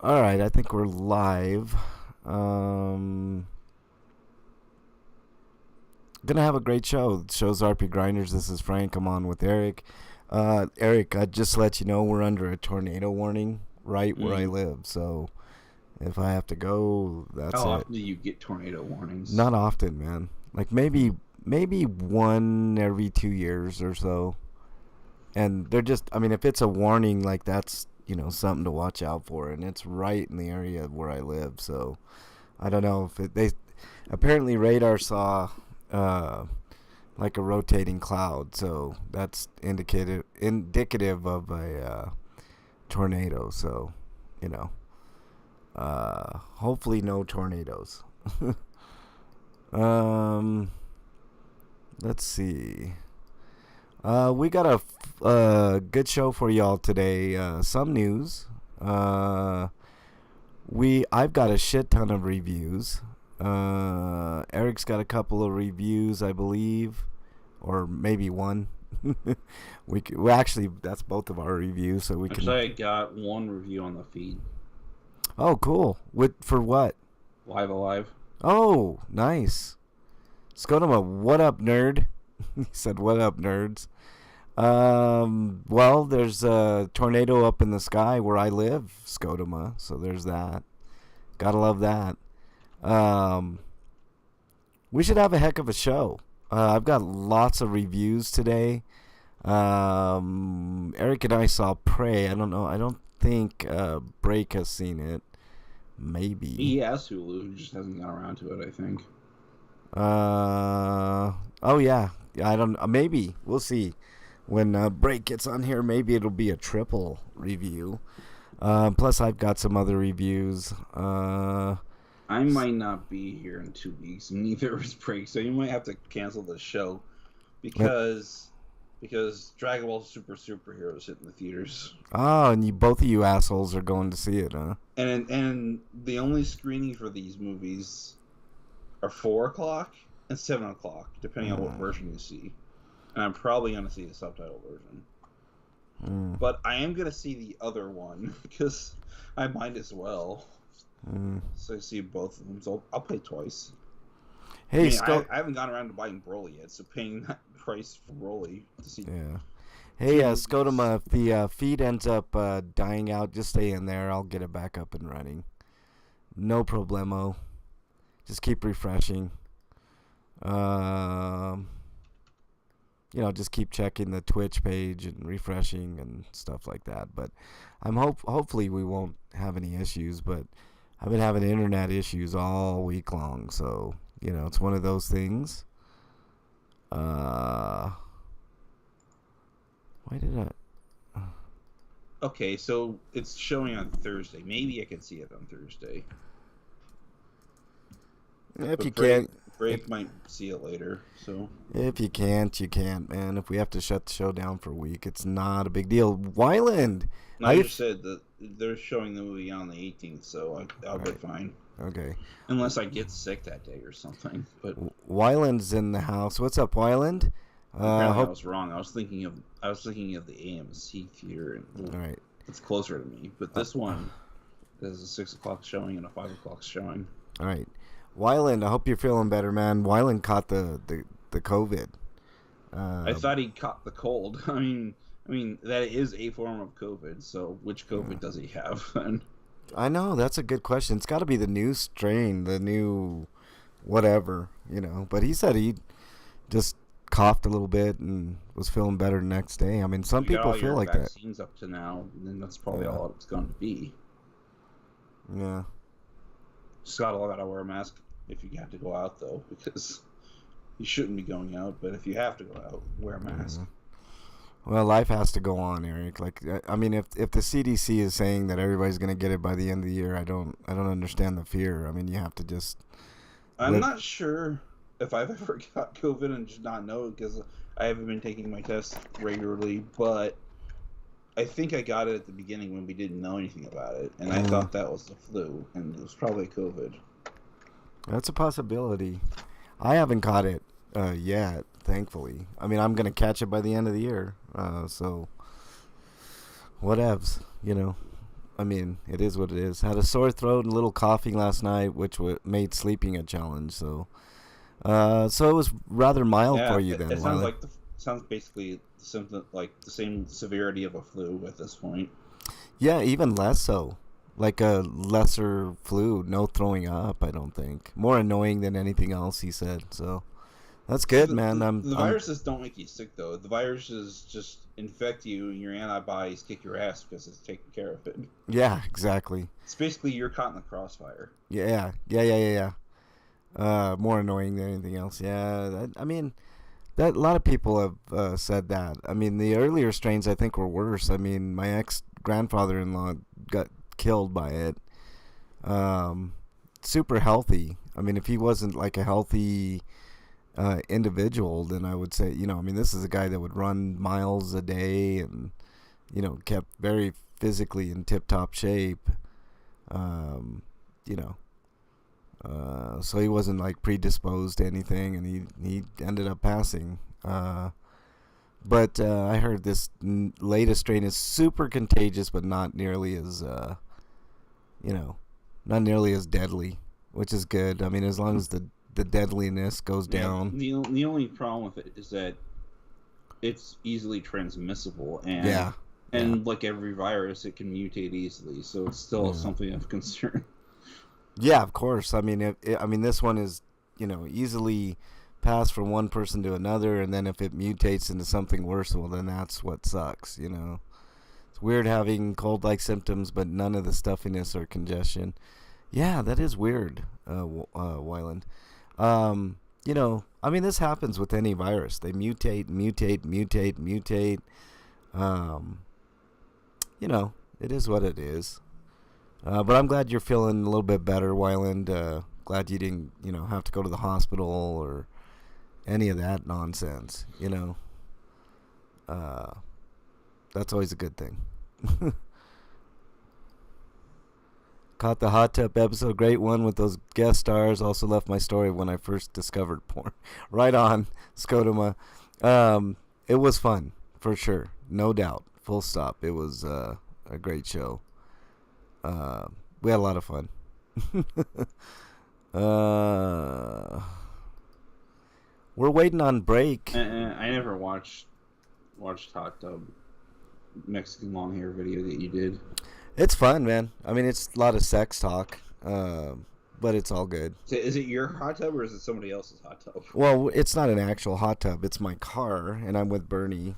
All right, I think we're live. Um, gonna have a great show. The show's RPGrinders. This is Frank. I'm on with Eric. Eric, I just let you know we're under a tornado warning right where I Mm. live. So if I have to go, that's How it. often do you get tornado warnings? Not often, man. Like maybe one every 2 years or so. And they're just, I mean, if it's a warning, like that's something to watch out for, and it's right in the area where I live. So I don't know if they apparently radar saw uh, like a rotating cloud, so that's indicative of a tornado. So you know, hopefully no tornadoes. um, let's see. We got a good show for y'all today. Some news. Uh, I've got a shit ton of reviews. Eric's got a couple of reviews, I believe, or maybe one. We actually, that's both of our reviews, so we can. Actually, I got one review on the feed. Oh, cool. For what? Live Alive. Oh, nice. Scotoma, what up, nerd? He said, "What up, nerds?" Well, there's a tornado up in the sky where I live, Scotoma. So there's that. Gotta love that. Um, we should have a heck of a show. I've got lots of reviews today. Eric and I saw Prey. I don't know. I don't think Break has seen it. Maybe. He has Hulu, he just hasn't got around to it, I think. Oh yeah. I don't. Maybe we'll see. When Break gets on here, maybe it'll be a triple review. Plus, I've got some other reviews. I might not be here in 2 weeks, neither is Break, so you might have to cancel the show because Dragon Ball Super Superheroes hit in the theaters. Oh, and both of you assholes are going to see it, huh? And the only screening for these movies are 4 o'clock and 7 o'clock, depending on what version you see. And I'm probably going to see the subtitle version. But I am going to see the other one because I might as well. So I see both of them. So I'll pay twice. Hey, I haven't gone around to buying Broly yet, so paying that price for Broly to see. Yeah. Hey, Scotoma, if the feed ends up dying out, just stay in there. I'll get it back up and running. No problemo. Just keep refreshing. Just keep checking the Twitch page and refreshing and stuff like that. But I'm hopefully we won't have any issues. But I've been having internet issues all week long, so it's one of those things. Why did I? Okay, so it's showing on Thursday. Maybe I can see it on Thursday. If you can't. Break might see it later, so. If you can't, you can't, man. If we have to shut the show down for a week, it's not a big deal. Wyland! No, I just said that they're showing the movie on the 18th, so I'll be fine. Okay. Unless I get sick that day or something. But Wyland's in the house. What's up, Wyland? Apparently I was wrong. I was thinking of the AMC theater, and right. It's closer to me. But this one is a 6 o'clock showing and a 5 o'clock showing. All right. Wyland, I hope you're feeling better, man. Wyland caught the COVID. I thought he caught the cold. I mean that is a form of COVID. So which COVID does he have? I know, that's a good question. It's got to be the new strain, the new whatever, But he said he just coughed a little bit and was feeling better the next day. I mean, some people feel like that. Vaccines up to now, then that's probably all it's going to be. Yeah. Just gotta wear a mask if you have to go out, though, because you shouldn't be going out. But if you have to go out, wear a mask. Well, life has to go on, Eric. Like, I mean, if the CDC is saying that everybody's gonna get it by the end of the year, I don't understand the fear. I mean, you have to just. I'm not sure if I've ever got COVID and just not know because I haven't been taking my tests regularly, but I think I got it at the beginning when we didn't know anything about it, and I thought that was the flu, and it was probably COVID. That's a possibility. I haven't caught it yet, thankfully. I mean, I'm going to catch it by the end of the year, so whatevs, I mean, it is what it is. Had a sore throat and a little coughing last night, which made sleeping a challenge. So it was rather mild Yeah, for you it then, sounds Wyland. like sounds basically something like the same severity of a flu at this point. Yeah, even less so. Like a lesser flu, no throwing up. I don't think more annoying than anything else. He said. So that's See, good, man. the I'm. viruses don't make you sick though. The viruses just infect you, and your antibodies kick your ass because it's taking care of it. Yeah, exactly. It's basically you're caught in the crossfire. Yeah. More annoying than anything else. Yeah, I mean, that a lot of people have said that. I mean, the earlier strains I think were worse. I mean, my ex grandfather-in-law got killed by it. Um, Super healthy. I mean, if he wasn't like a healthy individual, then I would say, I mean, this is a guy that would run miles a day and kept very physically in tip-top shape. Um, you know, so he wasn't like predisposed to anything, and he ended up passing. But I heard this latest strain is super contagious, but not nearly as you know, not nearly as deadly, which is good. I mean, as long as the deadliness goes Yeah, down. the only problem with it is that it's easily transmissible, Yeah, yeah, and like every virus, it can mutate easily, so it's still yeah. something of concern. Yeah, of course. I mean, I mean, this one is easily passed from one person to another, and then if it mutates into something worse, well, then that's what sucks. It's weird having cold-like symptoms, but none of the stuffiness or congestion. Yeah, that is weird, Wyland. I mean, this happens with any virus. They mutate. Um, it is what it is. But I'm glad you're feeling a little bit better, Wyland. Glad you didn't, have to go to the hospital or any of that nonsense. Uh, that's always a good thing. Caught the hot tub episode, great one with those guest stars. Also left my story when I first discovered porn. Right on, Scotoma. It was fun for sure, no doubt. Full stop. It was a great show. We had a lot of fun. uh, we're waiting on break. I never watched Hot Tub Mexican long hair video that you did. It's fun, man. I mean, it's a lot of sex talk, but it's all good. So is it your hot tub or is it somebody else's hot tub? Well, it's not an actual hot tub. It's my car, and I'm with Bernie.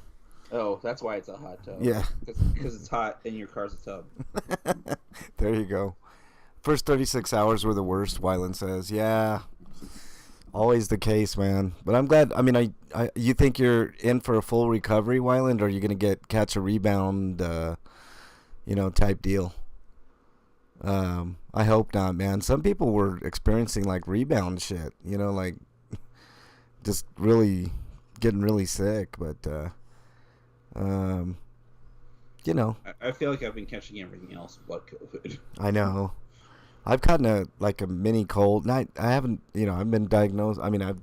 Oh, that's why it's a hot tub. Yeah. Because it's hot and your car's a tub. There you go. First 36 hours were the worst, Wyland says. Yeah, always the case, man. But I'm glad. I mean, you think you're in for a full recovery, Wyland, or are you going to catch a rebound, type deal? I hope not, man. Some people were experiencing like rebound shit, like just really getting really sick, but I feel like I've been catching everything else but COVID. I know. I've gotten a mini cold. I haven't, I've been diagnosed. I mean, I've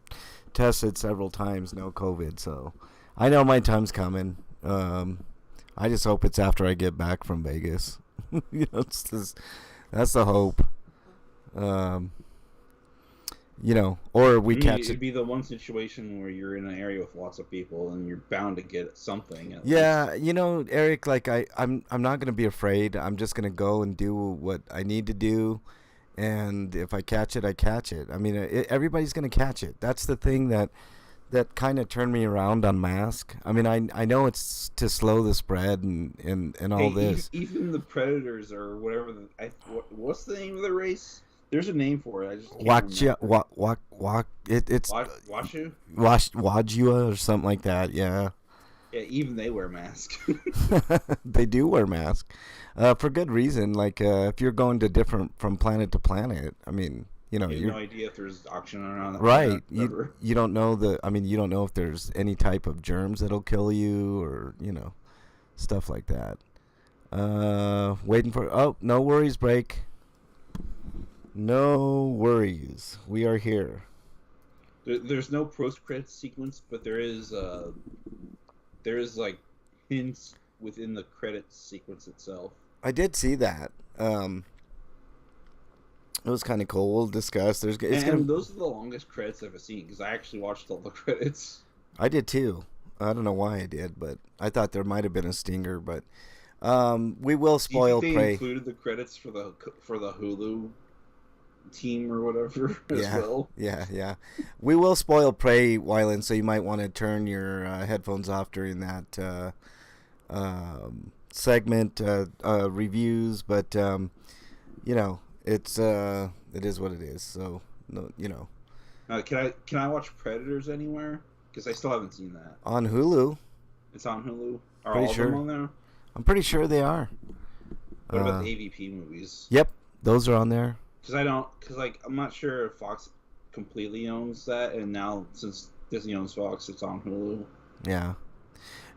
tested several times, no COVID, so I know my time's coming. I just hope it's after I get back from Vegas. That's the hope. Or we catch it'd it. be the one situation where you're in an area with lots of people and you're bound to get something. Yeah, Eric, like I'm not gonna be afraid. I'm just gonna go and do what I need to do, and if I catch it, I catch it. I mean, everybody's gonna catch it. That's the thing that kind of turned me around on mask. I mean, I know it's to slow the spread and all this. Even the predators or whatever. What's the name of the race? There's a name for it. I just can't It's Washu? Wajua or something like that. Yeah. Yeah, even they wear masks. They do wear masks, for good reason. Like if you're going from planet to planet, I mean, you have no idea if there's oxygen around. Right. You don't know you don't know if there's any type of germs that'll kill you or stuff like that. Waiting for no worries break. No worries. We are here. There's no post-credit sequence, but there is like hints within the credits sequence itself. I did see that. It was kind of cool. We'll discuss. It's gonna. And those are the longest credits I've ever seen because I actually watched all the credits. I did too. I don't know why I did, but I thought there might have been a stinger. But we will Do you think spoil they prey. included the credits for the Hulu team or whatever as Yeah, well? yeah. We will spoil prey, Wyland, so you might want to turn your headphones off during that segment reviews. But you know, it is what it is. So no, you know, Can I watch Predators anywhere? Because I still haven't seen that. on Hulu, It's on Hulu. Are pretty all of them sure. on there? I'm pretty sure they are. What about the AVP movies? Yep, those are on there. Because like I'm not sure if Fox completely owns that, and now since Disney owns Fox, it's on Hulu. Yeah.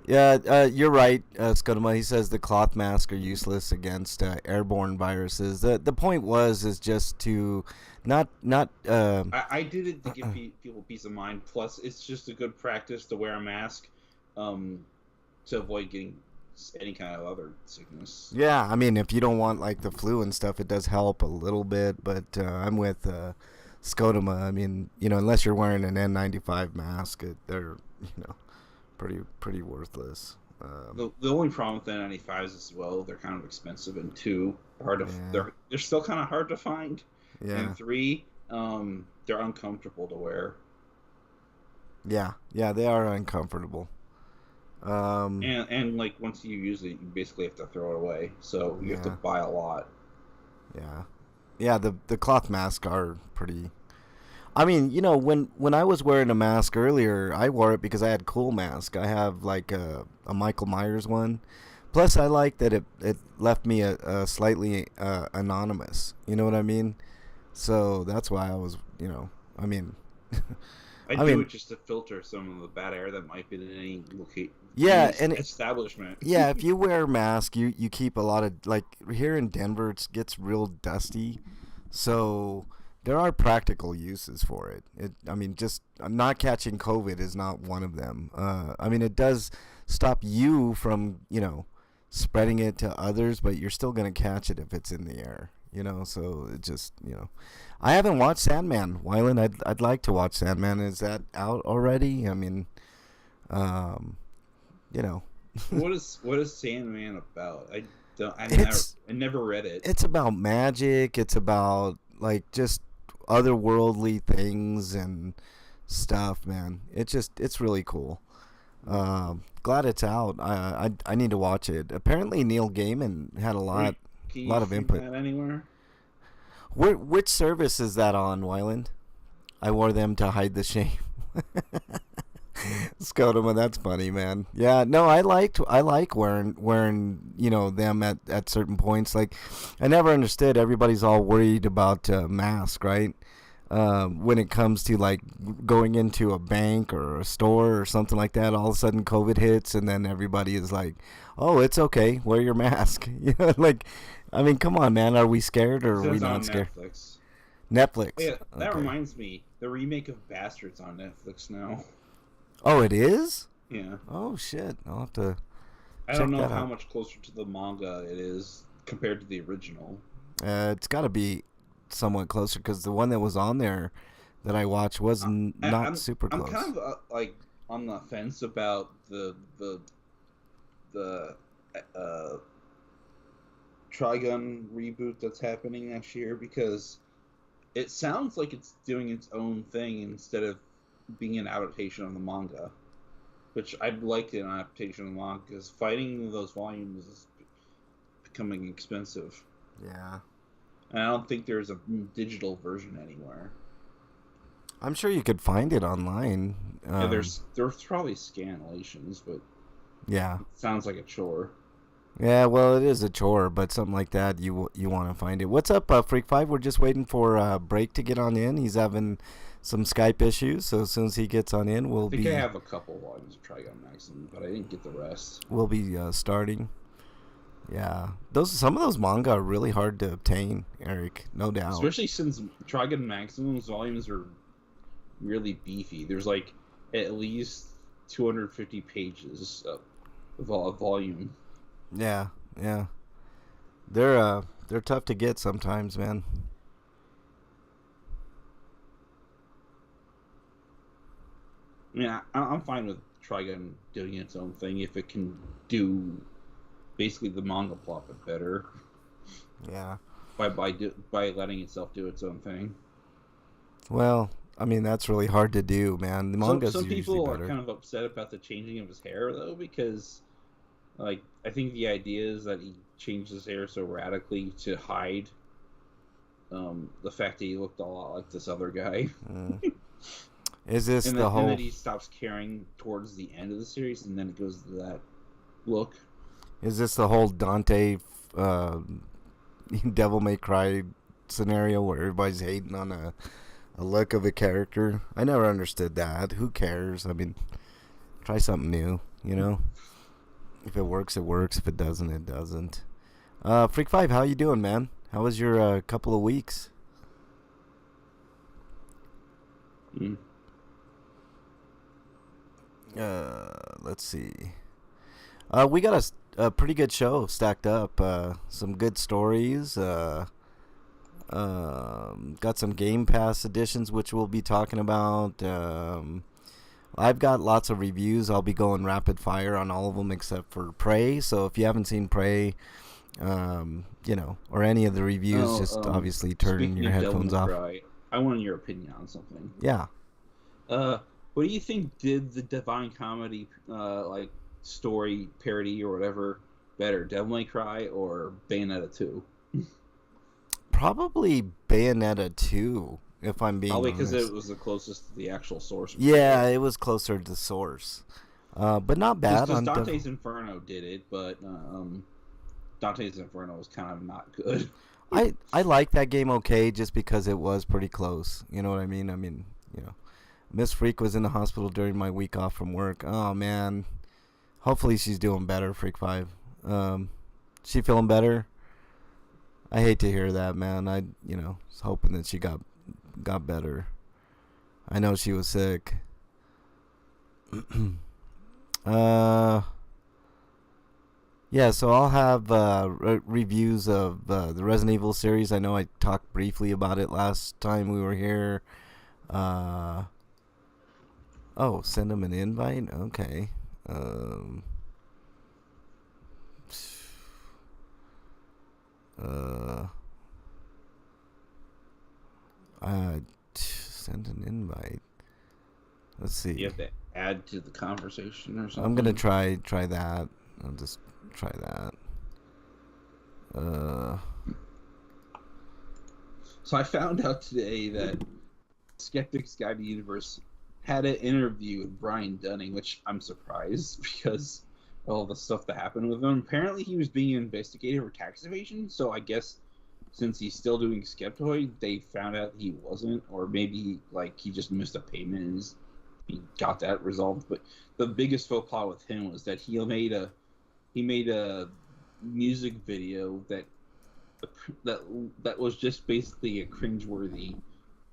Yeah, you're right, Scudama. He says the cloth masks are useless against airborne viruses. The point is just to not I did it to give people peace of mind. Plus, it's just a good practice to wear a mask, to avoid getting any kind of other sickness. yeah. I mean, if you don't want like the flu and stuff, it does help a little bit. But I'm with Scudama. I mean, unless you're wearing an N95 mask, they're pretty worthless. The only problem with N95s as well, they're kind of expensive, and two, hard to Yeah. they're still kind of hard to find, Yeah. and three, they're uncomfortable to wear. Yeah, they are uncomfortable. And like once you use it, you basically have to throw it away. So you have to Yeah. buy a lot. Yeah. The cloth masks are pretty. I mean, when I was wearing a mask earlier, I wore it because I had cool mask. I have like a Michael Myers one. Plus, I like that it left me a slightly anonymous. You know what I mean? So that's why I was, I mean, I do it just to filter some of the bad air that might be in any yeah, and establishment. yeah, if you wear a mask, you keep a lot of like here in Denver, it gets real dusty, so there are practical uses for it. I mean, just not catching COVID is not one of them. I mean, it does stop you from spreading it to others, but you're still gonna catch it if it's in the air. So it just I haven't watched Sandman. Wyland, I'd like to watch Sandman. Is that out already? I mean, um, you know. What is Sandman about? I never read it. It's about magic. It's about like just otherworldly things and stuff, man. It's really cool. Glad it's out. I need to watch it. Apparently Neil Gaiman had a lot of input. That anywhere? Which service is that on, Wyland? I wore them to hide the shame. Scotoma, that's funny, man. Yeah, no, I like wearing them at certain points. Like, I never understood. Everybody's all worried about mask, right? When it comes to like going into a bank or a store or something like that, all of a sudden COVID hits, and then everybody is like, "Oh, it's okay, wear your mask." Like, I mean, come on, man. Are we scared or are we not scared? Netflix. Netflix. Yeah, that Okay. reminds me. The remake of Bastards on Netflix now. Oh, it is? Yeah. Oh shit! I'll have to. I don't know that how out. much closer to the manga it is compared to the original. It's got to be somewhat closer because the one that was on there that I watched was not super close. I'm kind of like on the fence about the Trigun reboot that's happening next year because it sounds like it's doing its own thing instead of being an adaptation of the manga, which I'd like an adaptation of the manga because fighting those volumes is becoming expensive. Yeah. And I don't think there's a digital version anywhere. I'm sure you could find it online. Yeah, there's probably scanlations, but Yeah. it sounds like a chore. Yeah, well, it is a chore, but something like that, you want to find it. What's up, Freak 5? We're just waiting for Break to get on in. He's having some Skype issues, so as soon as he gets on in, I think I have a couple volumes of Trigun Maximum, but I didn't get the rest. we'll be starting. Yeah, some of those manga are really hard to obtain, Eric. No doubt. Especially since Trigun Maximum's volumes are really beefy. There's like at least 250 pages of volume. Yeah. they're tough to get sometimes, man. I mean, I'm fine with Trigun doing its own thing if it can do basically the manga plot but better Yeah. by letting itself do its own thing. Well, I mean that's really hard to do, man. The manga's Some usually people are better. kind of upset about the changing of his hair though, because like I think the idea is that he changed his hair so radically to hide the fact that he looked a lot like this other guy. Mm. Is this and the then whole? he stops caring towards the end of the series, and then it goes to that look. Is this the whole Dante, Devil May Cry scenario where everybody's hating on a look of a character? I never understood that. Who cares? I mean, try something new, you know? If it works, it works. If it doesn't, it doesn't. Freak 5, how you doing, man? How was your couple of weeks? Mm. Let's see. We got a pretty good show stacked up. Some good stories. Got some Game Pass editions, which we'll be talking about. I've got lots of reviews. I'll be going rapid fire on all of them except for Prey. So if you haven't seen Prey, or any of the reviews, just obviously turn your headphones off. Cry, I want your opinion on something. Yeah. What do you think did the Divine Comedy story parody or whatever better, Devil May Cry or Bayonetta 2? Probably Bayonetta 2, if I'm being honest. Because it was the closest to the actual source. Yeah, it was closer to the source. But not bad. Because Dante's Inferno did it, but Dante's Inferno was kind of not good. I like that game okay just because it was pretty close. You know what I mean? Miss Freak was in the hospital during my week off from work. Oh, man. Hopefully she's doing better, Freak 5. She feeling better? I hate to hear that, man. I was hoping that she got better. I know she was sick. Yeah, so I'll have reviews of the Resident Evil series. I know I talked briefly about it last time we were here. Send them an invite? Okay. Send an invite. Let's see. You have to add to the conversation or something. I'm gonna try that. I'll just try that. So I found out today that Skeptic's Guide to the Universe had an interview with Brian Dunning, which I'm surprised because all the stuff that happened with him. Apparently he was being investigated for tax evasion, so I guess since he's still doing Skeptoid, they found out he wasn't, or maybe he just missed a payment and he got that resolved. But the biggest faux pas with him was that he made a music video that was just basically a cringeworthy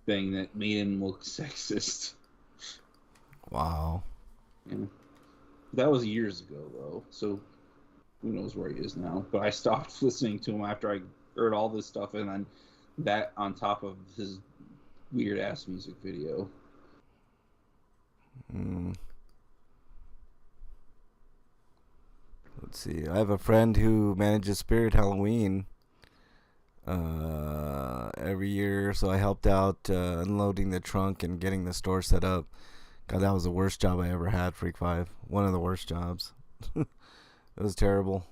thing that made him look sexist. Wow. Yeah. That was years ago, though, so who knows where he is now. But I stopped listening to him after I heard all this stuff, and then that on top of his weird-ass music video. Let's see. I have a friend who manages Spirit Halloween every year, so I helped out unloading the trunk and getting the store set up. God, that was the worst job I ever had, Freak 5. One of the worst jobs. It was terrible.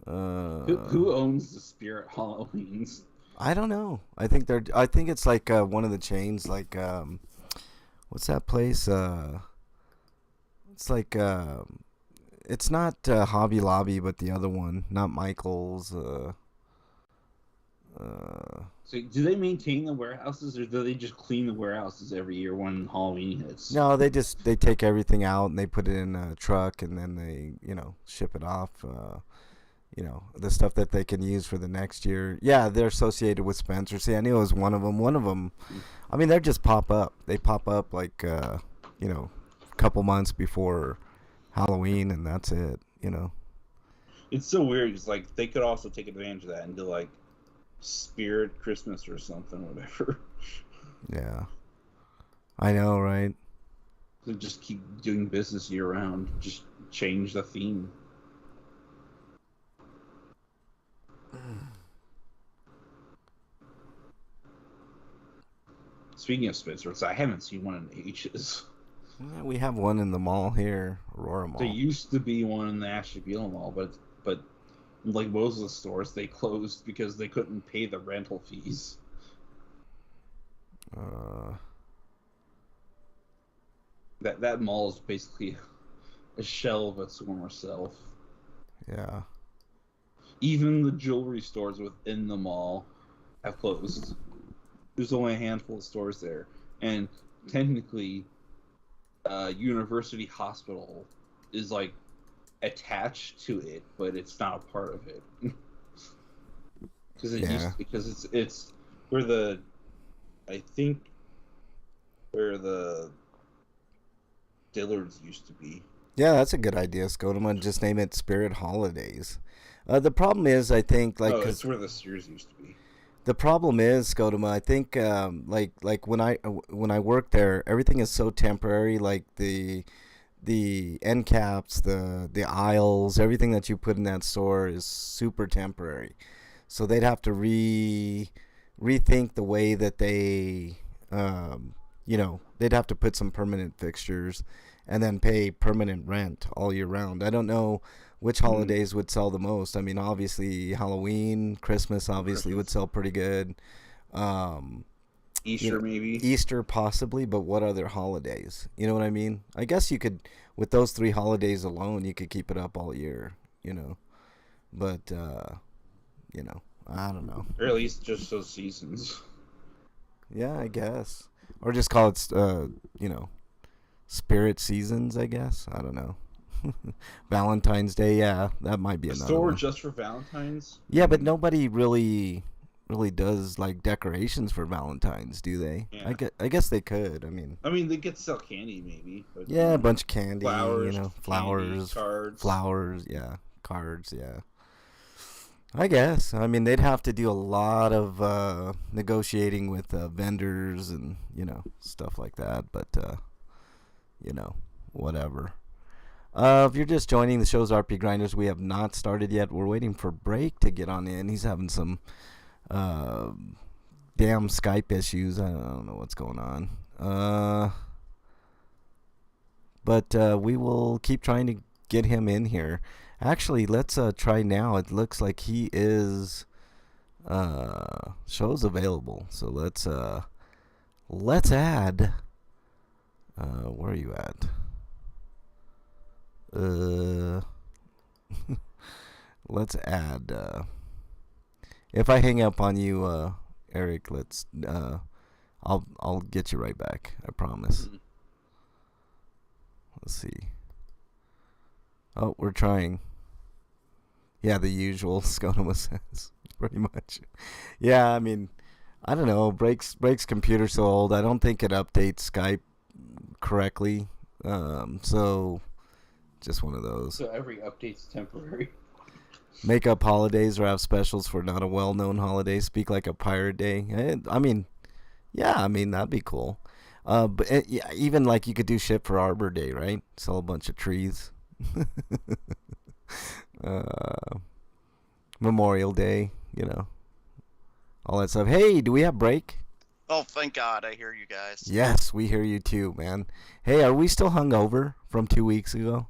Who owns the Spirit Halloweens? I don't know. I think it's like one of the chains. Like, what's that place? It's like it's not Hobby Lobby, but the other one, not Michael's. So do they maintain the warehouses, or do they just clean the warehouses every year when Halloween hits? No, they take everything out and they put it in a truck and then they ship it off. The stuff that they can use for the next year. Yeah, they're associated with Spencer. See, I knew it was one of them. I mean, they just pop up. They pop up a couple months before Halloween, and that's it. It's so weird because like they could also take advantage of that and do like Spirit Christmas or something, whatever. Yeah. I know, right? They just keep doing business year round. Just change the theme. Speaking of Spitzers, I haven't seen one in ages. Yeah, we have one in the mall here, Aurora There Mall. used to be one in the Ashtabula Mall, but like most of the stores, they closed because they couldn't pay the rental fees. Uh, That mall is basically a shell of its former self. yeah. Even the jewelry stores within the mall have closed. There's only a handful of stores there, and technically, University Hospital is like attached to it, but it's not a part of it. Because it's where the I think where the Dillards used to be. Yeah, that's a good idea, Skodoma. Just name it Spirit Holidays. The problem is, I think, like, It's where the Sears used to be. the problem is, Skodoma, I think, like when I work there, everything is so temporary. Like the end caps, the aisles, everything that you put in that store is super temporary. So they'd have to rethink the way that they, they'd have to put some permanent fixtures, and then pay permanent rent all year round. I don't know which holidays would sell the most. I mean, obviously Halloween, Christmas obviously would sell pretty good. Easter maybe. Easter possibly, but what other holidays? You know what I mean? I guess you could, with those 3 holidays alone, you could keep it up all year, But I don't know. Or at least just those seasons. Yeah, I guess. Or just call it Spirit Seasons, I guess. I don't know. Valentine's Day, yeah, that might be another store one. just for Valentine's? Yeah, but nobody really does like decorations for Valentine's, do they? Yeah. I guess they could. I mean, they could sell candy maybe. But, yeah, a bunch of candy, flowers, flowers, cards. flowers, yeah, cards, yeah. I guess. I mean, they'd have to do a lot of negotiating with vendors and stuff like that. But whatever. If you're just joining the show's RPGrinders, we have not started yet. We're waiting for Break to get on in. He's having some damn Skype issues. I don't know what's going on. But we will keep trying to get him in here. Actually, let's try now. It looks like he is shows available. So let's add. Where are you at? Let's add. If I hang up on you, Eric, I'll get you right back. I promise. Let's see. Oh, we're trying. Yeah, the usual, Skodoma says. Pretty much. Yeah, I mean, I don't know. Break's computer's so old. I don't think it updates Skype correctly. So just one of those. So every update's temporary. Make up holidays or have specials for not a well-known holiday. Speak like a pirate day. I mean, yeah, that'd be cool. But even like you could do shit for Arbor Day, right? Sell a bunch of trees. Memorial Day, all that stuff. Hey, do we have Break? Oh, thank God, I hear you guys. Yes, we hear you too, man. Hey, are we still hungover from 2 weeks ago?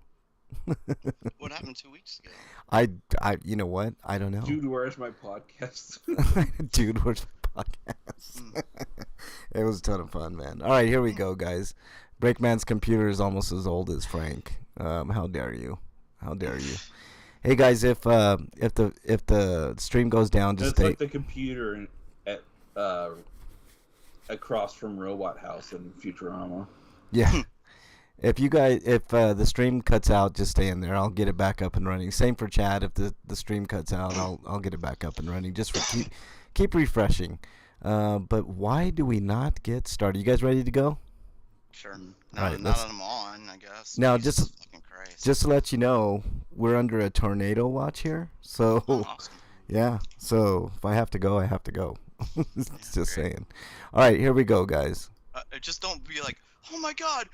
What happened 2 weeks ago? I, you know what? I don't know. Dude, where's my podcast? Dude, where's my podcast? It was a ton of fun, man. All right, here we go, guys. Breakman's computer is almost as old as Frank. How dare you? How dare you? Hey guys, if the stream goes down, just it's like the computer at across from Robot House in Futurama. Yeah. If the stream cuts out, just stay in there. I'll get it back up and running. Same for Chad. If the stream cuts out, I'll get it back up and running. Just for keep refreshing. But why do we not get started? You guys ready to go? Sure. All right, not on them on, I guess. Now, Jesus just fucking Christ. just to let you know, we're under a tornado watch here. So, Awesome. yeah. So if I have to go, I have to go. Just great. saying. All right, here we go, guys. Just don't be like, oh my god,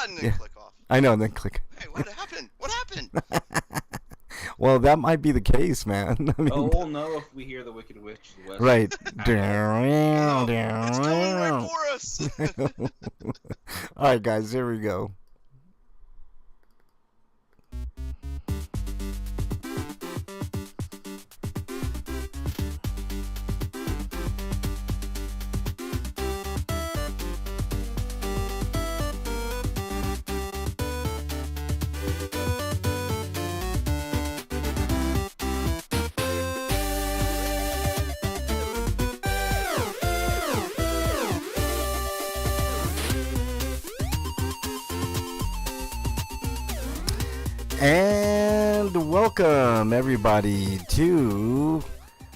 and then click off. I know, and then click. Hey, what happened? What happened? Well, that might be the case, man. I mean, Oh, we'll know if we hear the Wicked Witch. The West. right. Oh, it's coming right for us. All right, guys, here we go. And welcome, everybody, to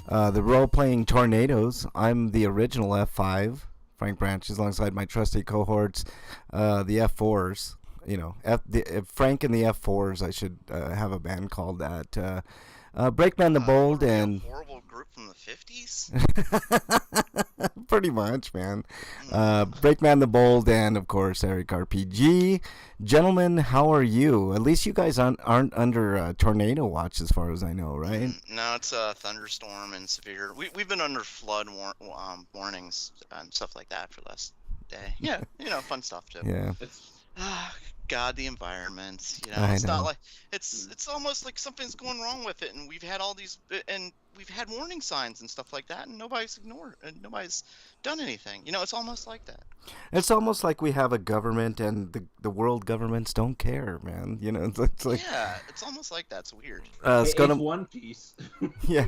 the role-playing Tornadoes. I'm the original F5, Frank Branches, alongside my trusty cohorts, the F4s. You know, Frank and the F4s, I should have a band called that. Breakman the Bold and... A horrible group from the 50s? Pretty much, man. Breakman the Bold and, of course, Eric RPG. Gentlemen, how are you? At least you guys aren't under tornado watch as far as I know, right? No, it's a thunderstorm and severe. We've been under flood warnings and stuff like that for the last day. Yeah, fun stuff too. Yeah. God, the environment. I It's know. not like it's almost like something's going wrong with it, and we've had all these and we've had warning signs and stuff like that, and nobody's ignored and nobody's done anything. It's almost like that. It's almost like we have a government and the world governments don't care, man. It's like... Yeah, it's almost like that's weird. It's Skodom, One Piece. yeah.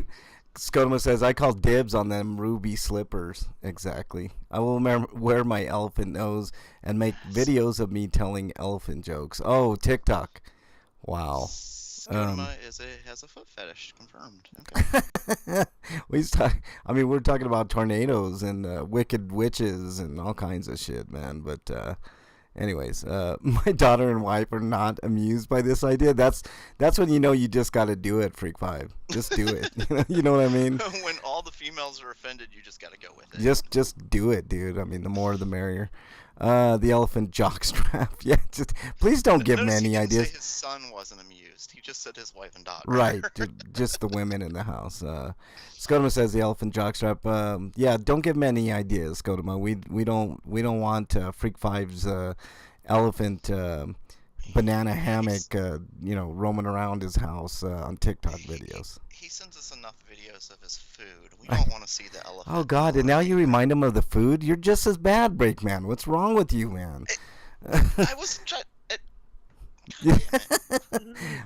Skodoma says, I call dibs on them ruby slippers. Exactly. I will wear my elephant nose and make videos of me telling elephant jokes. Oh, TikTok. Wow. Skodoma has a foot fetish confirmed. Okay. We're talking about tornadoes and wicked witches and all kinds of shit, man. But anyways, my daughter and wife are not amused by this idea. That's when you just got to do it, Freak 5. Just do it. You know what I mean? When all the females are offended, you just got to go with it. Just do it, dude. I mean, the more the merrier. The elephant jockstrap. Yeah, please don't give me any he didn't ideas. say his son wasn't amused. He just said his wife and daughter. Right, just the women in the house. Skodoma says the elephant jockstrap. Yeah, don't give me any ideas, Skodoma. We don't want Freak 5's elephant banana hammock, roaming around his house on TikTok videos. He sends us enough videos of his food. We don't want to see the elephant. Oh God! And now you remind him of the food. You're just as bad, Breakman. What's wrong with you, man? I wasn't trying.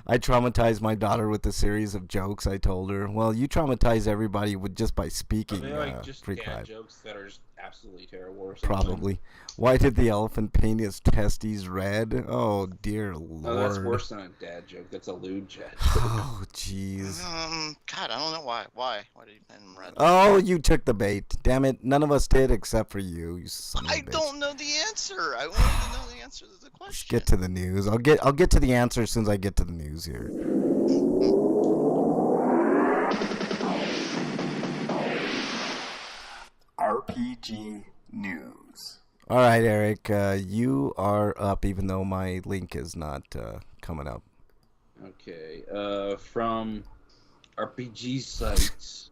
I traumatized my daughter with a series of jokes I told her. Well, you traumatize everybody with just by speaking. They're just Freak dad 5. jokes that are just absolutely terrible or something. Probably. Why did the elephant paint his testes red? Oh dear Lord. No, that's worse than a dad joke. That's a lewd dad joke. Oh jeez. God, I don't know why. Why did you paint him red? Oh, you took the bait. Damn it! None of us did except for you. You son of a I bitch. don't know the answer. I wanted to know the answer to the question. Just get to the news. I'll get to the answer as soon as I get to the news here. RPG news. All right, Eric, you are up, even though my link is not coming up. Okay, from RPG sites,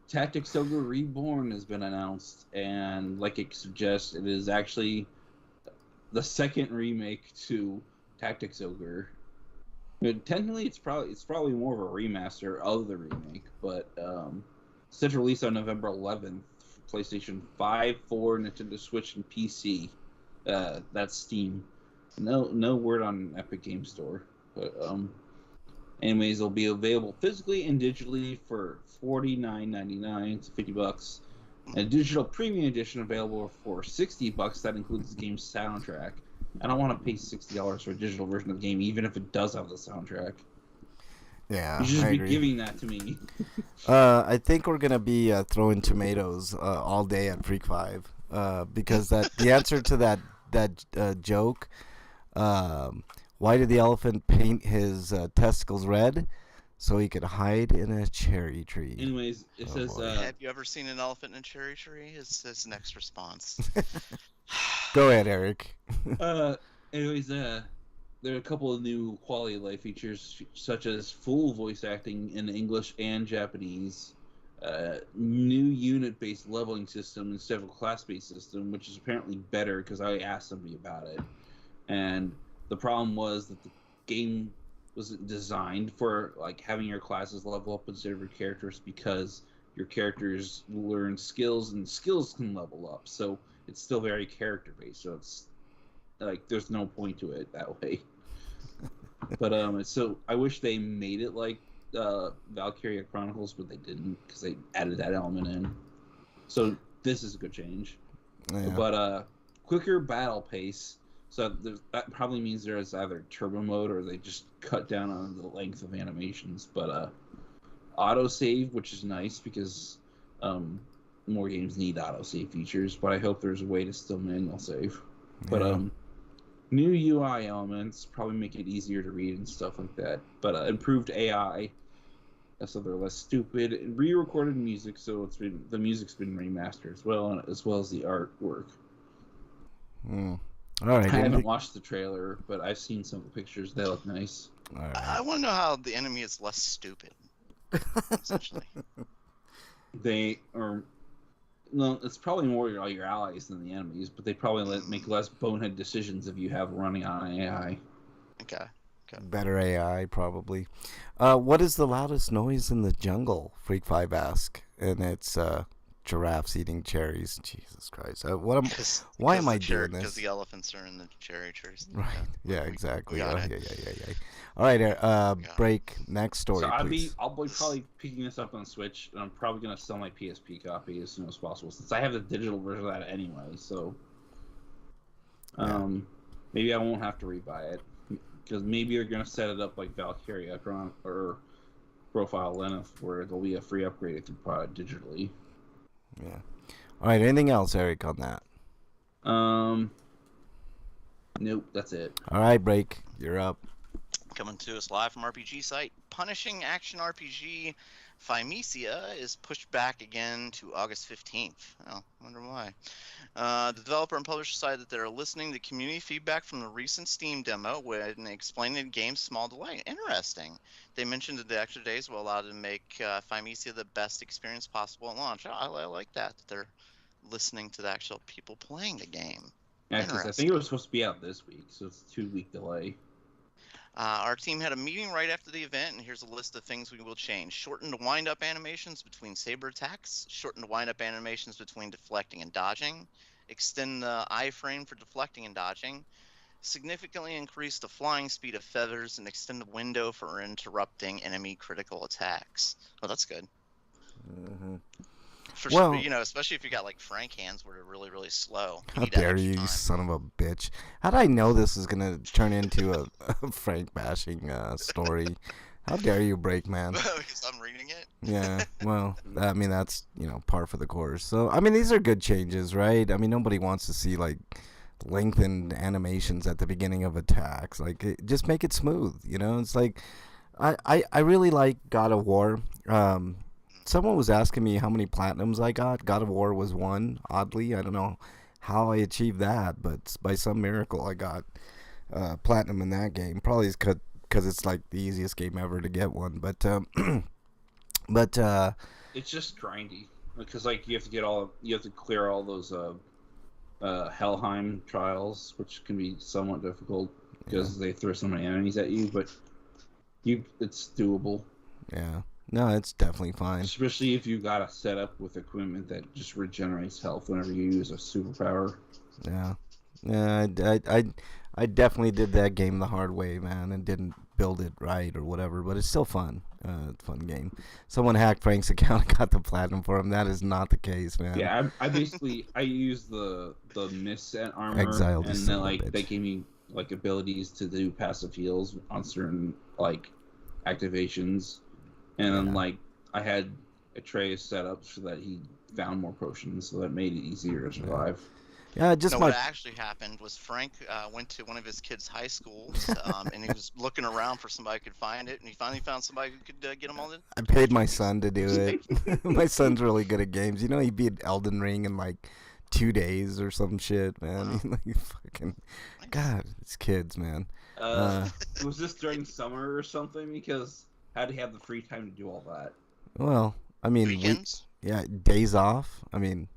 Tactics Ogre Reborn has been announced, and like it suggests, it is actually the second remake to Tactics Ogre. But technically, it's probably more of a remaster of the remake, but set to release on November 11th, for PlayStation 5, 4, Nintendo Switch, and PC. That's Steam. No word on Epic Game Store, but anyways, it'll be available physically and digitally for $49.99 to $50. And a digital premium edition available for $60. That includes the game's soundtrack. I don't want to pay $60 for a digital version of the game, even if it does have the soundtrack. Yeah, You should I be agree. giving that to me. I think we're gonna be throwing tomatoes all day at Freak 5 because the answer to that joke Why did the elephant paint his testicles red? So he could hide in a cherry tree. Anyways, it says. boy. Have you ever seen an elephant in a cherry tree? Is his next response. Go ahead, Eric. Anyways, there are a couple of new quality of life features, such as full voice acting in English and Japanese, new unit-based leveling system instead of a class-based system, which is apparently better because I asked somebody about it. And the problem was that the game wasn't designed for like having your classes level up instead of your characters, because your characters learn skills and skills can level up. So it's still very character-based. So it's like there's no point to it that way. But so I wish they made it like Valkyria Chronicles, but they didn't because they added that element in. So this is a good change. Yeah. But quicker battle pace. So that probably means there is either turbo mode or they just cut down on the length of animations. But autosave, which is nice because more games need autosave features. But I hope there's a way to still manual save. Yeah. But new UI elements probably make it easier to read and stuff like that. But improved AI, so they're less stupid. And re-recorded music, so the music's been remastered as well as the artwork. All right. I haven't watched the trailer, but I've seen some of the pictures. They look nice. All right. I want to know how the enemy is less stupid. Essentially, They are. No, it's probably more your allies than the enemies, but they probably make less bonehead decisions if you have running on AI. okay. Better AI, probably. What is the loudest noise in the jungle? Freak 5 ask. And it's giraffes eating cherries. Jesus Christ. Why am I doing this? Because the elephants are in the cherry trees. Right. Yeah, exactly. got it. Yeah. All right, break. Next story, So please. I'll be probably picking this up on Switch, and I'm probably gonna sell my PSP copy as soon as possible, since I have the digital version of that anyway. So, maybe I won't have to rebuy it, because maybe they're gonna set it up like Valkyria or Profile Lenneth, where there'll be a free upgrade if you buy it digitally. Yeah. All right. Anything else, Eric, on that? Nope, that's it. All right, break. You're up. Coming to us live from RPG site, Punishing Action RPG Thymesia is pushed back again to August 15th. Oh, I wonder why. The developer and publisher decided that they're listening to community feedback from the recent Steam demo when explaining the game's small delay. Interesting. They mentioned that the extra days will allow them to make Thymesia the best experience possible at launch. I like that they're listening to the actual people playing the game. Yeah, because I think it was supposed to be out this week, so it's a 2-week delay. Our team had a meeting right after the event, and here's a list of things we will change. Shorten the wind-up animations between saber attacks. Shorten the wind-up animations between deflecting and dodging. Extend the iframe for deflecting and dodging. Significantly increase the flying speed of feathers and extend the window for interrupting enemy critical attacks. Oh, that's good. Mm-hmm. For Well, especially if you got like Frank hands where they're really, really slow. How dare you, you son of a bitch. How did I know this is going to turn into a Frank bashing story? How dare you, break, man? Because I'm reading it? Yeah, well, I mean, that's, par for the course. So, I mean, these are good changes, right? I mean, nobody wants to see, like, lengthened animations at the beginning of attacks. Like, just make it smooth, It's like, I really like God of War. Someone was asking me how many platinums I got. God of War was 1, oddly. I don't know how I achieved that, but by some miracle I got platinum in that game. Probably because it's like the easiest game ever to get one. But it's just grindy, because like you have to clear all those Helheim trials, which can be somewhat difficult because they throw so many enemies at you. But it's doable. Yeah. No, it's definitely fine. Especially if you got a setup with equipment that just regenerates health whenever you use a superpower. Yeah. I definitely did that game the hard way, man, and didn't build it right or whatever, but it's still fun. It's a fun game. Someone hacked Frank's account and got the platinum for him. That is not the case, man. Yeah, I used the mist armor, Exiled, and then they gave me like abilities to do passive heals on certain like activations. And then, I had Atreus set up so that he found more potions, so that made it easier to survive. Yeah, just No, my what actually happened was Frank went to one of his kids' high schools, and he was looking around for somebody who could find it, and he finally found somebody who could get him all the I paid my trophies. son to do Just it. paid for My son's really good at games. You know, he beat Elden Ring in like 2 days or some shit, man. Wow. He like fucking Nice. God, it's kids, man. Uh, Uh, was this during summer or something? Because how do you have the free time to do all that? well, I mean, Weekends? yeah, days off. I mean,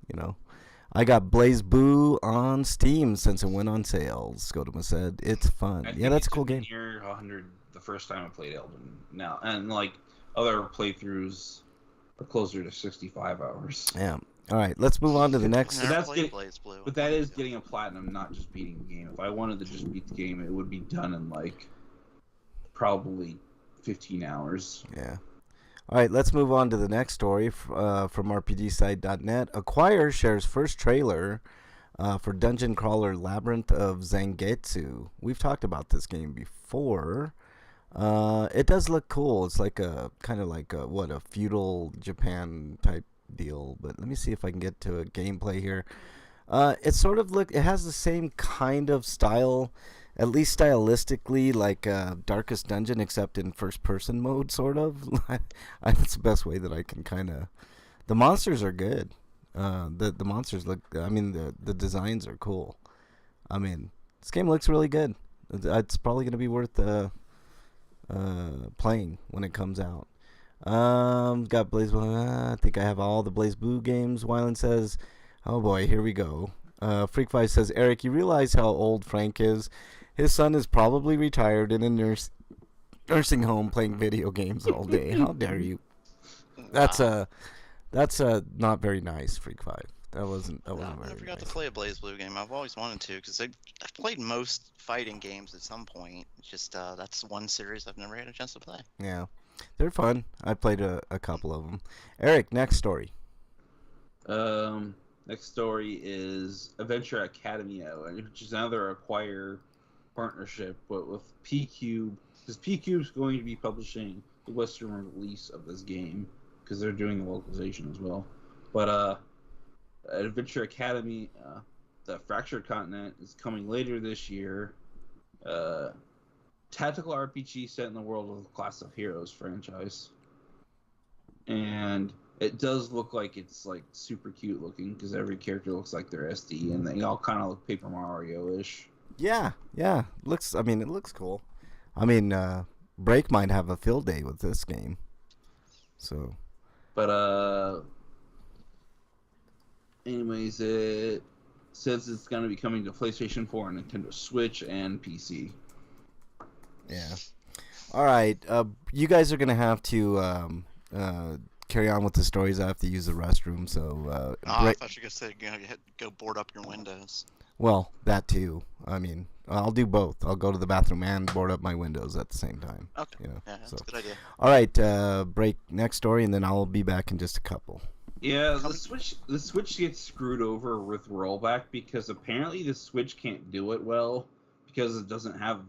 I got Blaze Boo on Steam since it went on sale. Scotoma said it's fun. I Yeah, think that's it a cool took me game. near 100 the first time I played Elden. Now, and like other playthroughs are closer to 65 hours. Yeah. All right, let's move on to the I've next. But never that's played getting, Blaze Blue. but that is getting a platinum, not just beating the game. If I wanted to just beat the game, it would be done in like probably 15 hours. Yeah. All right, let's move on to the next story from RPGsite.net. Acquire shares first trailer for Dungeon Crawler Labyrinth of Zangetsu. We've talked about this game before. It does look cool. It's like a kind of like a feudal Japan type deal. But let me see if I can get to a gameplay here. It sort of it has the same kind of style, at least stylistically, like Darkest Dungeon, except in first person mode, sort of. That's the best way that I can kind of. The monsters are good. The monsters look. I mean, the designs are cool. I mean, this game looks really good. It's probably going to be worth playing when it comes out. Got Blaze. I think I have all the Blaze Blue games. Wyland says, "Oh boy, here we go." Freak5 says, "Eric, you realize how old Frank is? His son is probably retired in a nursing home playing video games all day. How dare you?" That's Wow. not very nice, Freak5. That wasn't I very never got to nice. play a Blaze Blue game. I've always wanted to because I've played most fighting games at some point. It's just that's one series I've never had a chance to play. Yeah, they're fun. I played a couple of them. Eric, next story. Next story is Adventure Academia, which is another Acquire partnership, but with P-Cube, because P-Cube's going to be publishing the Western release of this game, because they're doing the localization as well. But Adventure Academy, the Fractured Continent, is coming later this year. Tactical RPG set in the world of the Class of Heroes franchise. And it does look like it's like super cute looking because every character looks like they're SD and they all kind of look Paper Mario-ish. Yeah. Looks. I mean, it looks cool. I mean, Break might have a field day with this game. So. But anyways, it says it's going to be coming to PlayStation 4 and Nintendo Switch and PC. Yeah. All right. You guys are gonna have to carry on with the stories. I have to use the restroom. So. I thought you were going to say go board up your windows. Well, that too. I mean, I'll do both. I'll go to the bathroom and board up my windows at the same time. Okay. You know, Yeah, that's so. a good idea. All right, break next story, and then I'll be back in just a couple. Yeah, the Switch gets screwed over with rollback because apparently the Switch can't do it well because it doesn't have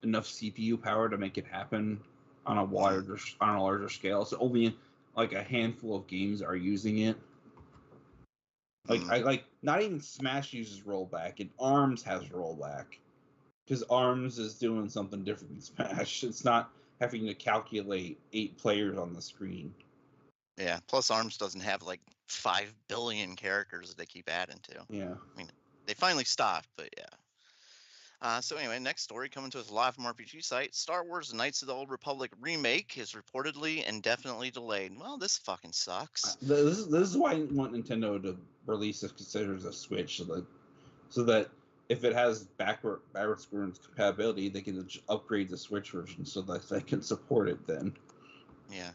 enough CPU power to make it happen on a larger scale. So only like a handful of games are using it. Like not even Smash uses rollback, and Arms has rollback because Arms is doing something different than Smash. It's not having to calculate 8 players on the screen. Yeah. Plus, Arms doesn't have like 5 billion characters that they keep adding to. Yeah. I mean, they finally stopped, but yeah. So anyway, next story coming to us live from RPG site. Star Wars Knights of the Old Republic remake is reportedly indefinitely delayed. Well, this fucking sucks. This is why I want Nintendo to release this considered as a Switch, so that if it has backwards compatibility, they can upgrade the Switch version so that they can support it then. Yeah.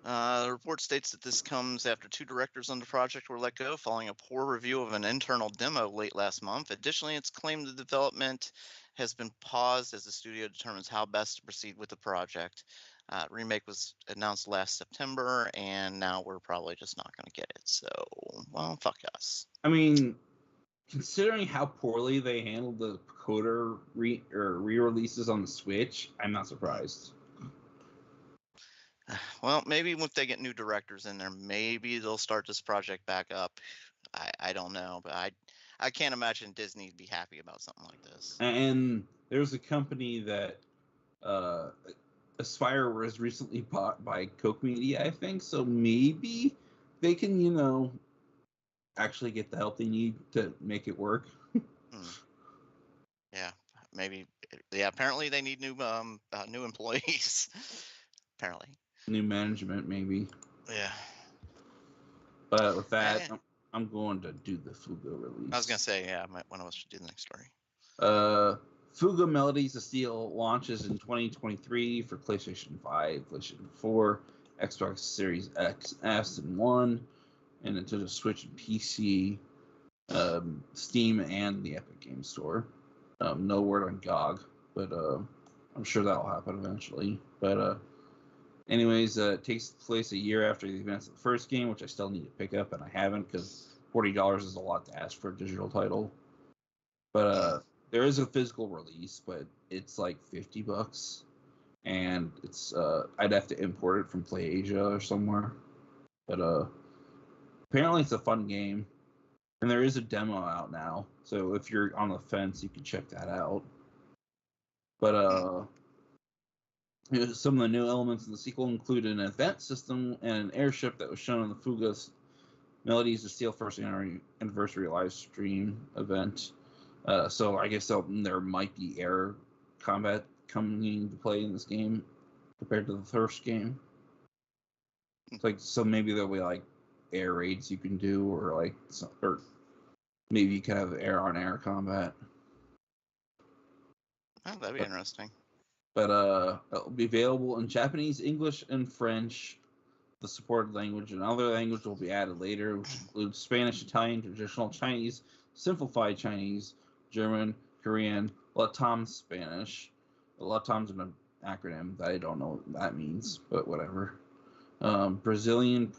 The report states that this comes after 2 directors on the project were let go following a poor review of an internal demo late last month. Additionally, it's claimed the development has been paused as the studio determines how best to proceed with the project. Remake was announced last September, and now we're probably just not going to get it. So, well, fuck us. I mean, considering how poorly they handled the Coder re-releases on the Switch, I'm not surprised. Well, maybe if they get new directors in there, maybe they'll start this project back up. I don't know, but I I can't imagine Disney'd be happy about something like this. And there's a company that Aspire was recently bought by Coke Media, I think. So maybe they can, actually get the help they need to make it work. Yeah, maybe. Yeah, apparently they need new employees. Apparently. New management, maybe. Yeah. But with that, I'm going to do the Fuga release. I was gonna say, yeah, one of us should do the next story. Fuga Melodies of Steel launches in 2023 for PlayStation 5, PlayStation 4, Xbox Series X, S, and One, and Nintendo Switch and PC, Steam, and the Epic Games Store. No word on GOG, but I'm sure that'll happen eventually. But anyways, it takes place a year after the events of the first game, which I still need to pick up, and I haven't because $40 is a lot to ask for a digital title. But there is a physical release, but it's like $50, and it's I'd have to import it from PlayAsia or somewhere. But apparently it's a fun game, and there is a demo out now, so if you're on the fence, you can check that out. But some of the new elements in the sequel include an event system and an airship that was shown in the Fuga's Melodies of Steel first anniversary live stream event. So I guess there might be air combat coming into play in this game compared to the first game. So maybe there'll be like air raids you can do, or maybe you can have air-on-air combat. Oh, that'd be interesting. But it'll be available in Japanese, English, and French. The supported language and other language will be added later, which includes Spanish, Italian, traditional Chinese, simplified Chinese, German, Korean, Latam Spanish. Latam's an acronym that I don't know what that means, but whatever. Brazilian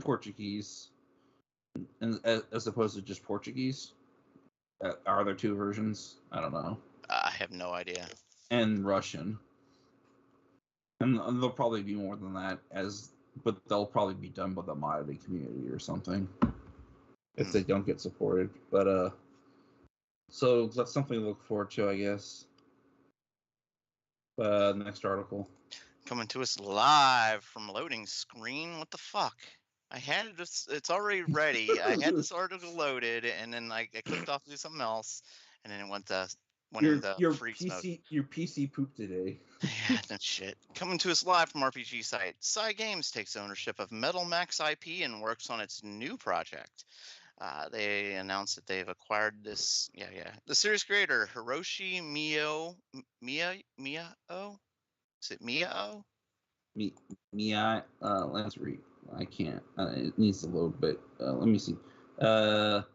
Portuguese, as opposed to just Portuguese. Are there two versions? I don't know. I have no idea. And Russian. And there'll probably be more than that, but they'll probably be done by the modding community or something if they don't get supported. But so that's something to look forward to, I guess. Next article. Coming to us live from loading screen. What the fuck? I had it. It's already ready. I had this article loaded, and then I clicked off to do something else, and then it went into freeze mode. Your PC pooped today. Yeah, no shit. Coming to us live from RPG site. Psy Games takes ownership of Metal Max IP and works on its new project. They announced that they've acquired this. The series creator Hiroshi Miyao. Is it Miyao? Mia. Let's read. I can't. It needs to load, but let me see. Miyao.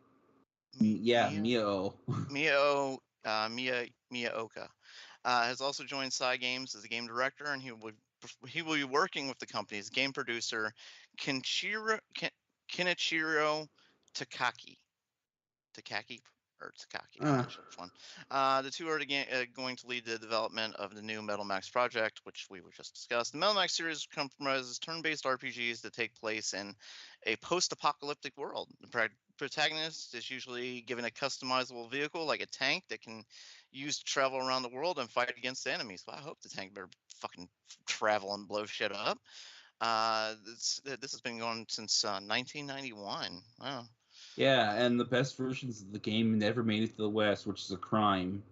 Miyaoka has also joined Psy Games as a game director, and he will be working with the company's game producer Kenichiro Takaki. I'm not sure which one. The two are going to lead the development of the new Metal Max project, which we just discussed. The Metal Max series comprises turn-based RPGs that take place in a post-apocalyptic world. The protagonist is usually given a customizable vehicle like a tank that can use to travel around the world and fight against enemies. Well, I hope the tank better fucking travel and blow shit up. This has been going since 1991. Wow. Yeah, and the best versions of the game never made it to the West, which is a crime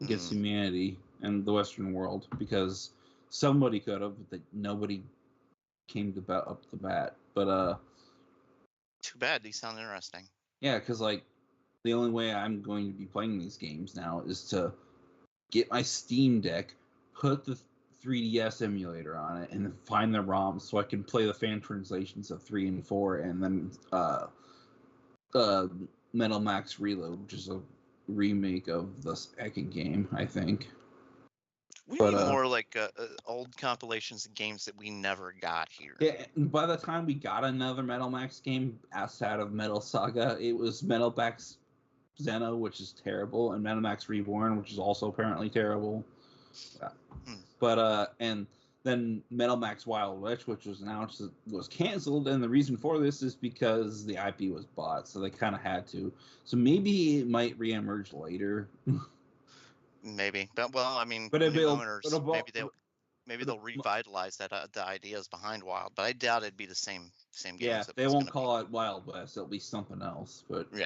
against humanity and the Western world, because somebody could have, but nobody came up the bat. But too bad. These sound interesting. Yeah, because the only way I'm going to be playing these games now is to get my Steam Deck, put the 3DS emulator on it, and then find the ROMs so I can play the fan translations of 3 and 4, and then Metal Max Reload, which is a remake of the second game, I think. We need more old compilations of games that we never got here. Yeah, by the time we got another Metal Max game outside of Metal Saga, it was Metal Max Xeno, which is terrible, and Metal Max Reborn, which is also apparently terrible. But and then Metal Max Wild West, which was announced, was canceled, and the reason for this is because the IP was bought, so they kind of had to. So maybe it might reemerge later. Maybe, but well, I mean, But new owners, maybe they'll revitalize that the ideas behind Wild, but I doubt it'd be the same games. Yeah, they won't call it Wild West. It'll be something else. But yeah.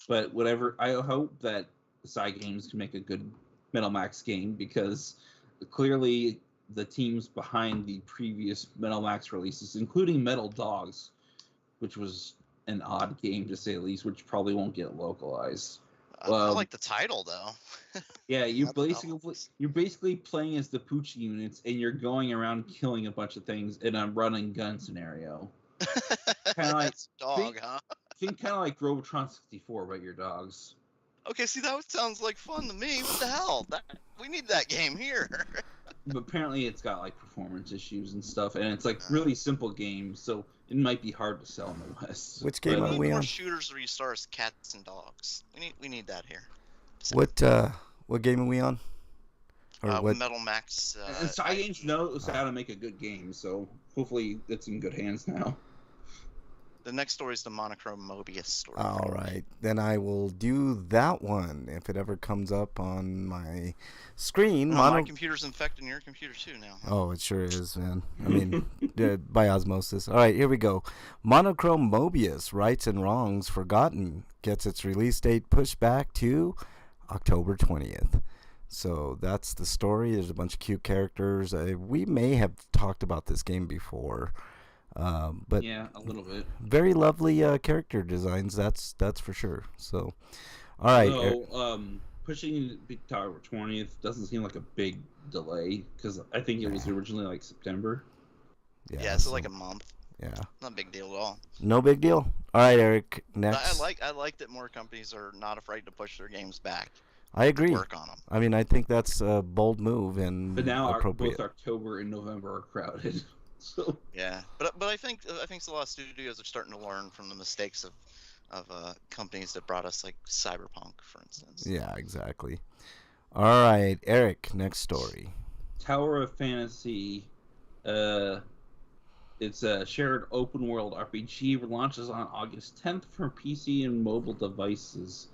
But whatever, I hope that Cygames can make a good Metal Max game, because clearly the teams behind the previous Metal Max releases, including Metal Dogs, which was an odd game to say the least, which probably won't get localized. I like the title though. Yeah, you're basically playing as the Poochie units, and you're going around killing a bunch of things in a run and gun scenario. Kind of like dog, huh? Think kind of like Robotron 64, but your dogs. Okay, see, that sounds like fun to me. What the hell? We need that game here. But apparently it's got like performance issues and stuff, and it's like really simple games, so it might be hard to sell in the West. Which game are we on? More shooters where you start as cats and dogs. We need that here. What game are we on? What? Metal Max. And Cygames knows how to make a good game, so hopefully it's in good hands now. The next story is the Monochrome Mobius story. All right, then I will do that one if it ever comes up on my screen. My computer's infecting your computer too now. Oh, it sure is, man. I mean, by osmosis. All right, here we go. Monochrome Mobius, Rights and Wrongs Forgotten, gets its release date pushed back to October 20th. So that's the story. There's a bunch of cute characters. We may have talked about this game before. But yeah, a little bit. Very lovely character designs. That's for sure. So, all right. So, pushing October 20th doesn't seem like a big delay, because I think it was originally like September. Yeah, so like a month. Yeah. Not a big deal at all. No big deal. All right, Eric. Next. I like that more companies are not afraid to push their games back. I agree. Work on them. I mean, I think that's a bold move and but now appropriate. Both October and November are crowded. So. Yeah, but I think a lot of studios are starting to learn from the mistakes of companies that brought us like Cyberpunk, for instance. Yeah, exactly. All right, Eric. Next story. Tower of Fantasy. It's a shared open world RPG. Launches on August 10th for PC and mobile devices.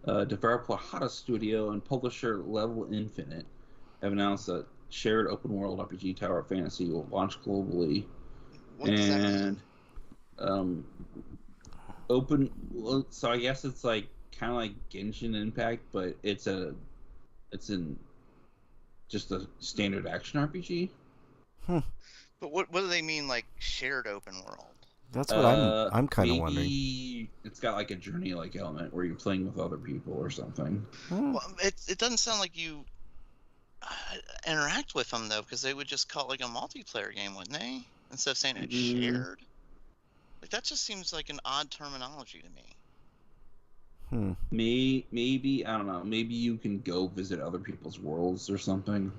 Developer Hada Studio and publisher Level Infinite have announced that shared open world RPG Tower of Fantasy will launch globally. And so I guess it's like kind of like Genshin Impact, but it's in just a standard action RPG. But what do they mean, like shared open world? That's what I'm kind of wondering. It's got like a journey like element where you're playing with other people or something. Well, it doesn't sound like you interact with them though, because they would just call it like a multiplayer game, wouldn't they? Instead of saying it's shared. Like that just seems like an odd terminology to me. Maybe I don't know. Maybe you can go visit other people's worlds or something.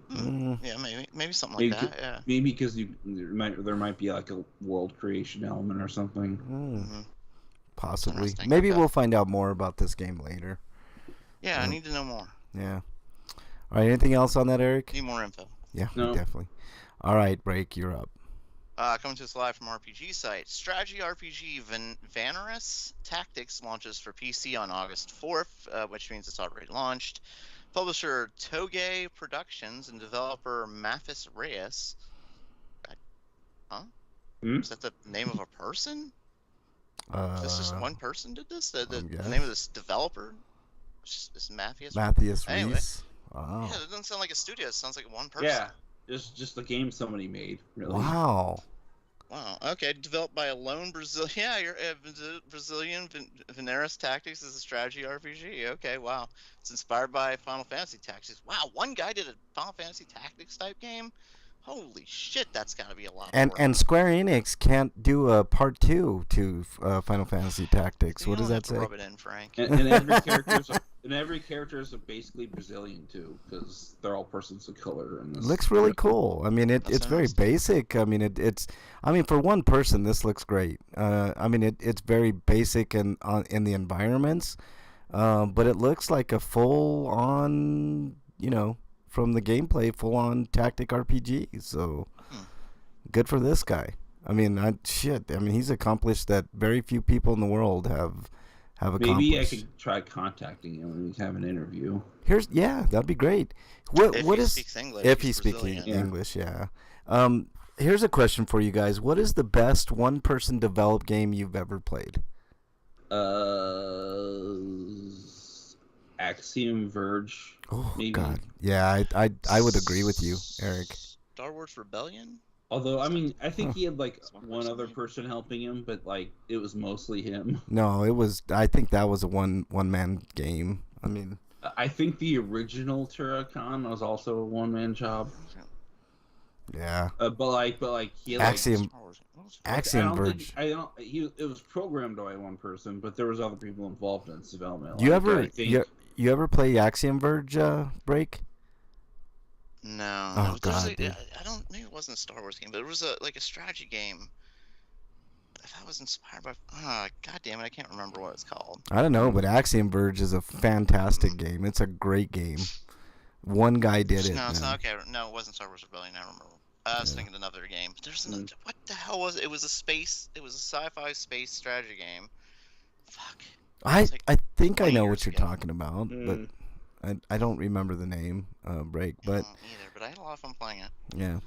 Yeah, maybe something like that. Yeah. Maybe because there might be like a world creation element or something. Possibly. Maybe we'll find out more about this game later. Yeah, I need to know more. Yeah. All right. Anything else on that, Eric? Need more info. Yeah, definitely. All right, Break. You're up. Coming to us live from RPG site. Strategy RPG Vanarus Tactics launches for PC on August 4th, which means it's already launched. Publisher Toge Productions and developer Mathis Reyes. Huh? Is that the name of a person? This just one person did this? The name of this developer is Matthias Reyes. Anyway. Wow. Yeah, it doesn't sound like a studio. It sounds like one person. Yeah, just the game somebody made. Really. Wow. Okay. Developed by a lone Brazilian. Yeah, you're Brazilian. Vanarus Tactics is a strategy RPG. Okay. Wow. It's inspired by Final Fantasy Tactics. Wow. One guy did a Final Fantasy Tactics type game. Holy shit, that's got to be a lot. And Square Enix can't do a part 2 to Final Fantasy Tactics. What does that say? Rub it in, Frank. And every character is basically Brazilian too, because they're all persons of color. And this looks really cool. I mean, it's very basic. I mean, for one person, this looks great. I mean, it's very basic in the environments, but it looks like a full-on, from the gameplay, full on tactic RPG. So good for this guy. I mean, he's accomplished that very few people in the world have accomplished. Maybe I could try contacting him when we have an interview. That'd be great. What is speaks English? If he's speaking English, yeah. Here's a question for you guys. What is the best one-person developed game you've ever played? Axiom Verge. Oh maybe. God, yeah, I would agree with you, Eric. Star Wars Rebellion. Although, I mean, I think he had like one other person helping him, but like it was mostly him. No, it was. I think that was a one-man game. I mean, I think the original Turrican was also a one-man job. Yeah. But like he had, Axiom Verge. It was programmed by one person, but there was other people involved in its development. You ever play Axiom Verge, Break? No. Oh God. I don't. Maybe it wasn't a Star Wars game, but it was a strategy game. That was inspired by. God damn it! I can't remember what it's called. I don't know, but Axiom Verge is a fantastic game. It's a great game. One guy did it. No, it's not okay. No, it wasn't Star Wars Rebellion. I remember. I was thinking another game. There's what the hell was it? It was a sci-fi space strategy game. Fuck. I think I know what you're talking about, but I don't remember the name. Break, but I don't either. But I had a lot of fun playing it. Yeah.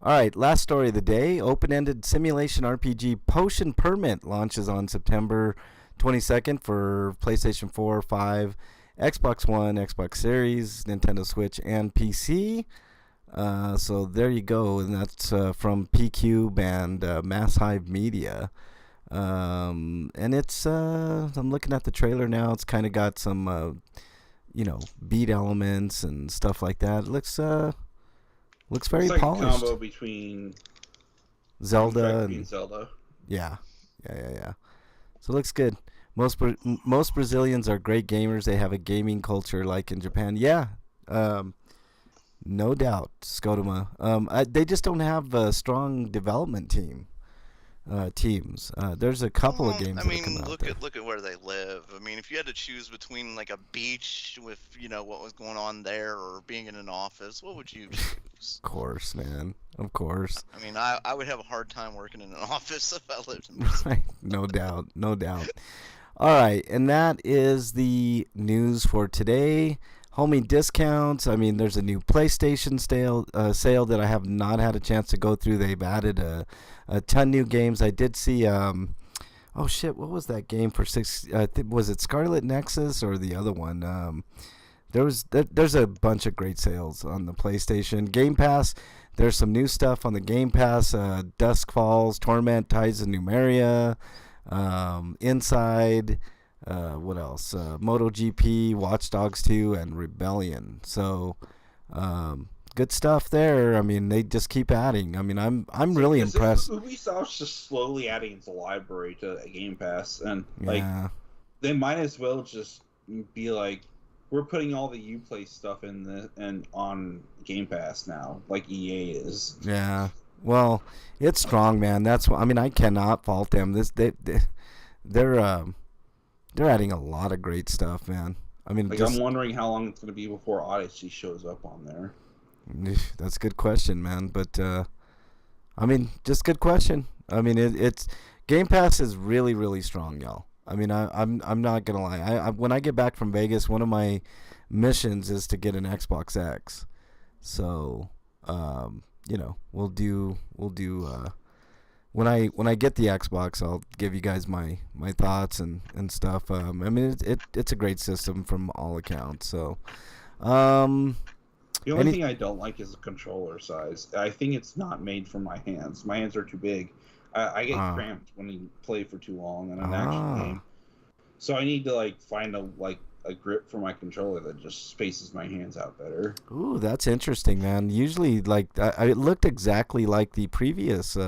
All right, last story of the day. Open-ended simulation RPG Potion Permit launches on September 22nd for PlayStation 4, 5, Xbox One, Xbox Series, Nintendo Switch, and PC. So there you go, and that's from PCube and Mass Hive Media. And it's I'm looking at the trailer now. It's kind of got some beat elements and stuff like that. It looks very like polished. A combo between Zelda and Zelda. Yeah. So it looks good. Most Brazilians are great gamers. They have a gaming culture like in Japan. Yeah. No doubt, Scotoma. They just don't have a strong development teams. There's a couple of games. Look at where they live. I mean, if you had to choose between like a beach with what was going on there or being in an office, what would you choose? Of course, man. Of course. I mean, I would have a hard time working in an office if I lived in Brazil. Right. No doubt. All right, and that is the news for today. Homie discounts. I mean, there's a new PlayStation sale that I have not had a chance to go through. They've added a ton new games. I did see. Oh shit! What was that game for $6? Was it Scarlet Nexus or the other one? There's a bunch of great sales on the PlayStation Game Pass. There's some new stuff on the Game Pass. Dusk Falls, Torment, Tides of Numeria, Inside. What else? MotoGP, Watch Dogs 2, and Rebellion. So, good stuff there. I mean, they just keep adding. I mean, I'm really impressed. Ubisoft's just slowly adding its library to Game Pass, and they might as well just be like, we're putting all the Uplay stuff on Game Pass now, like EA is. Yeah. Well, it's strong, man. That's what I mean. I cannot fault them. They're adding a lot of great stuff, man. I mean, I'm wondering how long it's going to be before Odyssey shows up on there. That's a good question, man. But I mean, just good question. I mean, it's Game Pass is really, really strong, y'all. I mean, I'm not gonna lie. When I get back from Vegas, one of my missions is to get an Xbox X. So, we'll do. When I get the Xbox, I'll give you guys my thoughts and stuff. I mean, it's a great system from all accounts. So, the only thing I don't like is the controller size. I think it's not made for my hands. My hands are too big. I get cramped when you play for too long in an action game. So I need to find a grip for my controller that just spaces my hands out better. Ooh, that's interesting, man. Usually, it looked exactly like the previous.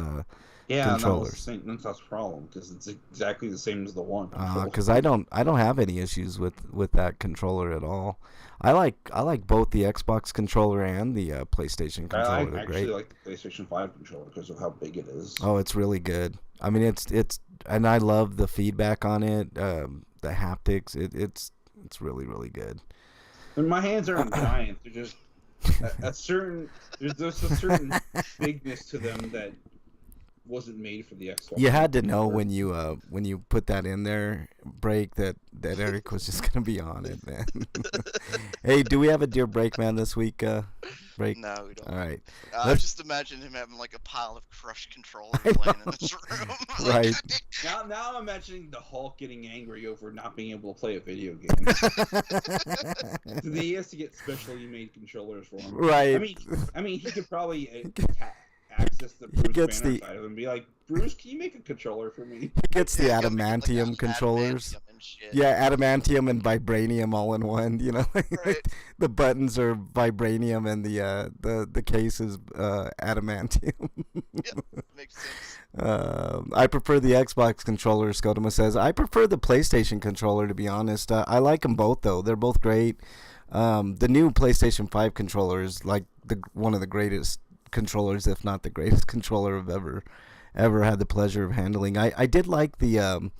Controllers. That's the problem because it's exactly the same as the one. Because I don't have any issues with that controller at all. I like both the Xbox controller and the PlayStation controller. I actually like the PlayStation 5 controller because of how big it is. Oh, it's really good. I mean, it's and I love the feedback on it. The haptics. It's really, really good. And my hands aren't giant. They're just a certain there's a certain bigness to them that wasn't made for the Xbox. You had to know when you put that in there, break that Eric was just gonna be on it, man. Hey, do we have a Dear Break Man this week? Break. No, we don't. All right. I just imagine him having like a pile of crushed controllers laying in this room. Right. Now I'm imagining the Hulk getting angry over not being able to play a video game. So he has to get specially made controllers for him. Right. I mean, he could probably access the Bruce Banner side of him and be like, Bruce, can you make a controller for me? He gets the adamantium controllers. Adamantium Yeah, adamantium and vibranium all in one. You know, Right. the buttons are vibranium and the case is adamantium. Yep, makes sense. I prefer the Xbox controller. Scotoma says I prefer the PlayStation controller. To be honest, I like them both though. They're both great. The new PlayStation 5 controller is like one of the greatest controllers, if not the greatest controller I've ever had the pleasure of handling. I did like the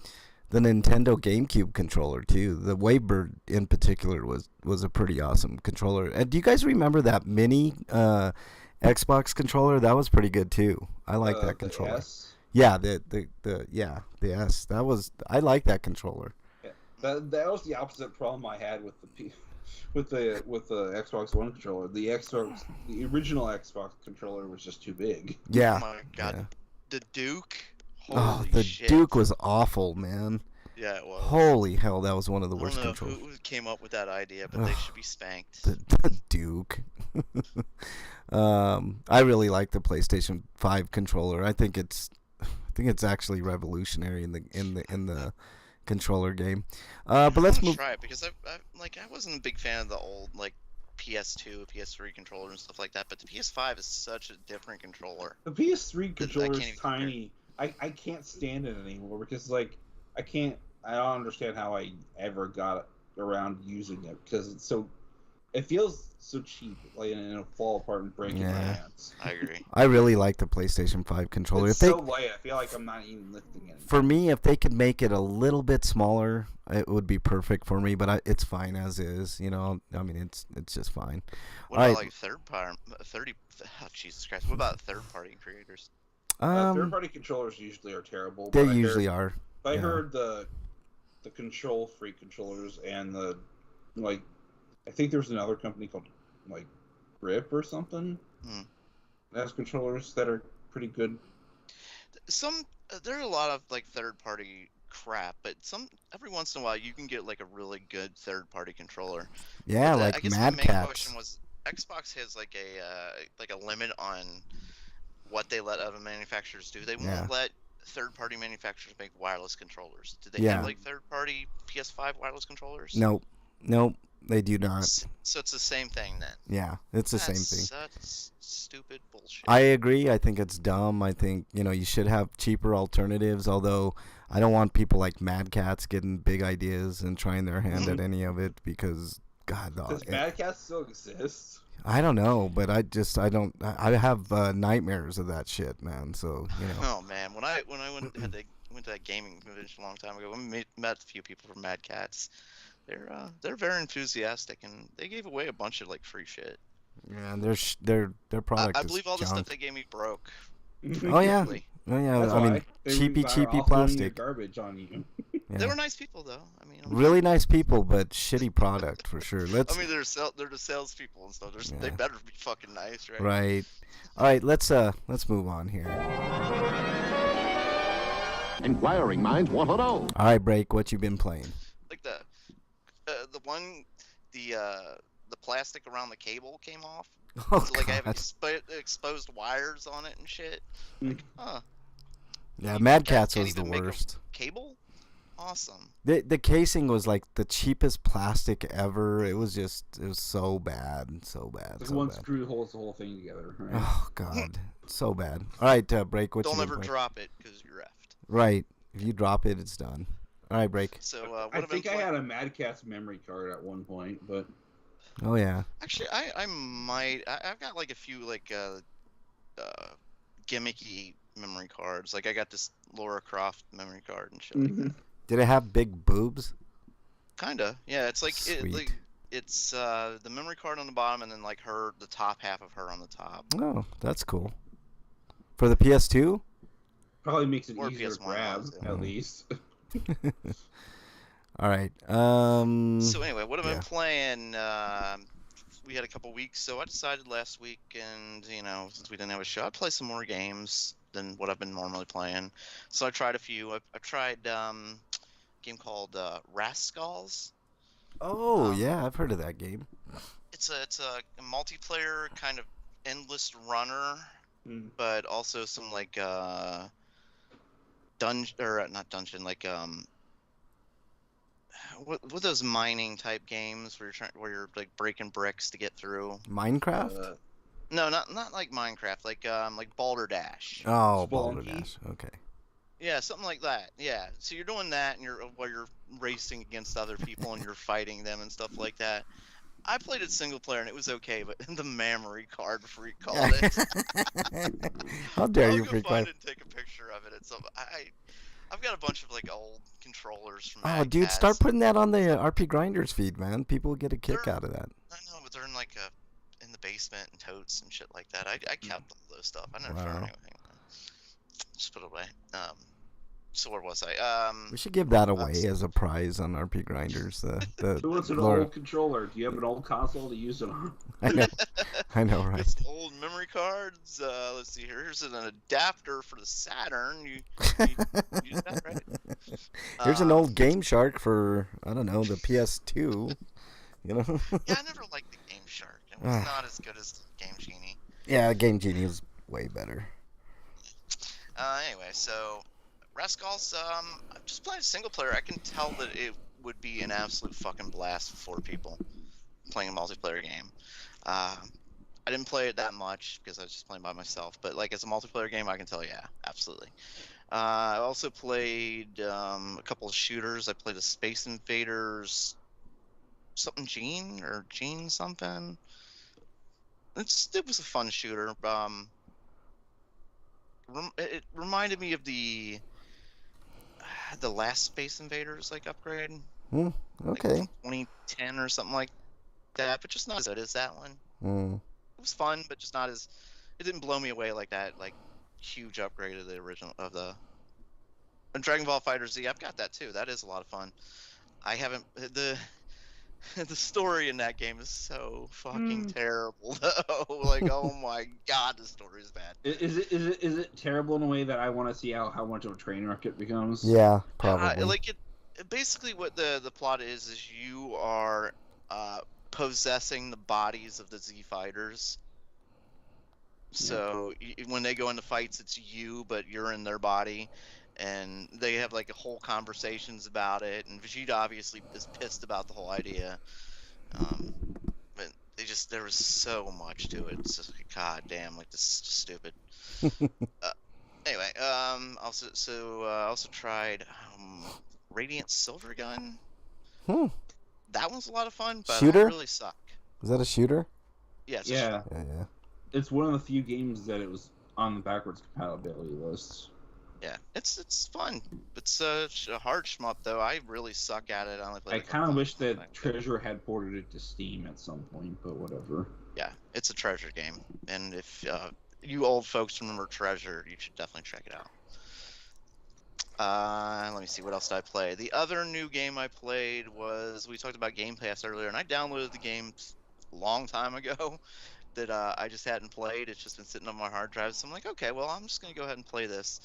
Nintendo GameCube controller too. The Wavebird in particular was a pretty awesome controller. And do you guys remember that mini Xbox controller? That was pretty good too. I like that controller. S? Yeah, the S. I like that controller. Yeah. That was the opposite problem I had with the Xbox One controller. The original Xbox controller was just too big. Yeah. Oh my god. Yeah. The Duke? Oh, Holy the shit. Duke was awful, man. Yeah, it was. Holy hell, that was one of the I worst don't know controls. who came up with that idea, but they should be spanked. The Duke. I really like the PlayStation 5 controller. I think it's actually revolutionary in the controller game. But let's move. Try it because I wasn't a big fan of the old like PS2, PS3 controller and stuff like that, but the PS5 is such a different controller. The PS3 controller can't is even tiny. I can't stand it anymore because I don't understand how I ever got around using it because it feels so cheap, like and it'll fall apart and break in my hands. I agree. I really like the PlayStation 5 controller. It's so light, I feel like I'm not even lifting it. For me, if they could make it a little bit smaller, it would be perfect for me. But it's fine as is. You know, I mean, it's just fine. What All about right. like Jesus Christ? What about third-party creators? Third-party controllers usually are terrible. They but usually are. I heard the Control Freak controllers and I think there was another company called like Grip or something. That has controllers that are pretty good. There are a lot of like third-party crap, but every once in a while you can get like a really good third-party controller. Yeah, But like I guess Mad my main Catz. question was Xbox has like a limit on what they let other manufacturers do. They won't let third-party manufacturers make wireless controllers. Do they have like third-party PS5 wireless controllers? Nope, they do not. So it's the same thing then. Yeah, it's the same thing. That's stupid bullshit. I agree. I think it's dumb. I think you should have cheaper alternatives. Although I don't want people like Mad Catz getting big ideas and trying their hand at any of it because God, does Mad Catz still exist? I don't know, but I have nightmares of that shit, man. So Oh man, when I went to that gaming convention a long time ago, we met a few people from Mad Catz. They're very enthusiastic and they gave away a bunch of like free shit. Yeah, their product. I believe all the junk. stuff they gave me broke. Oh yeah, Quickly. That's I mean, why. They cheapy are plastic. Garbage on you. They were nice people though. I mean, Really nice people, but shitty product for sure. they're the salespeople and stuff. They better be fucking nice, right? Right. All right, let's move on here. Inquiring minds want to know. All right, Break, what you been playing? Like the plastic around the cable came off. Oh, So like I have God. exposed wires on it and shit. Like, Yeah, you Mad can't Catz was the even make a worst. Cable? Awesome. The casing was like the cheapest plastic ever. It was so bad, so bad. Like So one bad. screw holds the whole thing together. Right? Oh God, so bad. All right, Break, what Don't you been ever playing? drop it because you're effed. Right, if you drop it, it's done. All right, Break. So what I have think been I playing? had a Mad Catz memory card at one point, but Oh yeah. Actually, I might. I've got like a few like gimmicky memory cards. Like I got this Laura Croft memory card and shit like that. Did it have big boobs? Kinda. Yeah, it's like Sweet. It's the memory card on the bottom, and then like the top half of her on the top. Oh, that's cool. For the PS2? Probably makes it Or easier to PS1, grab, honestly. at least. All right. So anyway, what have I yeah. been playing? We had a couple weeks, so I decided last week, and since we didn't have a show, I'd play some more games than what I've been normally playing. So I tried a few. I tried a game called Rascals. Oh, yeah, I've heard of that game. It's a multiplayer kind of endless runner, but also some like dungeon or not dungeon, like what those mining type games where you're like breaking bricks to get through. Minecraft? No, not like Minecraft, like Balderdash. Oh, Spelunky? Balderdash. Okay. Yeah, something like that. Yeah, so you're doing that, and while you're racing against other people and you're fighting them and stuff like that. I played it single player and it was okay, but the memory card freak called it. How dare you I'll go freak find out? it and take a picture of it. I've got a bunch of like old controllers from. Oh, dude, start putting that on the RPGrinders feed, man. People get a kick out of that. I know, but they're in in the basement and totes and shit like that. I kept all those stuff. I never Wow. found anything. Just put it away. So where was I? We should give that away as a prize on RPGrinders. Who wants an old controller? Do you have an old console to use it on? I know, right? Just old memory cards. Let's see here. Here's an adapter for the Saturn. You use that, right? Here's an old Game Shark for, I don't know, the PS2. You know? Yeah, I never liked the Game Shark. It was not as good as Game Genie. Yeah, Game Genie was way better. Anyway, so Rascals, I'm just playing single player. I can tell that it would be an absolute fucking blast for 4 people playing a multiplayer game. I didn't play it that much because I was just playing by myself, but like as a multiplayer game, I can tell, yeah, absolutely. I also played a couple of shooters. I played a Space Invaders something Gene something. It was a fun shooter. It reminded me of the last Space Invaders upgrade. Okay. Like 2010 or something like that, but just not as good as that one. It was fun, but just not as. It didn't blow me away like that huge upgrade of the original And Dragon Ball FighterZ, I've got that too. That is a lot of fun. I haven't the story in that game is so fucking terrible though. Oh my god, the story is bad. Is it terrible in a way that I want to see how much of a train wreck it becomes? Yeah, probably. Basically what the plot is you are possessing the bodies of the Z fighters. So when they go into fights, it's you, but you're in their body, and they have whole conversations about it. And Vegeta obviously is pissed about the whole idea, but there was so much to it. It's just god damn, this is just stupid. Anyway, also tried Radiant Silvergun. That one's a lot of fun, but shooter? I really suck. Is that a shooter? Yeah. Yeah. Yeah. It's one of the few games that it was on the backwards compatibility list. Yeah, it's fun. It's a hard shmup though. I really suck at it. I kind of wish that Treasure had ported it to Steam at some point, but whatever. Yeah, it's a Treasure game, and if you old folks remember Treasure, you should definitely check it out. Let me see, what else did I play? The other new game I played was, we talked about Game Pass earlier, and I downloaded the game a long time ago that I just hadn't played. It's just been sitting on my hard drive, so I'm like, okay, well, I'm just going to go ahead and play this.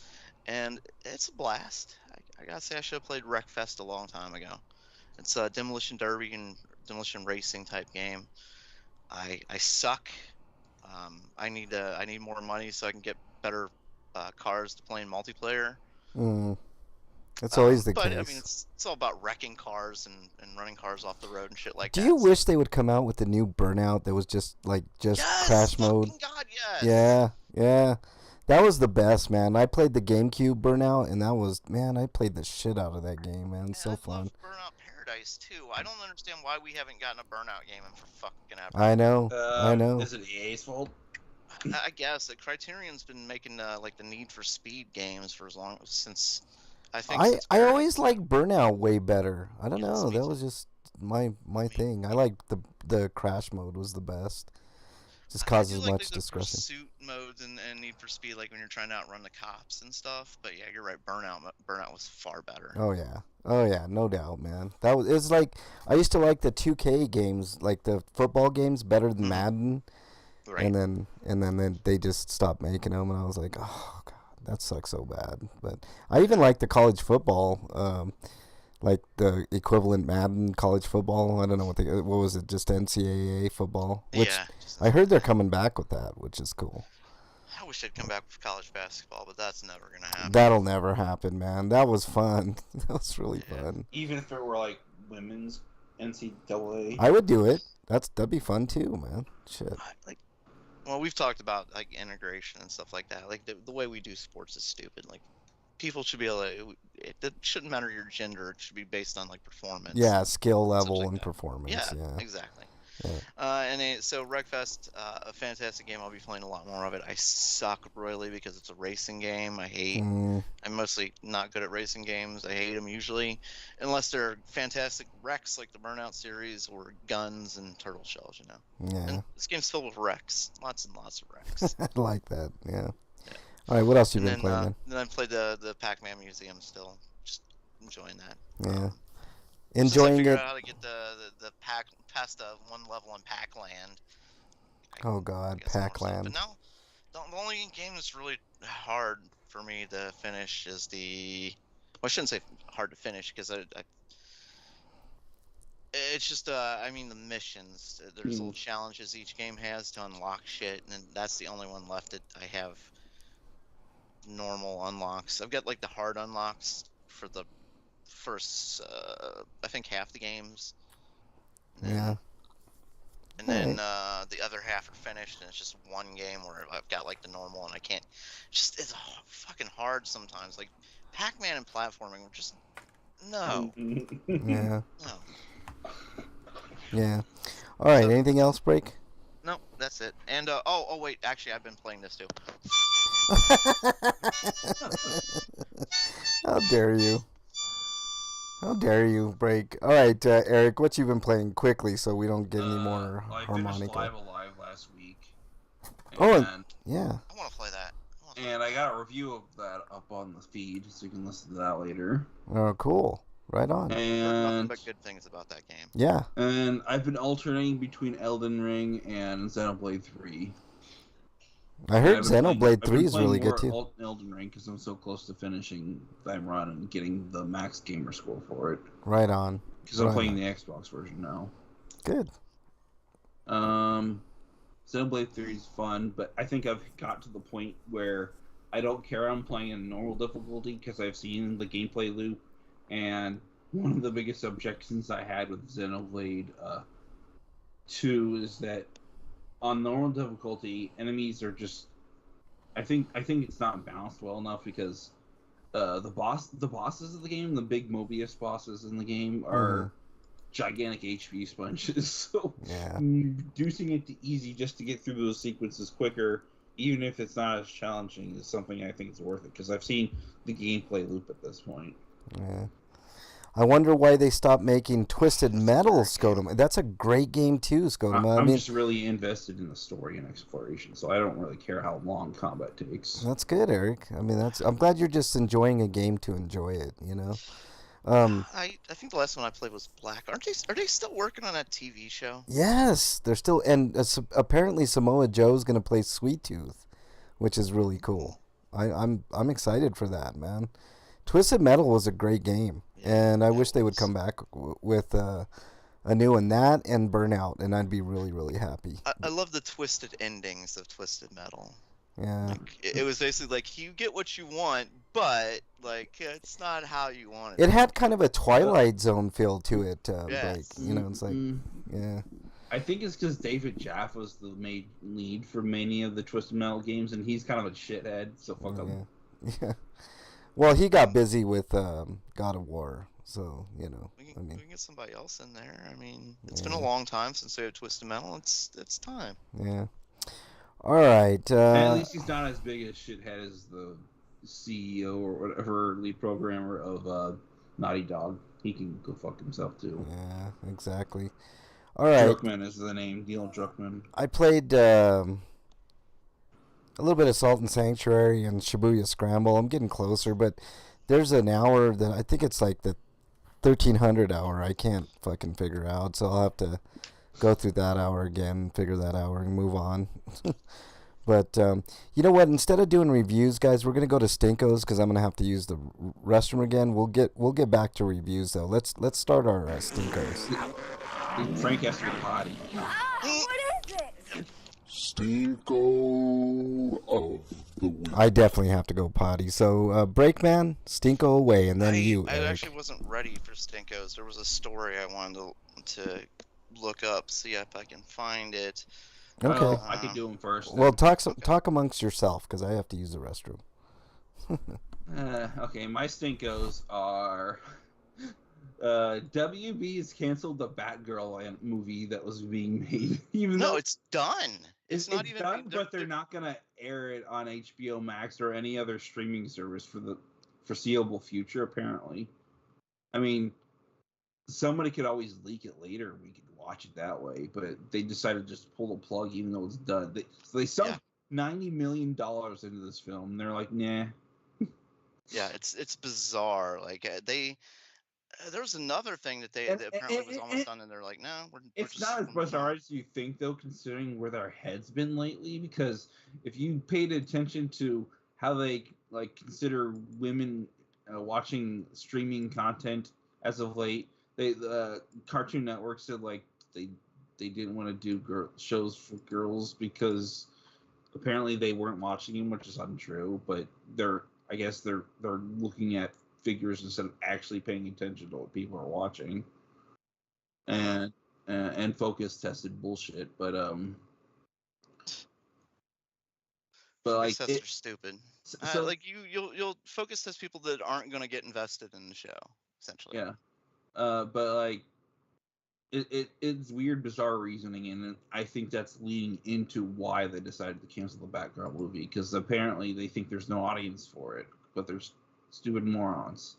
And it's a blast. I gotta say, I should have played Wreckfest a long time ago. It's a Demolition Derby and Demolition Racing type game. I suck. I need more money so I can get better cars to play in multiplayer. That's always the case. But I mean, it's all about wrecking cars and running cars off the road and shit like that. Do you wish they would come out with the new Burnout that was just yes, crash mode? God, yes. Yeah. That was the best, man. I played the GameCube Burnout, and that was, man, I played the shit out of that game, man. Yeah, so fun. I love Burnout Paradise too. I don't understand why we haven't gotten a Burnout game in for fucking ever. I know. Is it EA's fault? I guess Criterion's been making the Need for Speed games for since I think. I always liked Burnout way better. I don't know. That was just my thing. I like the crash mode was the best. Just I do causes like much the discretion. pursuit modes and Need for Speed, like when you're trying to outrun the cops and stuff. But yeah, you're right. Burnout was far better. Oh yeah, no doubt, man. That was it's like I used to like the 2K games, like the football games, better than Madden. Right. And then they just stopped making them, and I was like, oh god, that sucks so bad. But I even like the college football, like the equivalent Madden college football. I don't know what was it, just NCAA football? Which Yeah. I heard they're coming back with that, which is cool. I wish they'd come back with college basketball, but that's never gonna happen. That'll never happen, man. That was fun. That was really fun. Even if it were like women's NCAA. I would do it. That'd be fun too, man. Shit. Well, we've talked about like integration and stuff like that. Like the way we do sports is stupid. Like people should be able to. It shouldn't matter your gender. It should be based on like performance. Yeah, skill level like and that. performance. Yeah. Exactly. Yeah. So Wreckfest, a fantastic game. I'll be playing a lot more of it. I suck royally because it's a racing game. I'm mostly not good at racing games. I hate them usually, unless they're fantastic wrecks like the Burnout series or guns and turtle shells. Yeah. And this game's filled with wrecks, lots and lots of wrecks. I like that. Yeah. All right. What else you been playing? Man? Then I played the Pac-Man Museum still. Just enjoying that. Yeah. Enjoying Enjoying it. Out how to get the pack past one level in Pac-Land. Oh God, Pac-Land. But now, the only game that's really hard for me to finish is well, I shouldn't say hard to finish because it's just I mean the missions. There's little challenges each game has to unlock shit, and that's the only one left that I have normal unlocks. I've got like the hard unlocks for the first I think half the games. Yeah. And then the other half are finished, and it's just one game where I've got like the normal, and I can't. It's fucking hard sometimes. Like Pac-Man and platforming, just no. Yeah. No. Yeah. All right. Anything else, Break? No, that's it. And oh wait, actually I've been playing this too. How dare you? How dare you, Break? All right, Eric, what you been playing quickly so we don't get any more I finished harmonica. Live Alive last week. Yeah. I want to play that. And I got a review of that up on the feed, so you can listen to that later. Oh, cool. Right on. Nothing but good things about that game. Yeah. And I've been alternating between Elden Ring and Xenoblade 3. I heard Xenoblade 3 is really good too. Elden Ring because I'm so close to finishing that run and getting the max gamer score for it. Right on. Because I'm playing the Xbox version now. Good. Xenoblade 3 is fun, but I think I've got to the point where I don't care I'm playing in normal difficulty because I've seen the gameplay loop, and one of the biggest objections I had with Xenoblade 2 is that on normal difficulty, enemies are just. I think it's not balanced well enough because the bosses of the game, the big Mobius bosses in the game, are gigantic HP sponges. So reducing it to easy just to get through those sequences quicker, even if it's not as challenging, is something I think is worth it because I've seen the gameplay loop at this point. Yeah. I wonder why they stopped making Twisted Metal, Scotoma. That's a great game too, Scotoma. I'm just really invested in the story and exploration, so I don't really care how long combat takes. That's good, Eric. I mean, I'm glad you're just enjoying a game to enjoy it. You know. I think the last one I played was Black. Are they still working on that TV show? Yes, they're still, and apparently Samoa Joe's gonna play Sweet Tooth, which is really cool. I'm excited for that, man. Twisted Metal was a great game, and I wish they would come back with a new one, that and Burnout, and I'd be really, really happy. I love the twisted endings of Twisted Metal. Yeah. Like, it was basically like you get what you want, but like it's not how you want it. It had kind of a Twilight Zone feel to it, yes. like, you know, it's like, yeah. I think it's because David Jaffe was the main lead for many of the Twisted Metal games, and he's kind of a shithead, so fuck him. Yeah. Well, he got busy with God of War, so, you know. We can get somebody else in there. I mean, it's been a long time since we had Twisted Metal. It's time. Yeah. All right. At least he's not as big a shithead as the CEO or whatever lead programmer of Naughty Dog. he can go fuck himself too. Yeah, exactly. All right. Druckmann is the name. Neil Druckmann. I played a little bit of Salt and Sanctuary and Shibuya Scramble. I'm getting closer, but there's an hour that I think it's like the 1300 hour. I can't fucking figure out, so I'll have to go through that hour again, figure that hour, and move on. But you know what? Instead of doing reviews, guys, we're gonna go to Stinko's because I'm gonna have to use the restroom again. We'll get back to reviews though. Let's start our Stinko's. Frank has to go potty. What is it? Stinko of the week. I definitely have to go potty. So Breakman, Stinko away, and then I you. Eric. actually wasn't ready for Stinko's. There was a story I wanted to look up, see if I can find it. Okay. Well, I could do them first. Well, talk amongst yourself because I have to use the restroom. Okay, my Stinkos are WB has canceled the Batgirl movie that was being made. Even No, though it's done. It's not even done, but they're not gonna air it on HBO Max or any other streaming service for the foreseeable future. Apparently, I mean, somebody could always leak it later. We could watch it that way, but they decided to just pull the plug, even though it's done. They sunk $90 million into this film. And they're like, nah. Yeah, it's bizarre. Like there's another thing that that apparently was almost done, and they're like, no, we're It's just not as bizarre as you think, though, considering where their head's been lately. Because if you paid attention to how they consider women watching streaming content as of late, the Cartoon Network said they didn't want to do shows for girls because apparently they weren't watching them, which is untrue. But I guess they're looking at figures instead of actually paying attention to what people are watching, and focus tested bullshit. But focus tests are stupid. So you'll focus test people that aren't going to get invested in the show, essentially. Yeah, but it's weird, bizarre reasoning, and I think that's leading into why they decided to cancel the Batgirl movie, because apparently they think there's no audience for it, but there's stupid morons.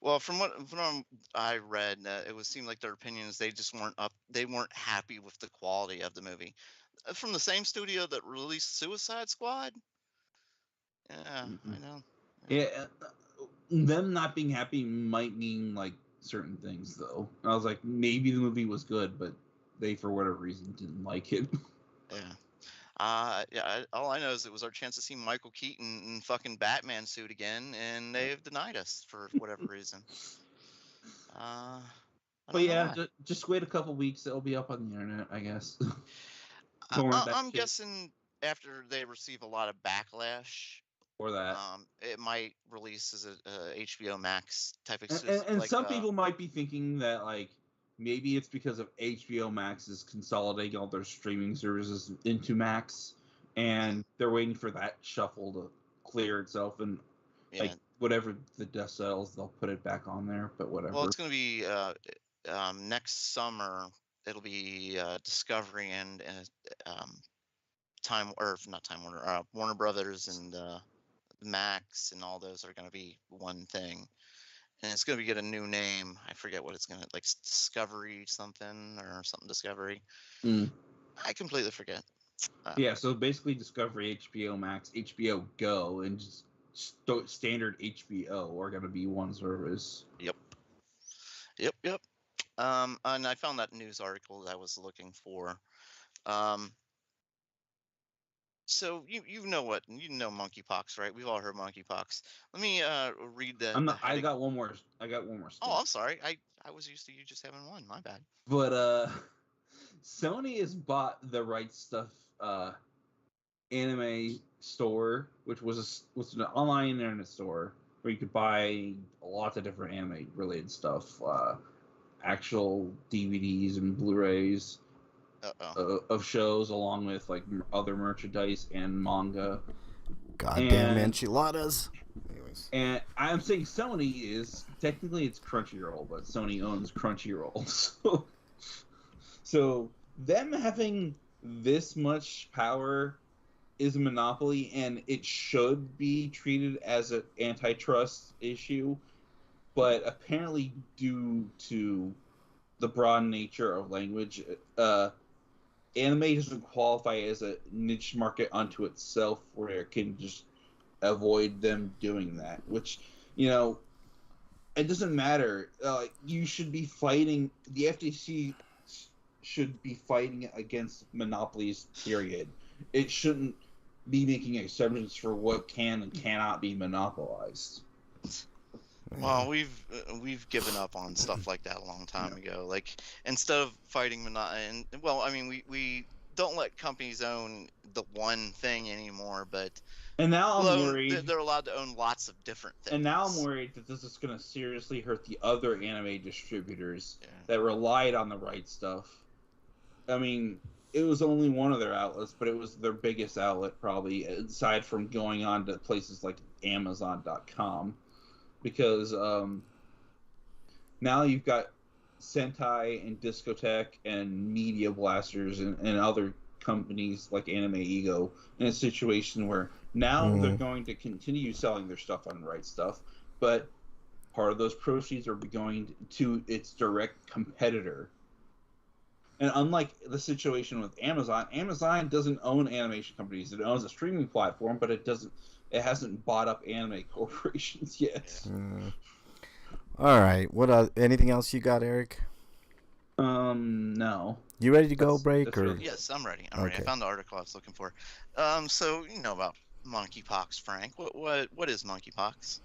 Well, from what I read, it seemed like their opinion is they just weren't they weren't happy with the quality of the movie. From the same studio that released Suicide Squad. Yeah, I know. Yeah, them not being happy might mean certain things, though. I was like, maybe the movie was good, but they, for whatever reason, didn't like it. Yeah. All I know is it was our chance to see Michael Keaton in fucking Batman suit again, and they've denied us for whatever reason. But yeah, just wait a couple weeks; it'll be up on the internet, I guess. I'm guessing after they receive a lot of backlash, or that it might release as a HBO Max type of. And some people might be thinking that maybe it's because of HBO Max is consolidating all their streaming services into Max, and they're waiting for that shuffle to clear itself, and whatever the dust settles, they'll put it back on there. But whatever. Well, it's going to be next summer. It'll be Discovery and Warner Brothers and Max and all those are going to be one thing. And it's going to get a new name. I forget what it's going to Discovery something or something Discovery. I completely forget. Yeah, so basically Discovery, HBO Max, HBO Go, and just standard HBO are going to be one service. Yep. And I found that news article that I was looking for. So you know monkeypox, right? We've all heard monkeypox. Let me read the. I got one more. Oh, I'm sorry. I was used to you just having one. My bad. But Sony has bought the Right Stuff anime store, which was an online internet store where you could buy lots of different anime related stuff, actual DVDs and Blu-rays. Of shows, along with other merchandise and manga. Goddamn enchiladas. Anyways. And I'm saying Sony is technically it's Crunchyroll, but Sony owns Crunchyroll. So them having this much power is a monopoly, and it should be treated as an antitrust issue. but apparently due to the broad nature of language, anime doesn't qualify as a niche market unto itself where it can just avoid them doing that. Which, it doesn't matter. You should be fighting. The FTC should be fighting against monopolies. Period. It shouldn't be making exceptions for what can and cannot be monopolized. Well, we've given up on stuff like that a long time ago. Like, instead of fighting we don't let companies own the one thing anymore, but And now I'm worried. they're allowed to own lots of different things. And now I'm worried that this is going to seriously hurt the other anime distributors that relied on the right stuff. I mean, it was only one of their outlets, but it was their biggest outlet probably, aside from going on to places like Amazon.com. Because now you've got Sentai and Discotech and Media Blasters and other companies like Anime Ego in a situation where now they're going to continue selling their stuff on Right Stuff, but part of those proceeds are going to its direct competitor. And unlike the situation with Amazon, Amazon doesn't own animation companies. It owns a streaming platform, but it hasn't bought up anime corporations yet. All right. What? Anything else you got, Eric? No. You ready to go, break? Or? Really Yes, I'm ready. I'm ready. I found the article I was looking for. So you know about monkeypox, Frank. What is monkeypox?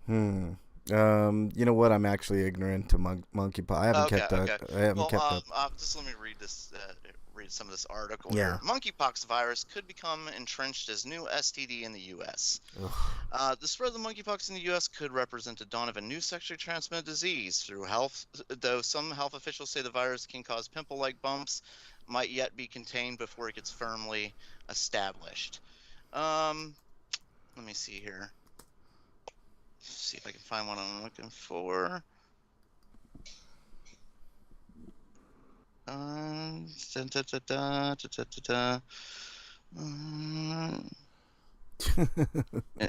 You know what? I'm actually ignorant to monkeypox. I haven't kept up. Just let me read this. Read some of this article. Yeah. Here. Monkeypox virus could become entrenched as new STD in the U.S. The spread of the monkeypox in the U.S. could represent the dawn of a new sexually transmitted disease through health. Though some health officials say the virus can cause pimple-like bumps, might yet be contained before it gets firmly established. Let me see here. See if I can find what I'm looking for.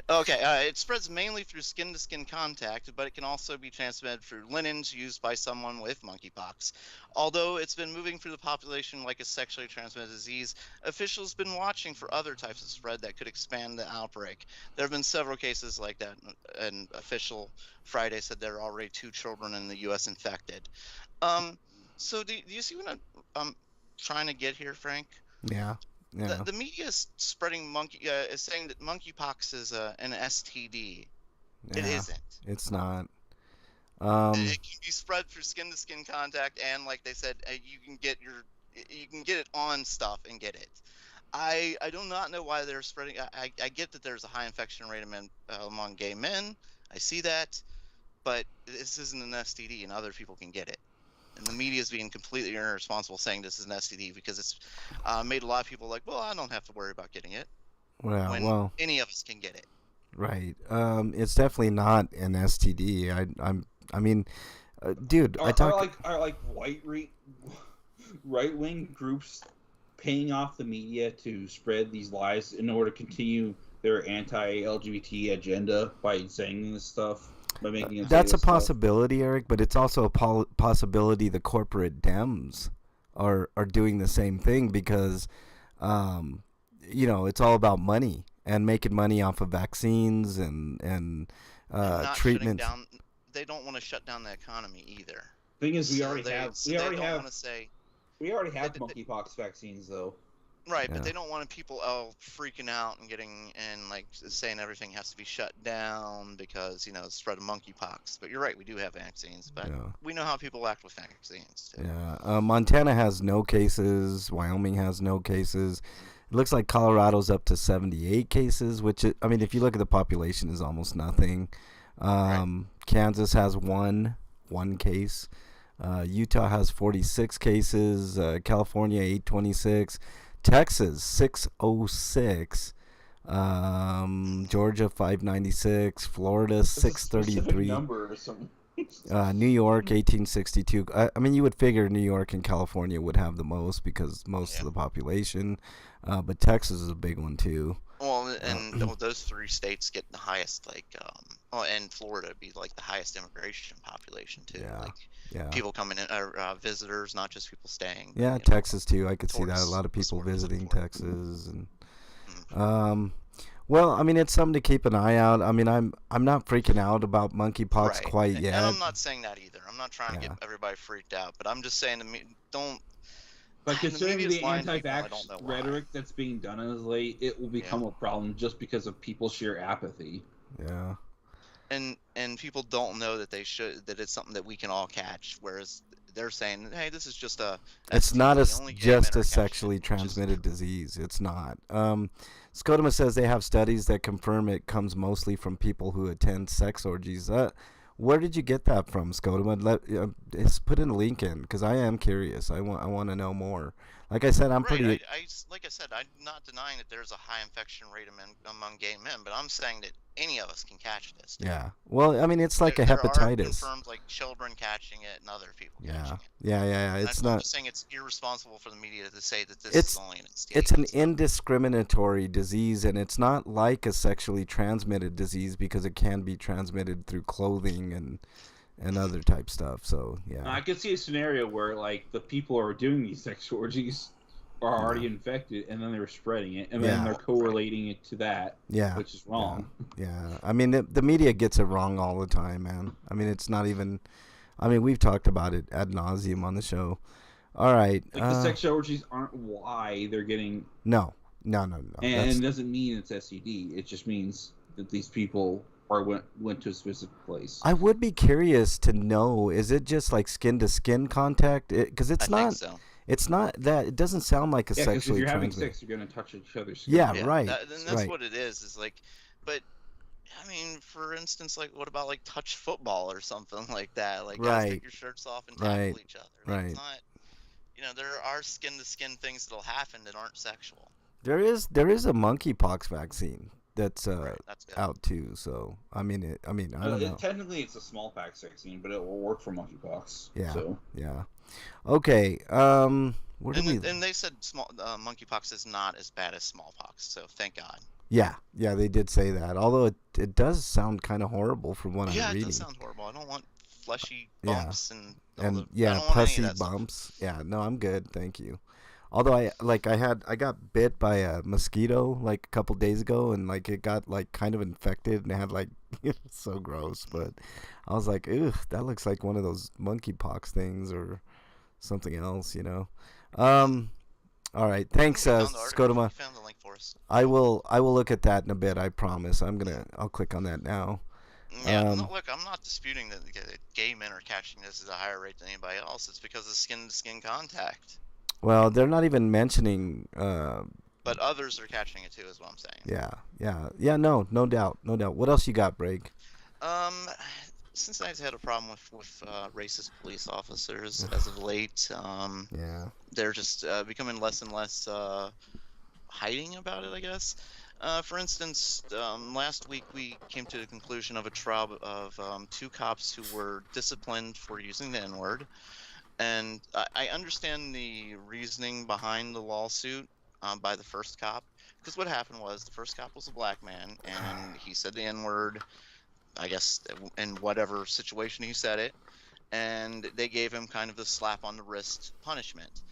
Okay, it spreads mainly through skin-to-skin contact, but it can also be transmitted through linens used by someone with monkeypox. Although it's been moving through the population like a sexually transmitted disease, officials have been watching for other types of spread that could expand the outbreak. There have been several cases like that, and official Friday said there are already 2 children in the U.S. infected. So do you see what I'm trying to get here, Frank? Yeah. Yeah. The media is spreading is saying that monkeypox is an STD. Yeah, it isn't. It's not. It can be spread through skin-to-skin contact, and like they said, you can get it on stuff and get it. I do not know why they're spreading. I get that there's a high infection rate among gay men. I see that, but this isn't an STD, and other people can get it. And the media is being completely irresponsible saying this is an STD because it's made a lot of people like, well, I don't have to worry about getting it. When any of us can get it. Right. It's definitely not an STD. I mean, dude, are like right wing groups paying off the media to spread these lies in order to continue their anti-LGBT agenda by saying this stuff? That's a possibility, Eric, but it's also a possibility the corporate Dems are doing the same thing because, it's all about money and making money off of vaccines and treatment. They don't want to shut down the economy either. Thing is, we already have monkeypox vaccines, though. Right, but they don't want people freaking out and saying everything has to be shut down because, the spread of monkeypox. But you're right, we do have vaccines, but we know how people act with vaccines, too. Yeah, Montana has no cases. Wyoming has no cases. It looks like Colorado's up to 78 cases, which, if you look at the population, is almost nothing. Right. Kansas has one case. Utah has 46 cases. California, 826. Texas 606, Georgia 596, Florida 633, number or something. New York 1862. You would figure New York and California would have the most because most of the population, but Texas is a big one too. Well, And those 3 states get the highest, like, and Florida would be like the highest immigration population too. Yeah. Like Yeah. people coming in, visitors, not just people staying. Yeah, you know, Texas too. I could see that. A tourists, lot of people sort of visiting support. Texas, and Mhm. well, I mean, it's something to keep an eye out. I mean, I'm not freaking out about monkeypox Right. quite And yet. I'm not saying that either. I'm not trying to Yeah. get everybody freaked out, but I'm just saying to me, don't. But The considering media's the lying to people, I anti-vax don't know why. rhetoric that's being done as of late, it will become a problem just because of people's sheer apathy. Yeah. And people don't know that it's something that we can all catch, whereas they're saying, hey, this is just a It's not STD, only gay just men a are catching sexually it, which is- transmitted disease. It's not. Scotoma says they have studies that confirm it comes mostly from people who attend sex orgies. Where did you get that from, Scotoma? Just put in a link in, because I am curious. I want to know more. Like I said, I'm Right, pretty. like I said, I'm not denying that there's a high infection rate among gay men, but I'm saying that any of us can catch this. Too. Yeah. Well, I mean, it's like a There are hepatitis. confirmed like children catching it and other people Yeah. catching it. Yeah. And It's I'm not. just saying it's irresponsible for the media to say that this It's is only an STD. It's an indiscriminatory disease, and it's not like a sexually transmitted disease because it can be transmitted through clothing and other type stuff. So yeah. I could see a scenario where like the people who are doing these sex orgies are already infected, and then they're spreading it, and then Yeah. they're correlating it to that, Yeah. which is wrong. Yeah. I mean, the media gets it wrong all the time, man. I mean, it's not even. I mean, we've talked about it ad nauseum on the show. All right. Like the sex orgies aren't why they're getting, No. and it doesn't mean it's STD. It just means that these people went to a specific place. I would be curious to know, is it just like skin to skin contact? Because it's I not. think so. It's not that. It doesn't sound like a Yeah, because if sexually you're having transmitted. sex, you're going to touch each other's skin. Yeah, Yeah, right. And that's right. what it is like, but I mean, for instance, like what about like touch football or something like that? Like guys Right. take your shirts off and tackle Right. each other. Like, Right. It's not, there are skin to skin things that'll happen that aren't sexual. There is a monkeypox vaccine that's Right, that's good. out too. So I mean, I don't know. Technically, it's a smallpox vaccine, but it will work for monkeypox. Yeah. So. Yeah. Okay. What do we? And they said monkeypox is not as bad as smallpox, so thank God. Yeah. They did say that. Although it does sound kind of horrible from what I'm Yeah, reading. it does sound horrible. I don't want fleshy Yeah. bumps and And I don't want any pussy of that stuff. bumps. Yeah, no, I'm good, thank you. Although I got bit by a mosquito like a couple days ago, and like it got like kind of infected, and it had like so gross. But I was like, ugh, that looks like one of those monkeypox things or something else, All right, thanks, You found the article. Scotoma. You found the link for us. I will look at that in a bit. I promise. I'll click on that now. Yeah, no, look, I'm not disputing that gay men are catching this at a higher rate than anybody else. It's because of skin-to-skin contact. Well, they're not even mentioning. But others are catching it too, is what I'm saying. Yeah. No doubt. What else you got, Brig? Cincinnati's had a problem with racist police officers as of late. Yeah. They're just becoming less and less hiding about it, I guess. For instance, last week we came to the conclusion of a trial of 2 cops who were disciplined for using the N-word. And I understand the reasoning behind the lawsuit by the first cop. Because what happened was the first cop was a black man, and he said the N-word, I guess, in whatever situation he said it. And they gave him kind of the slap on the wrist punishment.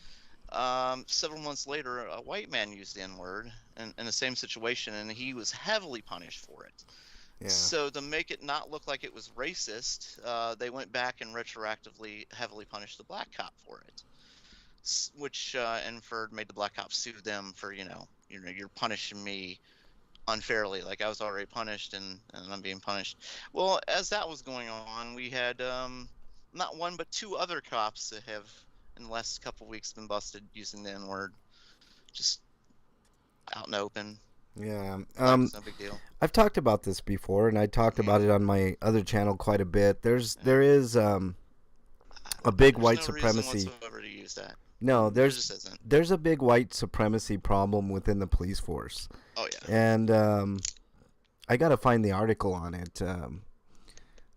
Several months later, a white man used the N-word in the same situation, and he was heavily punished for it. Yeah. So to make it not look like it was racist, they went back and retroactively heavily punished the black cop for it, which made the black cop sue them for you're punishing me unfairly, like I was already punished and I'm being punished. Well, as that was going on, we had not one but 2 other cops that have in the last couple of weeks been busted using the N-word, just out and open. Yeah. It's no big deal. I've talked about this before, and I talked about it on my other channel quite a bit. There is a big There's white no supremacy. reason whatsoever to use that. No, There just isn't. there's a big white supremacy problem within the police force, Oh yeah. and I gotta find the article on it.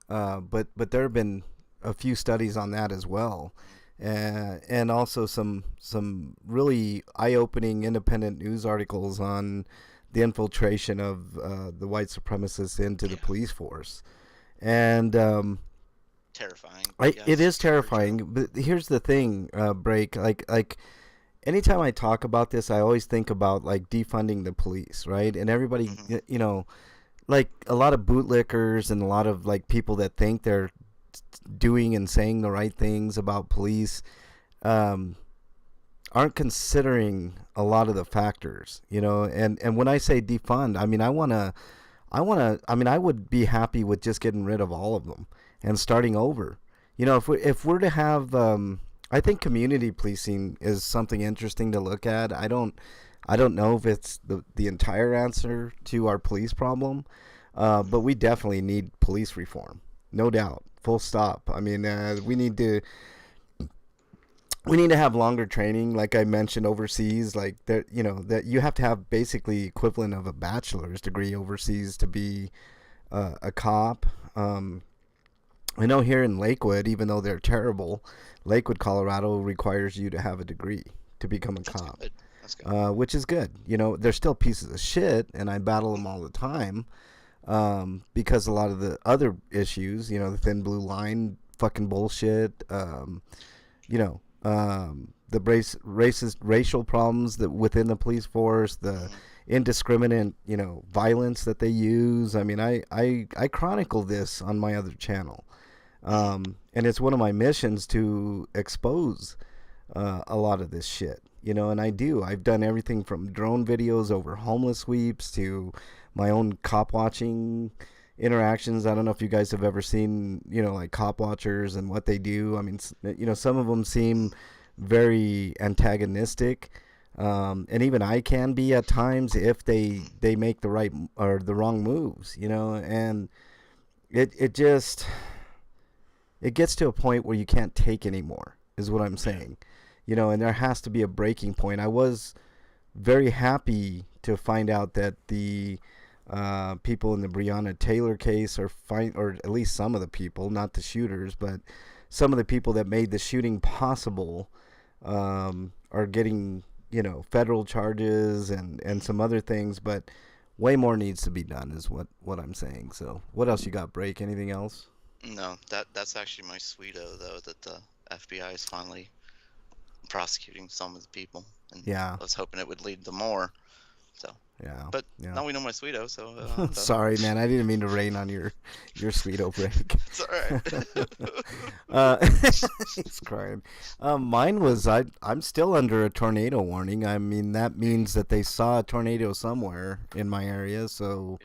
But there have been a few studies on that as well, and also some really eye-opening independent news articles on the infiltration of the white supremacists into the police force. And Terrifying. it Yes, is very terrifying. true. But here's the thing, Break. Like anytime I talk about this, I always think about like defunding the police, right? And everybody, Mhm. you know, like a lot of bootlickers and a lot of like people that think they're doing and saying the right things about police um, aren't considering a lot of the factors, you know. And when I say defund, I mean I mean I would be happy with just getting rid of all of them and starting over. You know, if we're to have I think community policing is something interesting to look at. I don't know if it's the entire answer to our police problem, but we definitely need police reform, no doubt, full stop. I mean, we need to have longer training, like I mentioned overseas. Like that, you know, that you have to have basically equivalent of a bachelor's degree overseas to be a cop. I know here in Lakewood, even though they're terrible, Lakewood, Colorado requires you to have a degree to become a That's cop. good. That's good. Which is good. You know, they're still pieces of shit, and I battle them all the time because a lot of the other issues, you know, the thin blue line, fucking bullshit, you know, the racist racial problems that within the police force, the indiscriminate, you know, violence that they use. I mean, I chronicle this on my other channel, and it's one of my missions to expose a lot of this shit, you know, and I do. I've done everything from drone videos over homeless sweeps to my own cop watching interactions. I don't know if you guys have ever seen, you know, like cop watchers and what they do. I mean, you know, some of them seem very antagonistic, and even I can be at times if they make the right or the wrong moves, you know, and it just it gets to a point where you can't take anymore, is what I'm saying. You know, and there has to be a breaking point. I was very happy to find out that the people in the Breonna Taylor case are fine, or at least some of the people, not the shooters, but some of the people that made the shooting possible are getting, you know, federal charges and some other things, but way more needs to be done is what I'm saying. So what else you got, Break? Anything else? No, that's actually my sweeto though, that the FBI is finally prosecuting some of the people, and Yeah. I was hoping it would lead to more. So, Yeah. but Yeah. now we know my sweeto, so I'm done. Sorry, man. I didn't mean to rain on your sweeto, Break. It's all uh, right. he's crying. Mine was I'm still under a tornado warning. I mean that means that they saw a tornado somewhere in my area. So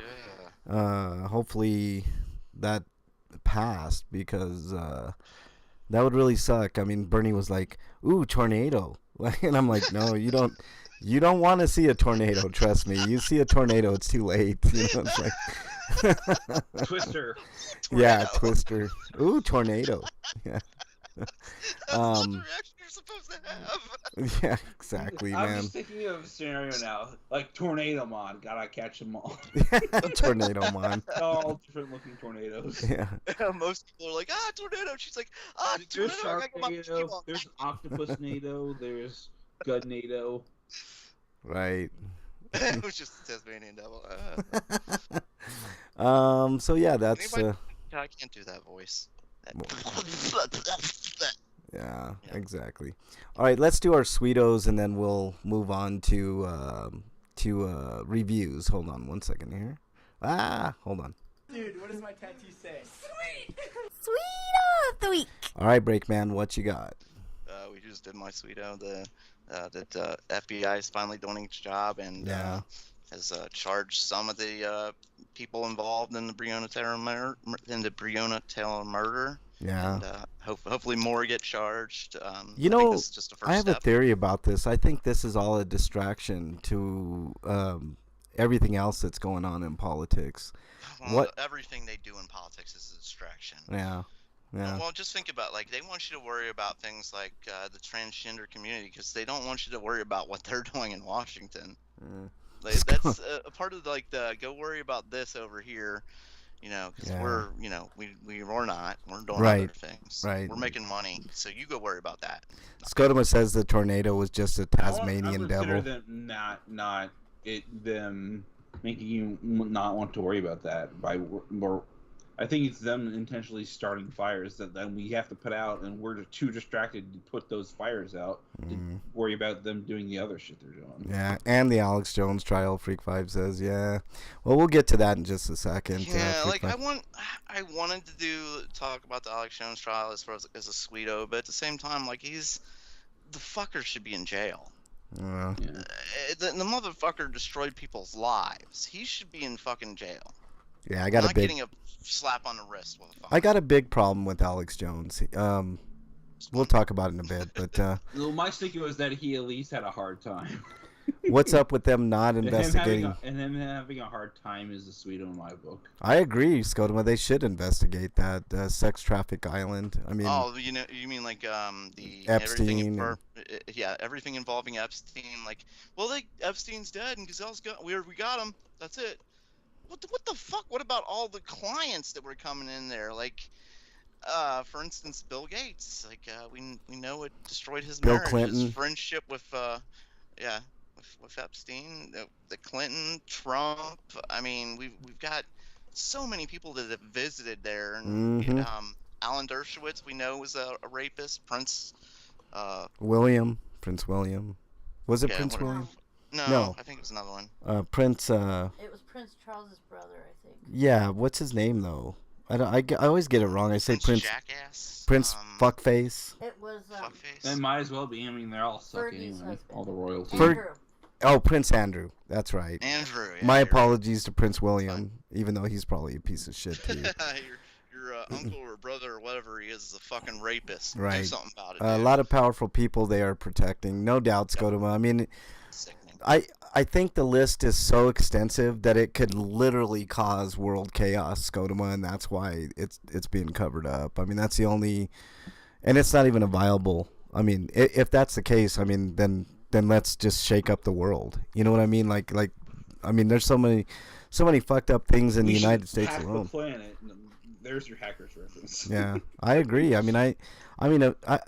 Yeah. hopefully that passed because that would really suck. I mean, Bernie was like, "Ooh, tornado," and I'm like, "No, you don't." You don't want to see a tornado, trust me. You see a tornado, it's too late. You know, it's like Twister. yeah, Tornado. Twister. Ooh, tornado. Yeah. That's not the Um, reaction you're supposed to have. yeah, exactly, I'm man. just thinking of a scenario now, like tornado mon. Gotta catch them all. Tornado, man. All different looking tornadoes. Yeah. Most people are like, tornado. She's like, There's tornado. I gotta get my Sharknado. Pokemon. There's Octopusnado. There's Gudnado. Right. It was just a Tasmanian devil. So yeah, that's Anybody- I can't do that voice. yeah, Yeah. exactly. All right, let's do our sweetos and then we'll move on to reviews. Hold on one second here. Hold on. Dude, what does my tattoo say? Sweet of the week. All right, Breakman, what you got? We just did my sweeto. That FBI is finally doing its job and Yeah. has charged some of the people involved in the Breonna Taylor murder. Yeah. And hopefully more get charged. You I know, think this is just a first I have step. a theory about this. I think this is all a distraction to everything else that's going on in politics. Well, what- everything they do in politics is a distraction. Yeah. Yeah. Well, just think about, like, they want you to worry about things like the transgender community because they don't want you to worry about what they're doing in Washington. Mm. Like, that's a part of like the go worry about this over here, you know, because Yeah. we're, you know, we're not. We're doing Right, other things. right. We're making money, so you go worry about that. Scotoma says the tornado was just a I Tasmanian would consider devil. them not them making you not want to worry about that by more. I think it's them intentionally starting fires that then we have to put out, and we're too distracted to put those fires out to worry about them doing the other shit they're doing. Yeah, and the Alex Jones trial, Freak 5 says, yeah. Well, we'll get to that in just a second. Yeah, Freak like 5. I wanted to talk about the Alex Jones trial as far as a sweeto, but at the same time, like the fucker should be in jail. Yeah. The motherfucker destroyed people's lives. He should be in fucking jail. Yeah, I got Not a big. getting a slap on the wrist with a phone. I got a big problem with Alex Jones. We'll talk about it in a bit, but Well, my thinking was that he at least had a hard time. what's up with them not investigating? And him having a hard time is the sweet in my book. I agree, Scotoma. They should investigate that sex traffic island. I mean, Oh, you mean like the Epstein everything involving Epstein. Like, well, Epstein's dead and Gazelle's got we got him. That's it. What the fuck? What about all the clients that were coming in there? Like, for instance, Bill Gates. Like, we know it destroyed his Bill marriage, Clinton. his friendship with with Epstein, the Clinton, Trump. I mean, we've got so many people that have visited there, and Alan Dershowitz, we know, was a rapist. Prince Prince William. Was it Prince William? No, I think it was another one. Prince. It was Prince Charles's brother, I think. Yeah, what's his name though? I always get it wrong. I say Prince. Jackass. Prince Fuckface. It was Fuckface. It might as well be. I mean, they're all suck Fergie's anyway. husband. All the royalty. Andrew. Oh, Prince Andrew. That's right. Andrew. Yeah, My you're apologies to Prince William, even though he's probably a piece of shit too. your uncle or brother or whatever he is a fucking rapist. Right. Do something about it. A lot of powerful people they are protecting, no doubt, Scotoma. I mean, Sickening. I think the list is so extensive that it could literally cause world chaos, Scotoma, and that's why it's being covered up. I mean, that's the only, and it's not even a viable. I mean, if that's the case, I mean, then let's just shake up the world. You know what I mean? Like, I mean, there's so many fucked up things in the United States hack alone. The planet. There's your hackers reference. Yeah, I agree. I mean,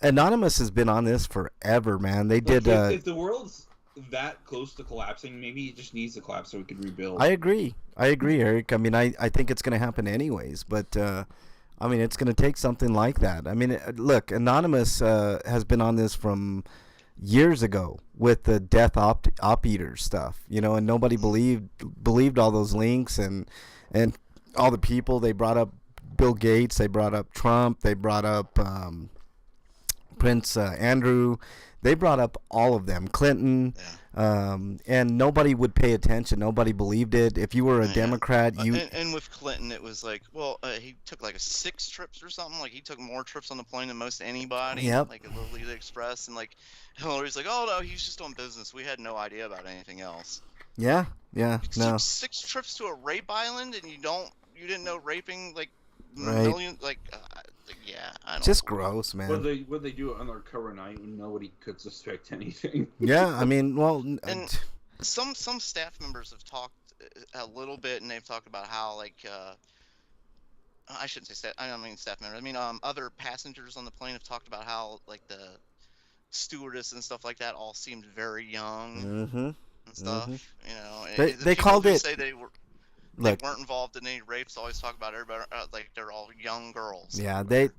Anonymous has been on this forever, man. They did. If the world's that close to collapsing, maybe it just needs to collapse so we can rebuild. I agree, Eric. I mean, I think it's going to happen anyways, but I mean, it's going to take something like that. I mean, look, Anonymous has been on this from years ago with the death op eater stuff, you know, and nobody believed all those links and all the people. They brought up Bill Gates, they brought up Trump, they brought up Prince Andrew. They brought up all of them, Clinton, and nobody would pay attention. Nobody believed it. If you were a Democrat, and with Clinton, it was like, well, he took like 6 trips or something. Like he took more trips on the plane than most anybody. Yep. Like a Lolita Express, and like Hillary's like, oh no, he's just on business. We had no idea about anything else. Yeah, You no. took 6 trips to a rape island, and you didn't know raping like Right. millions. Like, yeah, I don't. Just gross, man. Would they do it on their cover night when nobody could suspect anything? Yeah, I mean, well, And some staff members have talked a little bit, and they've talked about how like I shouldn't say staff. I don't mean staff members. I mean other passengers on the plane have talked about how like the stewardess and stuff like that all seemed very young and stuff. You know, They called it. Say they were. Look, They weren't involved in any rapes. Always talk about everybody like they're all young girls. yeah, they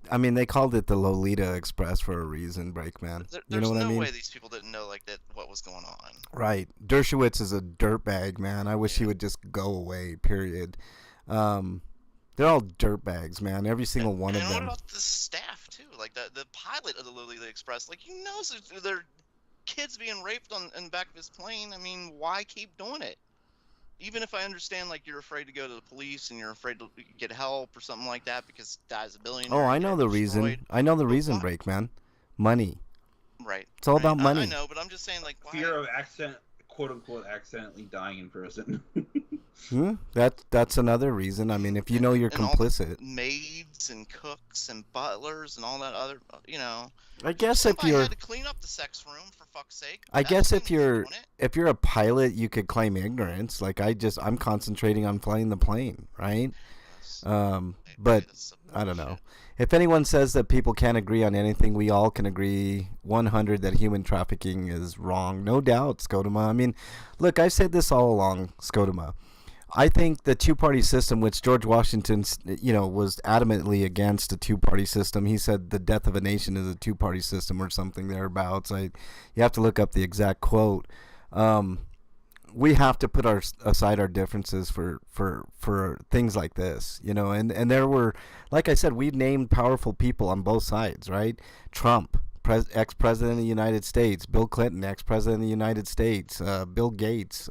called it the Lolita Express for a reason, Breakman. There's You know what no I mean? way these people didn't know like that what was going on. Right. Dershowitz is a dirtbag, man. I wish he would just go away, period. They're all dirtbags, man. Every single one of And them. what about the staff too? Like the pilot of the Lolita Express, like he knows there are kids being raped in the back of his plane. I mean, why keep doing it? Even if I understand, like, you're afraid to go to the police and you're afraid to get help or something like that because guy's a billionaire. Oh, I know the destroyed. reason. I know the reason, why? Breakman. Money. Right. It's all right. about money. I know, but I'm just saying, like, why? Fear of quote unquote, accidentally dying in prison. That's another reason. I mean, if you know you're And all complicit. maids and cooks and butlers and all that other, you know. I guess if Somebody you're. had to clean up the sex room for fuck's sake. I guess if Epstein was you're doing it. if you're a pilot, you could claim ignorance. Like I'm concentrating on flying the plane, right? Yes. But That's some I don't know. bullshit. If anyone says that people can't agree on anything, we all can agree 100 that human trafficking is wrong. No doubt, Scotoma. I mean, look, I've said this all along, Scotoma. I think the two-party system, which George Washington, was adamantly against a two-party system. He said the death of a nation is a two-party system or something thereabouts. You have to look up the exact quote. We have to put aside our differences for things like this, and there were, like I said, we named powerful people on both sides, right? Trump, ex-president of the United States, Bill Clinton, ex-president of the United States, Bill Gates,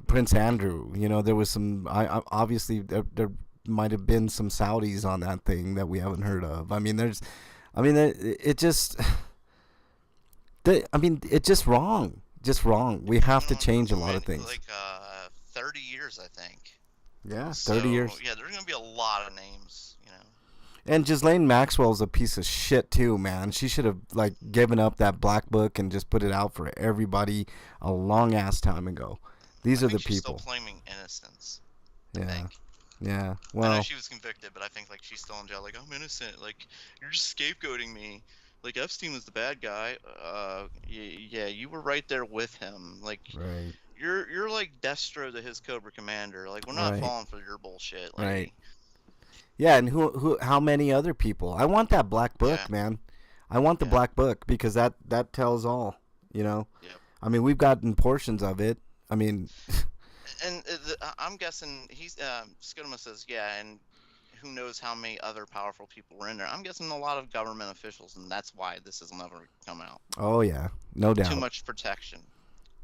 Prince Andrew. There was some. Obviously there might have been some Saudis on that thing that we haven't heard of. It's just wrong. Just wrong. We have to change a lot of things. Like 30 years, I think. Yeah, 30 years. Yeah, there's gonna be a lot of names. And Ghislaine Maxwell's a piece of shit too, man. She should have given up that black book and just put it out for everybody a long ass time ago. These are the she's people. Still claiming innocence. Yeah. I think. Yeah. I Well. know she was convicted, but I think she's still in jail. I'm innocent. You're just scapegoating me. Epstein was the bad guy. Yeah, you were right there with him. Right. You're like Destro to his Cobra Commander. We're not Right. falling for your bullshit. Right. Yeah, and how many other people? I want that black book, man. I want the black book because that tells all, Yep. We've gotten portions of it. And I'm guessing Scotoma says, and who knows how many other powerful people were in there. I'm guessing a lot of government officials, and that's why this has never come out. Oh, yeah. No doubt. Too much protection.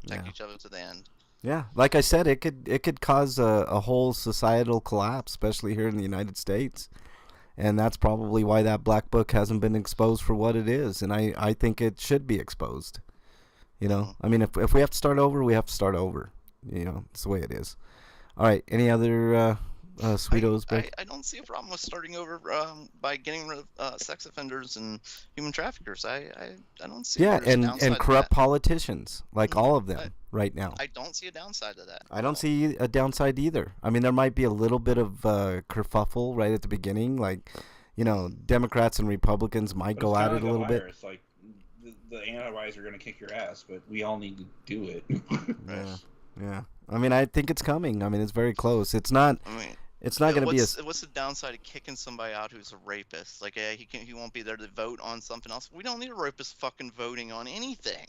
Protect each other to the end. Yeah, like I said, it could cause a whole societal collapse, especially here in the United States, and that's probably why that black book hasn't been exposed for what it is, and I think it should be exposed. If we have to start over, we have to start over. It's the way it is. All right, any other Sweetos? I don't see a problem with starting over by getting rid of sex offenders and human traffickers. I don't see. And corrupt politicians, all of them right now. I don't see a downside to that. I don't see a downside either. There might be a little bit of kerfuffle right at the beginning, Democrats and Republicans might go at it a little bit. It's like the antibodies are going to kick your ass, but we all need to do it. Yeah. I think it's coming. It's very close. It's not. It's not going to be What's the downside of kicking somebody out who's a rapist? He won't be there to vote on something else. We don't need a rapist fucking voting on anything.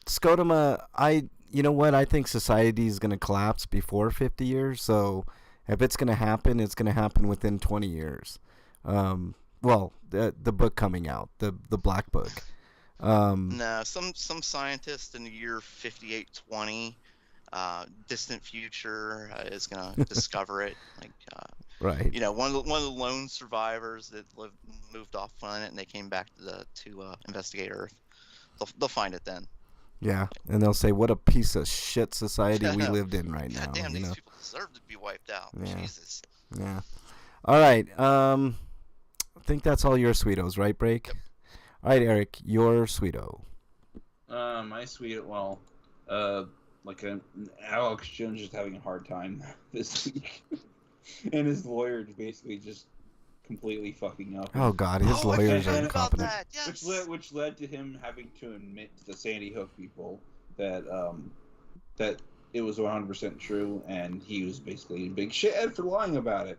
Scotoma, you know what? I think society is going to collapse before 50 years. So if it's going to happen, it's going to happen within 20 years. The book coming out, the black book. No, some scientist in the year 5820, distant future, is gonna discover it. Right. One of the lone survivors that moved off planet and they came back to investigate Earth. They'll find it then. Yeah, and they'll say, "What a piece of shit society we lived in right now." Damn, these people deserve to be wiped out. Yeah. Jesus. Yeah. All right. I think that's all your Sweetos, right, Break? Yep. All right, Eric, your Sweeto. My Sweeto, Alex Jones is having a hard time this week, and his lawyer is basically just completely fucking up. Oh God, his lawyers are incompetent. Yes. Which led to him having to admit to the Sandy Hook people that that it was 100% true, and he was basically in big shit for lying about it.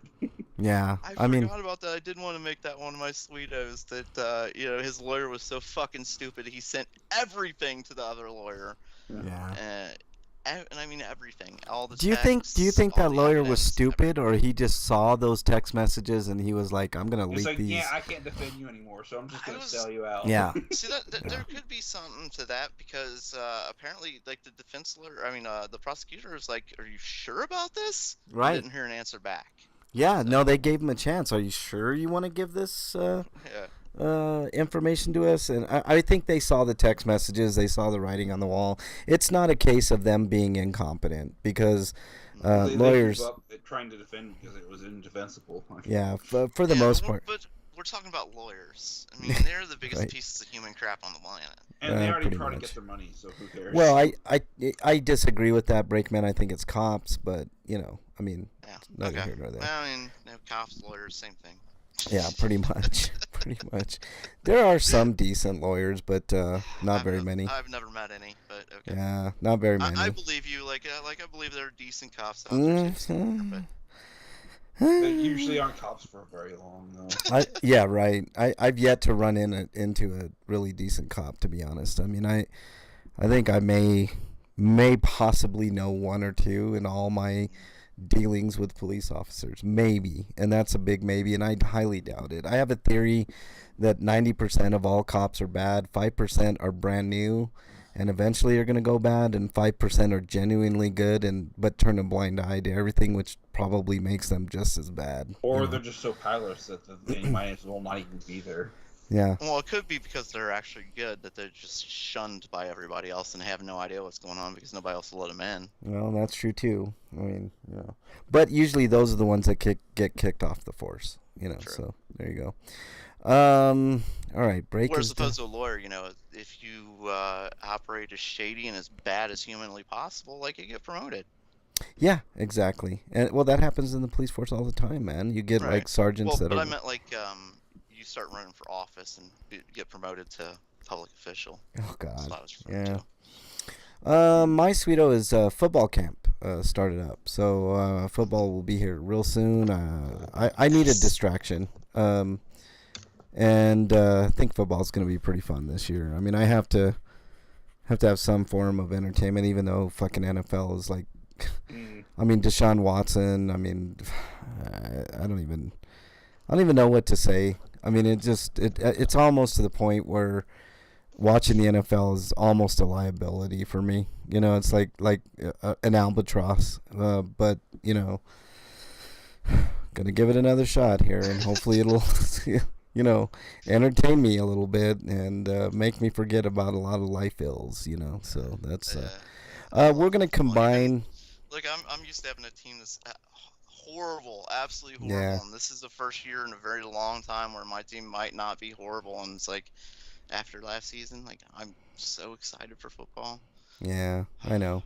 Yeah, I forgot about that. I did want to make that one of my Sweetos. That his lawyer was so fucking stupid. He sent everything to the other lawyer. Yeah. And everything. All the. Do you think that lawyer was stupid, or he just saw those text messages and he was like, "I'm gonna leak these"? Yeah, I can't defend you anymore, so I'm just gonna sell you out. Yeah. See there could be something to that because apparently, the defense lawyer, the prosecutor is like, "Are you sure about this?" Right. I didn't hear an answer back. Yeah. So. No, they gave him a chance. Are you sure you want to give this? Information to us, and I think they saw the text messages, they saw the writing on the wall. It's not a case of them being incompetent because lawyers up trying to defend because it was indefensible. Yeah, for the most part. But we're talking about lawyers. They're the biggest Right. pieces of human crap on the planet. And they already try to much. get their money, so who cares? Well, I disagree with that, Brakeman. I think it's cops, but Yeah. neither here nor there. Well, cops, lawyers, same thing. Yeah, pretty much. Pretty much. There are some decent lawyers, but not very many. I've never met any, but okay. Yeah, not very I many. believe you. Like I believe there are decent cops out there too. Mhm. They usually aren't cops for very long, though. Yeah, right. I've yet to run into a really decent cop, to be honest. I mean, I think I may possibly know one or two in all my dealings with police officers, maybe, and that's a big maybe, and I highly doubt it. I have a theory that 90% of all cops are bad, 5% are brand new, and eventually are going to go bad, and 5% are genuinely good, but turn a blind eye to everything, which probably makes them just as bad. Or they're just so powerless that they might as well not even be there. Yeah. Well, it could be because they're actually good, that they're just shunned by everybody else and have no idea what's going on because nobody else will let them in. Well, that's true too. I mean, but usually those are the ones that get kicked off the force. True. So there you go. All right, break. Whereas opposed to a lawyer, if you operate as shady and as bad as humanly possible, like you get promoted. Yeah, exactly. And well, that happens in the police force all the time, man. You get like sergeants that but are. I meant like you start running for office and get promoted to public official. Oh God. That's what I was referring to. My sweeto is football camp started up, so football will be here real soon. I need a distraction, and I think football's going to be pretty fun this year. I mean, I have to have some form of entertainment, even though fucking NFL is like, I mean, Deshaun Watson. I mean, I don't even know what to say. I mean, it's almost to the point where watching the NFL is almost a liability for me. It's like an albatross. But gonna give it another shot here, and hopefully it'll, entertain me a little bit and make me forget about a lot of life ills. So that's. We're gonna combine. Look, I'm used to having a team that's horrible, absolutely horrible. Yeah. And this is the first year in a very long time where my team might not be horrible. And it's like, after last season, like I'm so excited for football. Yeah, I know.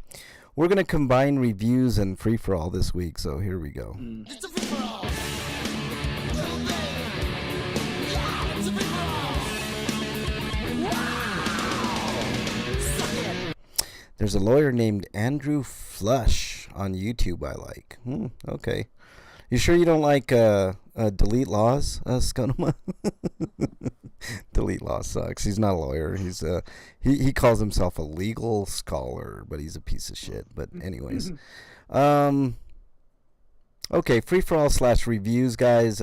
We're gonna combine reviews and free for all this week, so here we go. It's a free for all. It's a free for all. Suck it. There's a lawyer named Andrew Flush on YouTube I like. Okay. You sure you don't like Delete Laws, Skunoma? Delete Law sucks. He's not a lawyer. He's he calls himself a legal scholar, but he's a piece of shit. But anyways. Okay, free for all / reviews, guys.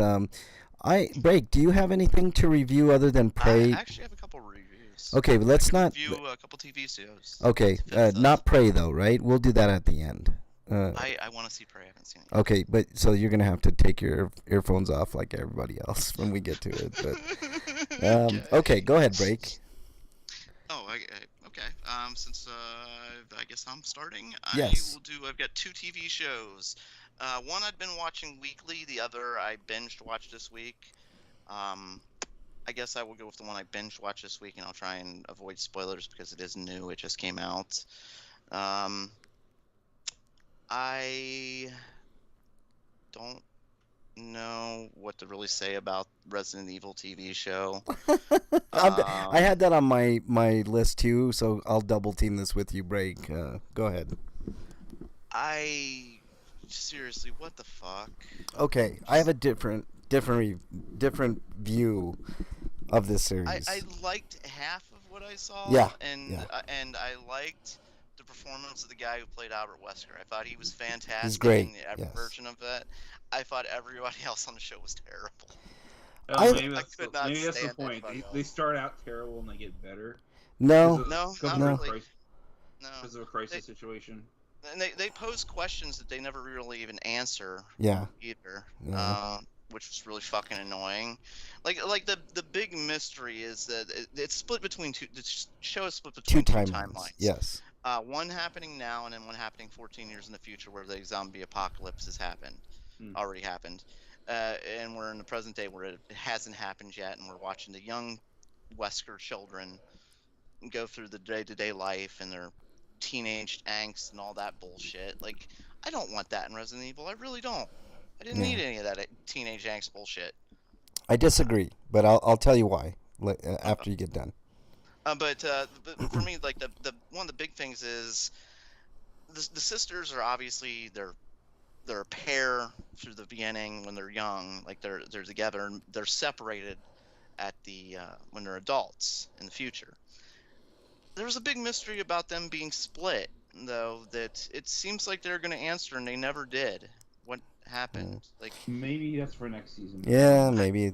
Break, do you have anything to review other than Prey? I actually have a couple reviews. Okay, but let's not review a couple TV shows. Okay, not Prey though, right? We'll do that at the end. I want to see Prey. I haven't seen it. Okay, but so you're gonna have to take your earphones off like everybody else when we get to it. But okay, go ahead, Break. Oh, okay. Since I guess I'm starting, Yes. I've got 2 TV shows. One I've been watching weekly. The other I binged watched this week. I guess I will go with the one I binge watched this week, and I'll try and avoid spoilers because it is new. It just came out. I don't know what to really say about Resident Evil TV show. I had that on my list too, so I'll double team this with you, Break. Go ahead. Seriously, what the fuck? Okay, I have a different view of this series. I liked half of what I saw. Yeah, And yeah. And I liked the performance of the guy who played Albert Wesker. I thought he was fantastic. He's great, In every yes. version of that. I thought everybody else on the show was terrible. Maybe that's could not the stand point. that They start out terrible and they get better. No, No, Because not of really. No. Because of a crisis situation. And they pose questions that they never really even answer. Yeah. Either. Yeah. Which was really fucking annoying. Like the big mystery is that it's split between two. The show is split between two two timelines. Yes. One happening now, and then one happening 14 years in the future, where the zombie apocalypse has happened, already happened, and we're in the present day where it hasn't happened yet, and we're watching the young Wesker children go through the day-to-day life and their teenage angst and all that bullshit. Like, I don't want that in Resident Evil. I really don't. I didn't need any of that teenage angst bullshit. I disagree, but I'll tell you why after you get done. But for me, like the one of the big things is the sisters are obviously they're a pair through the beginning when they're young, like they're together, and they're separated at the when they're adults in the future. There's a big mystery about them being split, though, that it seems like they're going to answer, and they never did. What happened? Like Maybe that's for next season. Yeah, maybe.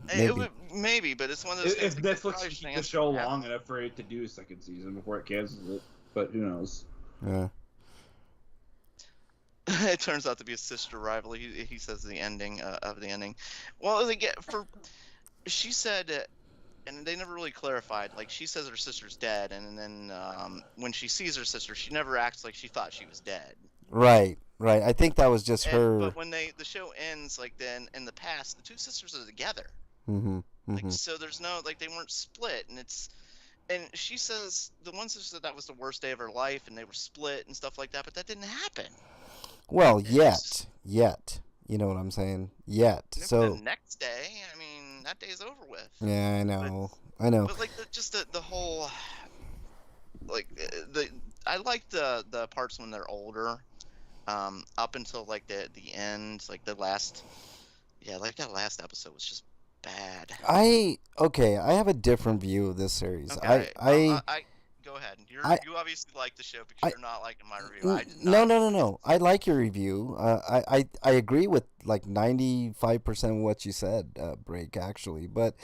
maybe, but it's one of those things. If like, Netflix keeps the show long enough for it to do a second season before it cancels it, but who knows? Yeah. It turns out to be a sister rival. He says the ending of the ending. Well, she said, and they never really clarified. Like she says her sister's dead, and then when she sees her sister, she never acts like she thought she was dead. Right. I think that was just her. But when the show ends, like then in the past, the two sisters are together. Mm-hmm. Like so, there's no like they weren't split, and she says the one sister that was the worst day of her life, and they were split and stuff like that. But that didn't happen. Well, yet, you know what I'm saying? Yet. So the next day, I mean, that day's over with. Yeah, I know. But like the whole, like I like the parts when they're older, up until like the end, like the last, like that last episode was just bad. I have a different view of this series. Okay. I go ahead. You obviously like the show because you're not liking my review. I did not. No. I like your review. I agree with like 95% of what you said, Break, actually. But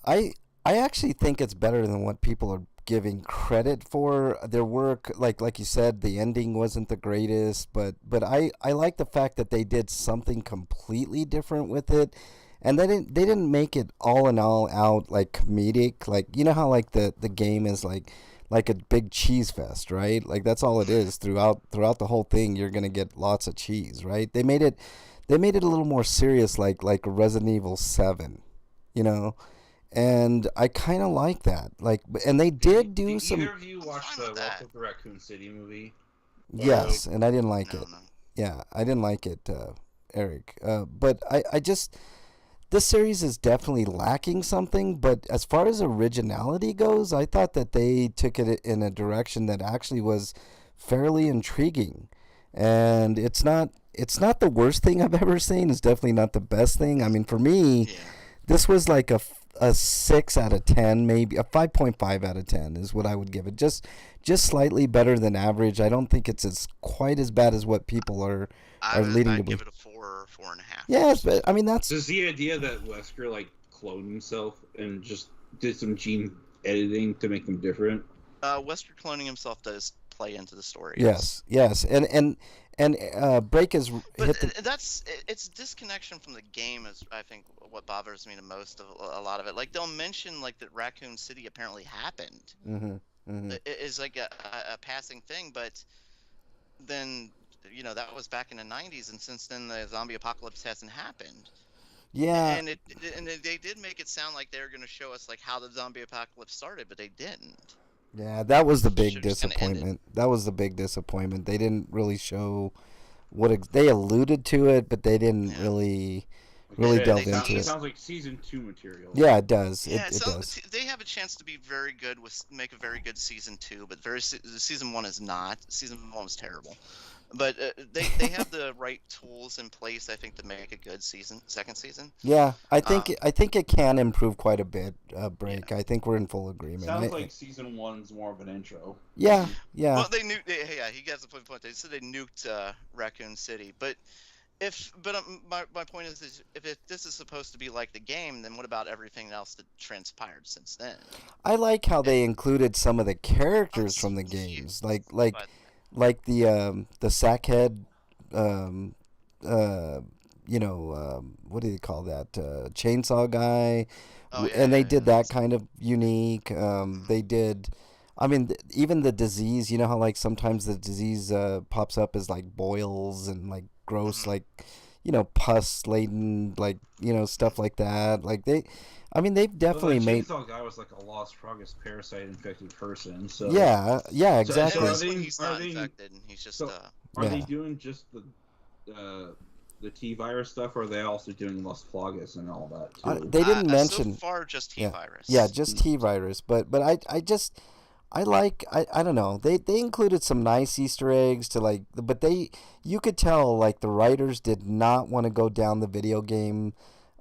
I actually think it's better than what people are giving credit for. Their work, like you said, the ending wasn't the greatest, but I like the fact that they did something completely different with it. And they didn't make it all in all out like comedic. Like you know how like the game is like a big cheese fest, right? Like that's all it is throughout the whole thing. You're gonna get lots of cheese, right? They made it a little more serious, like Resident Evil 7, you know. And I kind of like that. Like, and they did do some. Either of you watched the Welcome to Raccoon City movie? Yes, and I didn't like it. No. Yeah, I didn't like it, Eric. But I just. This series is definitely lacking something, but as far as originality goes, I thought that they took it in a direction that actually was fairly intriguing. And it's not the worst thing I've ever seen. It's definitely not the best thing. I mean, for me, this was like a 6 out of 10, maybe a 5.5 out of 10 is what I would give it. Just slightly better than average. I don't think it's quite as bad as what people are leading to believe. I'd give it a 4 or 4.5. Yes, but I mean that's just the idea that Wesker like cloned himself and just did some gene editing to make them different. Wesker cloning himself does play into the story. Yes, and Break is. But it's disconnection from the game is I think what bothers me the most of a lot of it. Like they'll mention like that Raccoon City apparently happened. It is like a passing thing, but then. You know, that was back in the 90s, and since then the zombie apocalypse hasn't happened. Yeah. And they did make it sound like they were going to show us like how the zombie apocalypse started, but they didn't. Yeah, that was the big disappointment. That was the big disappointment. They didn't really show they alluded to it, but they didn't really delve into it. It sounds like season 2 material. Yeah, it does. Yeah, it does. They have a chance to be very good make a very good season 2, but season 1 is not. Season 1 was terrible. But they have the right tools in place, I think, to make a good second season. Yeah, I think it can improve quite a bit. Break. Yeah. I think we're in full agreement. Sounds like season 1's more of an intro. Yeah. Well, they nuked. Yeah, he gets the point. They said they nuked Raccoon City, but my point is if this is supposed to be like the game, then what about everything else that transpired since then? I like how they included some of the characters from the games, like the sackhead, what do you call that? Chainsaw guy, and they did that kind of unique. They did, I mean, even the disease. You know how like sometimes the disease pops up as like boils and like gross, like pus laden, like stuff like that. Like they've definitely made. The chainsaw guy was like a lost progress parasite infected person. So yeah, exactly. He's not infected. He's just. Are they doing just the the T virus stuff, or are they also doing Las Plagas and all that too? They didn't mention so far just T virus. Yeah, just T virus. But I don't know. They included some nice Easter eggs to like, but you could tell like the writers did not want to go down the video game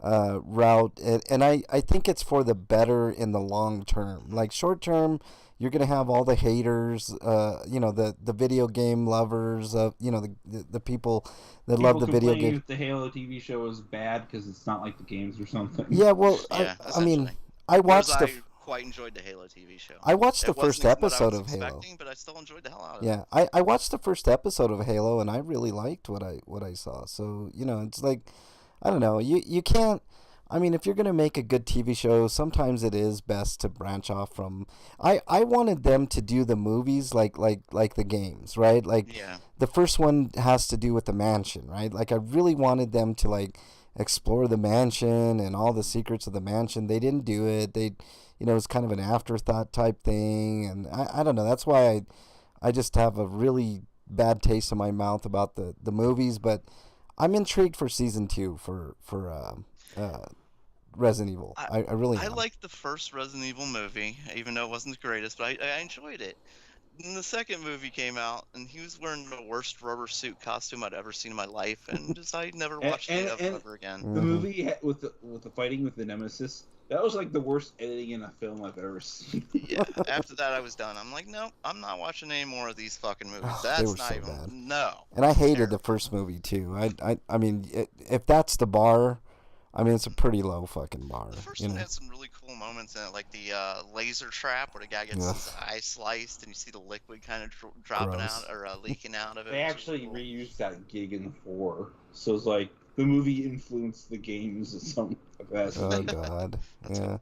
route, and I think it's for the better in the long term. Like short term, you're gonna have all the haters, the video game lovers, the people that love the video game. That the Halo TV show is bad because it's not like the games or something. Yeah, well, Yeah, I mean, essentially. I watched I quite enjoyed the Halo TV show. I watched the It first wasn't what I episode was of Halo. expecting, but I still enjoyed the hell out of it. Yeah, I watched the first episode of Halo and I really liked what I saw. So it's like, I don't know. You can't. I mean, if you're gonna make a good TV show, sometimes it is best to branch off from. I wanted them to do the movies like the games, right? Like Yeah. the first one has to do with the mansion, right? Like I really wanted them to like explore the mansion and all the secrets of the mansion. They didn't do it. It was kind of an afterthought type thing, and I don't know. That's why I just have a really bad taste in my mouth about the movies. But I'm intrigued for season 2 for Resident Evil. I really am. I liked the first Resident Evil movie, even though it wasn't the greatest, but I enjoyed it. Then the second movie came out, and he was wearing the worst rubber suit costume I'd ever seen in my life, and I never watched it ever again. The movie with the fighting with the Nemesis, that was like the worst editing in a film I've ever seen. Yeah. After that, I was done. I'm like, no, I'm not watching any more of these fucking movies. They That's were not so even. bad. No. And I hated Terrible. the first movie too. I mean, if that's the bar, I mean, it's a pretty low fucking bar. The first one had some really cool moments in it, like the laser trap where the guy gets his eye sliced and you see the liquid kind of dropping Gross. out or leaking out of it. They which was actually cool. reused that gig in 4, so it's like the movie influenced the games in some capacity. Oh God. Yeah.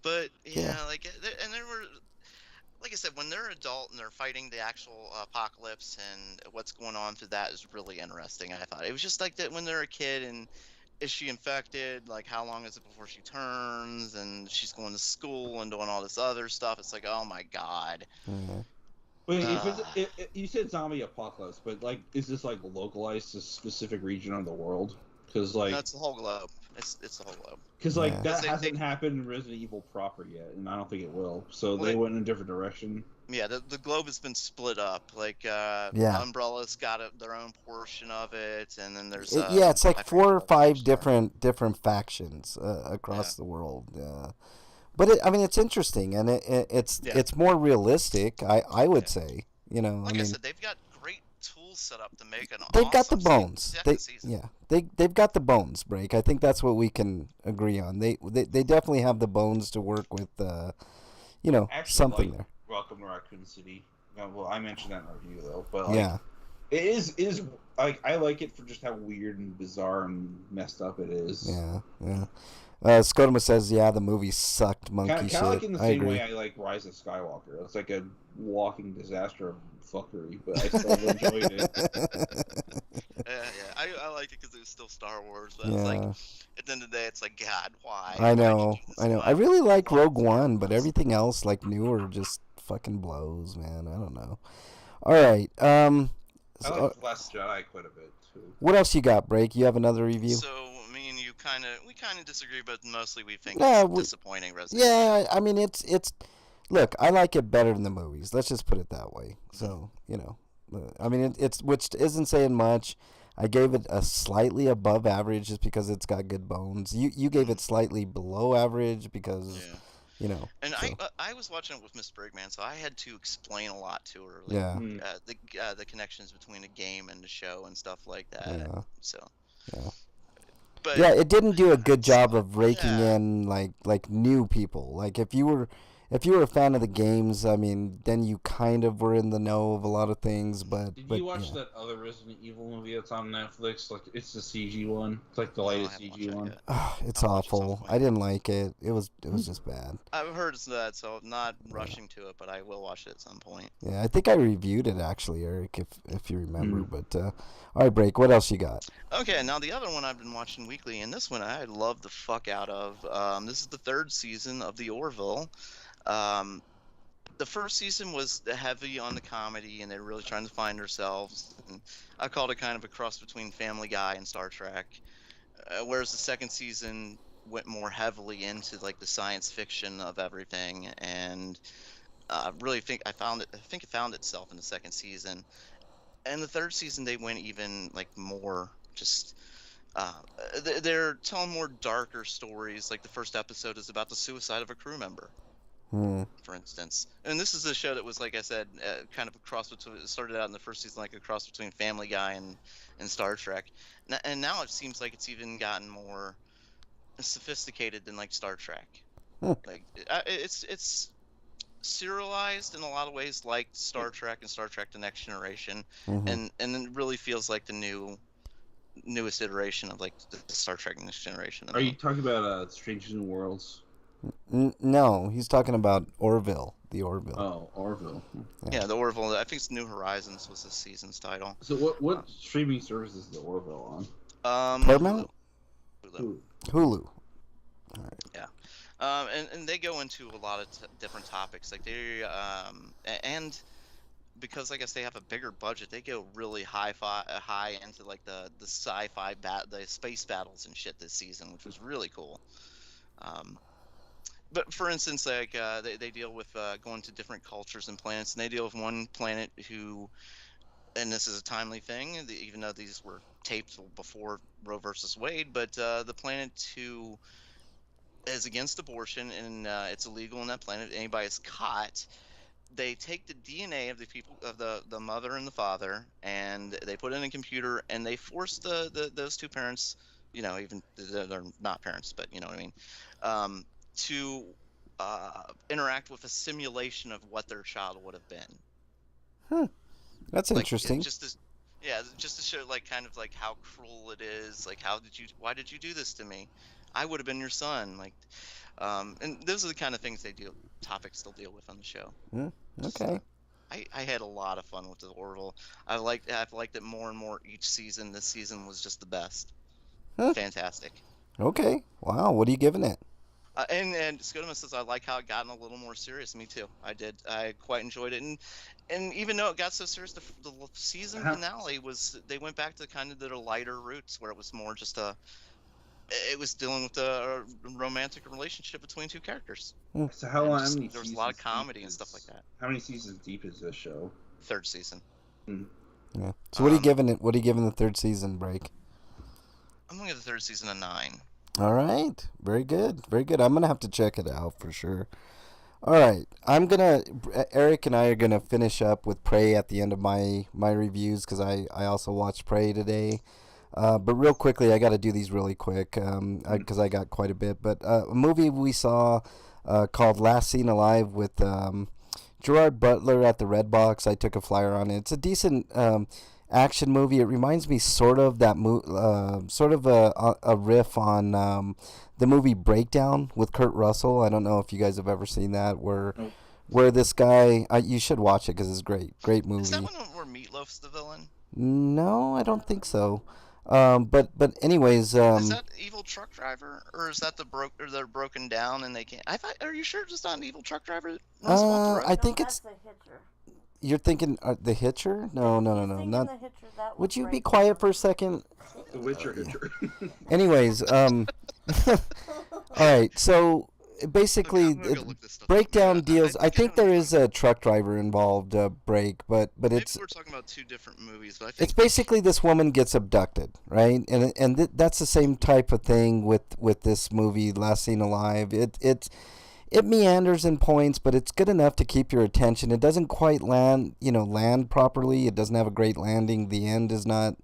But Yeah. and there were, like I said, when they're adult and they're fighting the actual apocalypse and what's going on through that is really interesting. I thought it was just like that when they're a kid and is she infected? Like how long is it before she turns? And she's going to school and doing all this other stuff. It's like, oh my God. Yeah. Wait, you said zombie apocalypse, but like, is this like localized to a specific region of the world? Because like, That's the whole globe. It's the whole globe. because like Yeah. that They- hasn't happened in Resident Evil proper yet, and I don't think it will. So Well, they went in a different direction. Yeah, the globe has been split up. Like, Yeah. Umbrella's got their own portion of it, and then there's It's like I 4 or forget what 5 others different factions across the world. But I mean, it's interesting, and it's more realistic. I would say, are. I Like I mean, said, they've got great tools set up to make an they've got the awesome bones. second season. They've got the bones. Break. I think that's what we can agree on. They definitely have the bones to work with. Something there. Welcome to Raccoon City. Well, I mentioned that in our review though, but like, Yeah. it is like I like it for just how weird and bizarre and messed up it is. Yeah. Skodoma says, "Yeah, the movie sucked monkey Kind shit." of like in the I same agree. way I like Rise of Skywalker. It's like a walking disaster of fuckery, but I still enjoyed it. I liked it because it was still Star Wars, but it's like at the end of the day, it's like, God, why? I Why'd you know. do this I know. much? I really like Rogue One, but everything else, like newer, just fucking blows, man. I don't know. All right. I like Last Jedi quite a bit too. What else you got, Break? You have another review? So me and you we kind of disagree, but mostly we think Yeah, it's disappointing. Resident Evil. Yeah, I mean, it's. Look, I like it better than the movies. Let's just put it that way. So I mean, it's which isn't saying much. I gave it a slightly above average just because it's got good bones. You gave it slightly below average because And so. I was watching it with Miss Brigman, so I had to explain a lot to her. Like, Yeah. the connections between the game and the show and stuff like that. Yeah. So. Yeah. But Yeah, it didn't do a good job of raking Yeah. in like new people. Like if you were a fan of the games, I mean, then you kind of were in the know of a lot of things. But Did you watch that other Resident Evil movie that's on Netflix? Like, it's the CG one. It's like the latest haven't watched CG that one. yet. It's I'll watch it at some awful. point. I didn't like it. It was just bad. I've heard it's that, so I'm not rushing to it, but I will watch it at some point. Yeah, I think I reviewed it actually, Eric, if you remember. But all right, Break. What else you got? Okay, now the other one I've been watching weekly, and this one I love the fuck out of. This is the 3rd season of The Orville. the first season was heavy on the comedy, and they're really trying to find themselves. And I called it kind of a cross between Family Guy and Star Trek. Whereas the second season went more heavily into like the science fiction of everything, and really think I found it. I think it found itself in the second season, and the third season they went even like more just. Uh, they're telling more darker stories. Like the first episode is about the suicide of a crew member, for instance. And this is a show that was, like I said, kind of a cross between. It started out in the first season like a cross between Family Guy and Star Trek, and now it seems like it's even gotten more sophisticated than like Star Trek. Like it's serialized in a lot of ways, like Star Trek and Star Trek: The Next Generation, and it really feels like the newest iteration of like the Star Trek Next Generation. Are you talking about Strange New Worlds? No, he's talking about Orville, the Orville. Oh, Orville. Yeah, the Orville. I think it's New Horizons was this season's title. So what streaming service is the Orville on? Paramount? Hulu. All right. Yeah. And they go into a lot of different topics, like they and because I guess they have a bigger budget, they go really high into like the sci-fi the space battles and shit this season, which was really cool. But for instance, like they deal with going to different cultures and planets, and they deal with one planet who, and this is a timely thing, even though these were taped before Roe versus Wade, but the planet who is against abortion, and it's illegal on that planet. Anybody is caught, they take the DNA of the people, of the mother and the father, and they put it in a computer, and they force those two parents, you know, even they're not parents, but you know what I mean, to interact with a simulation of what their child would have been. That's like, interesting. Just to show like kind of like how cruel it is. Like, why did you do this to me? I would have been your son. Like, and those are the kind of things topics they'll deal with on the show. Okay. I had a lot of fun with the Orville. I've liked it more and more each season. This season was just the best. Fantastic. Okay. Wow. What are you giving it? And Scotimus says, I like how it gotten a little more serious. Me too. I did. I quite enjoyed it. And even though it got so serious, the season finale they went back to kind of their lighter roots, where it was more just it was dealing with a romantic relationship between two characters. So how long? There was a lot of comedy and stuff like that. How many seasons deep is this show? Third season. Yeah. So what are you giving it? What are you giving the third season, Break? I'm gonna give the third season a 9. All right. Very good. Very good. I'm going to have to check it out for sure. All right. Eric and I are going to finish up with Prey at the end of my reviews, because I also watched Prey today. But real quickly, I got to do these really quick because I got quite a bit. But a movie we saw called Last Seen Alive with Gerard Butler at the Red Box. I took a flyer on it. It's a decent action movie. It reminds me sort of that sort of a riff on the movie Breakdown with Kurt Russell. I don't know if you guys have ever seen that, where this guy, you should watch it because it's great movie. Is that one where Meatloaf's the villain? No, I don't think so. But anyways, is that Evil Truck Driver, or is that they're broken down and they can't? Are you sure it's not an evil truck driver? I think that's it's. the Hitcher. You're thinking the Hitcher? No, not. The Hitcher, that Would you be right quiet for a second? The Witcher Hitcher. Anyways, all right. So basically, Breakdown deals. I think there is a truck driver involved. Break, but it's. Maybe we're talking about two different movies, but I think it's basically this woman gets abducted, right? And that's the same type of thing with this movie, Last Seen Alive. It meanders in points, but it's good enough to keep your attention. It doesn't quite land properly. It doesn't have a great landing. The end is not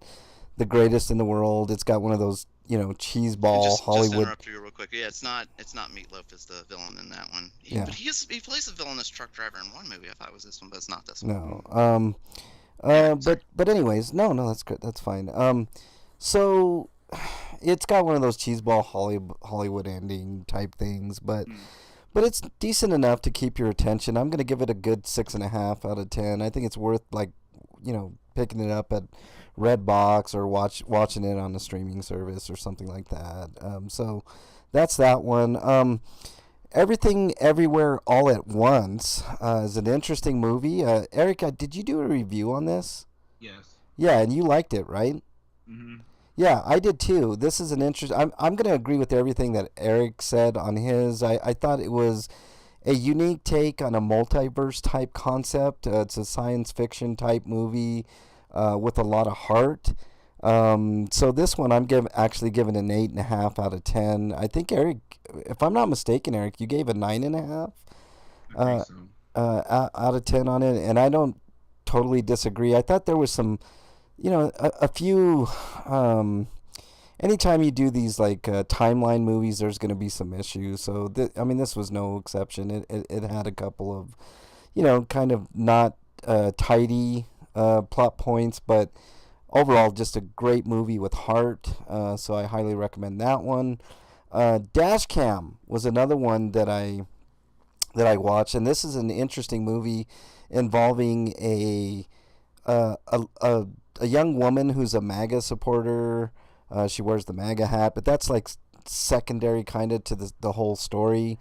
the greatest in the world. It's got one of those, cheeseball Hollywood. Just interrupt you real quick. Yeah, it's not Meatloaf is the villain in that one. But he plays a villainous truck driver in one movie. I thought it was this one, but it's not this one. No. But anyways, no, that's good. That's fine. So it's got one of those cheeseball Hollywood ending type things, but it's decent enough to keep your attention. I'm going to give it a good 6.5 out of 10. I think it's worth, picking it up at Redbox or watching it on a streaming service or something like that. So that's that one. Everything Everywhere All at Once is an interesting movie. Eric, did you do a review on this? Yes. Yeah, and you liked it, right? Mm-hmm. Yeah, I did too. This is an interest. I'm going to agree with everything that Eric said on his. I thought it was a unique take on a multiverse type concept. It's a science fiction type movie with a lot of heart. So this one actually giving an 8.5 out of 10. I think Eric, if I'm not mistaken, Eric, you gave a 9.5 I think so. out of 10 on it, and I don't totally disagree. I thought there was some, a few. Anytime you do these like timeline movies, there's going to be some issues. So this was no exception. It had a couple of, kind of not tidy plot points, but overall just a great movie with heart. So I highly recommend that one. Dashcam was another one that I watched, and this is an interesting movie involving a young woman who's a MAGA supporter. She wears the MAGA hat, but that's like secondary kind of to the whole story.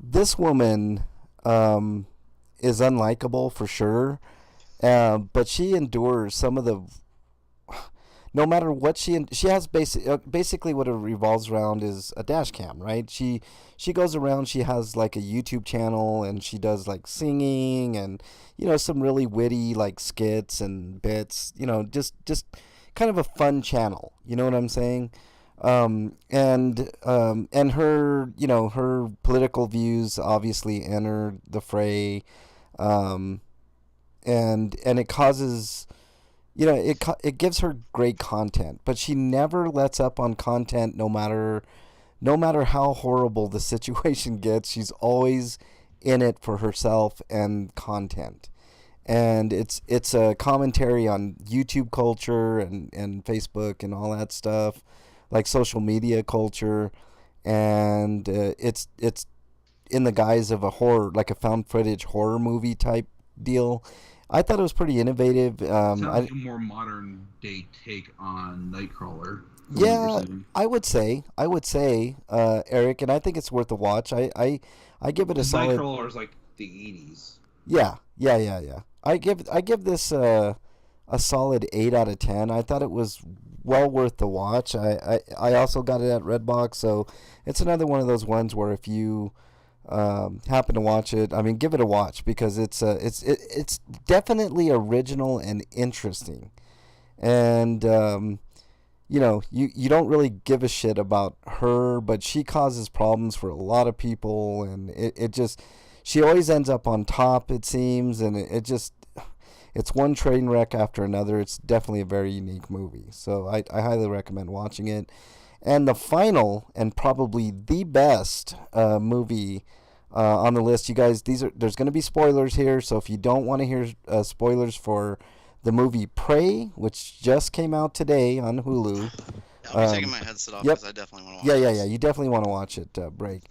This woman is unlikable for sure, but she endures some of the. No matter what she has basically what it revolves around is a dash cam, right? She goes around. She has like a YouTube channel, and she does like singing and some really witty like skits and bits. Just kind of a fun channel. You know what I'm saying? And her her political views obviously enter the fray, and it causes. It gives her great content, but she never lets up on content no matter how horrible the situation gets. She's always in it for herself and content. And it's a commentary on YouTube culture and Facebook and all that stuff, like social media culture, and it's in the guise of a horror, like a found footage horror movie type deal. I thought it was pretty innovative. Sounds like a more modern day take on Nightcrawler. Yeah, I would say, Eric, and I think it's worth a watch. I give it a solid. Nightcrawler is like the 80s. Yeah. I give this a solid 8 out of 10. I thought it was well worth the watch. I also got it at Redbox, so it's another one of those ones where if you happen to watch it, I mean, give it a watch because it's definitely original and interesting, and you don't really give a shit about her, but she causes problems for a lot of people, and it just she always ends up on top, it seems, and it's one train wreck after another. It's definitely a very unique movie, so I highly recommend watching it. And the final and probably the best movie on the list, you guys, there's going to be spoilers here, so if you don't want to hear spoilers for the movie Prey, which just came out today on Hulu. I'll be taking my headset off Yep. because I definitely want to watch Yeah. You definitely want to watch it, Break.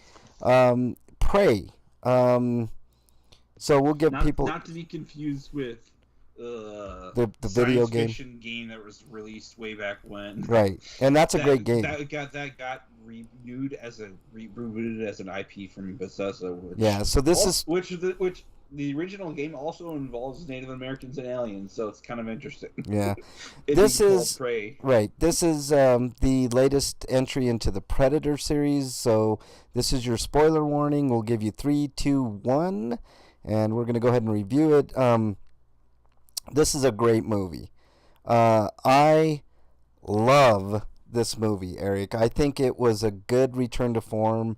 Prey. So we'll give people not to be confused with the video game. Fiction game that was released way back when. Right, and that's a great game. That got rebooted as an IP from Bethesda. So this is which the original game also involves Native Americans and aliens, so it's kind of interesting. Yeah, this is Prey. Right. This is the latest entry into the Predator series. So this is your spoiler warning. We'll give you 3, 2, 1, and we're gonna go ahead and review it. This is a great movie. I love this movie, Eric. I think it was a good return to form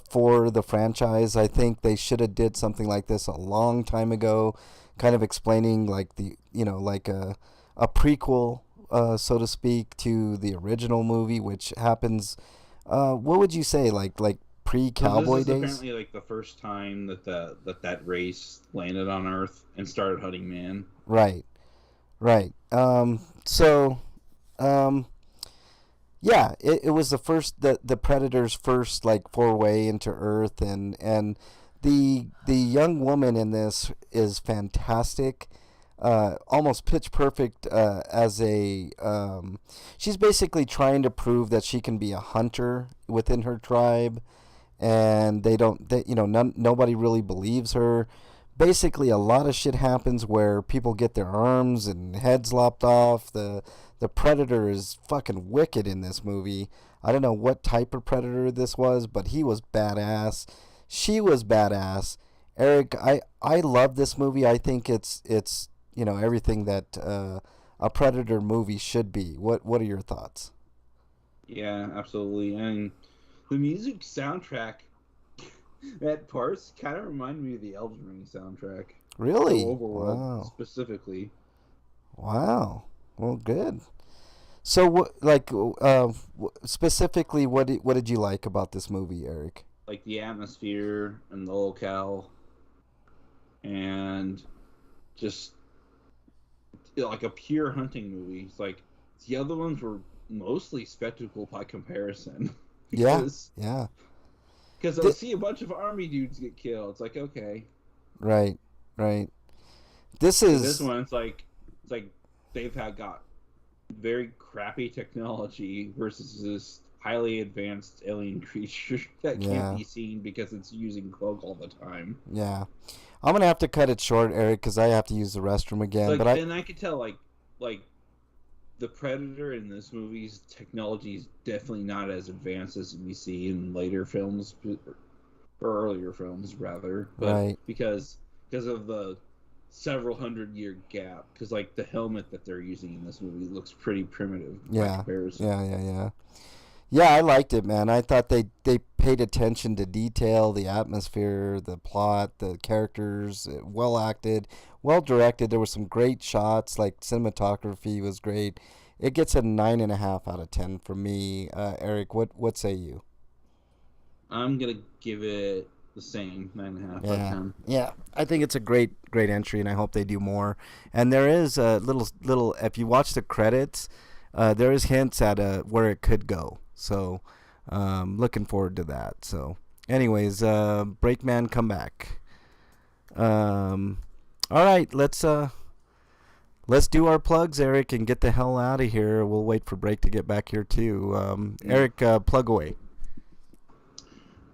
for the franchise. I think they should have did something like this a long time ago, kind of explaining like like a prequel, so to speak, to the original movie, which happens. What would you say, like pre-cowboy days? Apparently, like the first time that race landed on Earth and started hunting man. Right. Yeah, it was the Predator's first like foray into Earth, and the young woman in this is fantastic. almost pitch perfect as a. She's basically trying to prove that she can be a hunter within her tribe, and nobody really believes her. Basically, a lot of shit happens where people get their arms and heads lopped off. The predator is fucking wicked in this movie. I don't know what type of predator this was, but he was badass. She was badass. Eric, I love this movie. I think it's everything that a Predator movie should be. What are your thoughts? Yeah, absolutely. And the music soundtrack at parts kind of reminded me of the Elden Ring soundtrack. Really? Overworld, Wow. specifically. Wow. Well, good. So, specifically, what did you like about this movie, Eric? Like the atmosphere and the locale, and just like a pure hunting movie. It's like the other ones were mostly spectacle by comparison. because, Yeah. Because I see a bunch of army dudes get killed. It's like, okay. Right. This one. It's like they've got very crappy technology versus this highly advanced alien creature that can't be seen because it's using cloak all the time. Yeah. I'm gonna have to cut it short, Eric, because I have to use the restroom again. And I could tell, like the Predator in this movie's technology is definitely not as advanced as we see in later films, or earlier films, rather. But right. Because of the several 100-year gap, because like the helmet that they're using in this movie looks pretty primitive by comparison. Yeah, I liked it, man. I thought they paid attention to detail, the atmosphere, the plot, the characters, well acted, well directed. There were some great shots, like cinematography was great. It gets a 9.5 out of 10 for me. Eric, what say you? I'm gonna give it the same 9.5 out of 10. Yeah, I think it's a great entry, and I hope they do more. And there is a little. If you watch the credits, there is hints at where it could go. So, looking forward to that. So, anyways, Breakman, come back. All right, let's do our plugs, Eric, and get the hell out of here. We'll wait for Break to get back here too. Eric, plug away.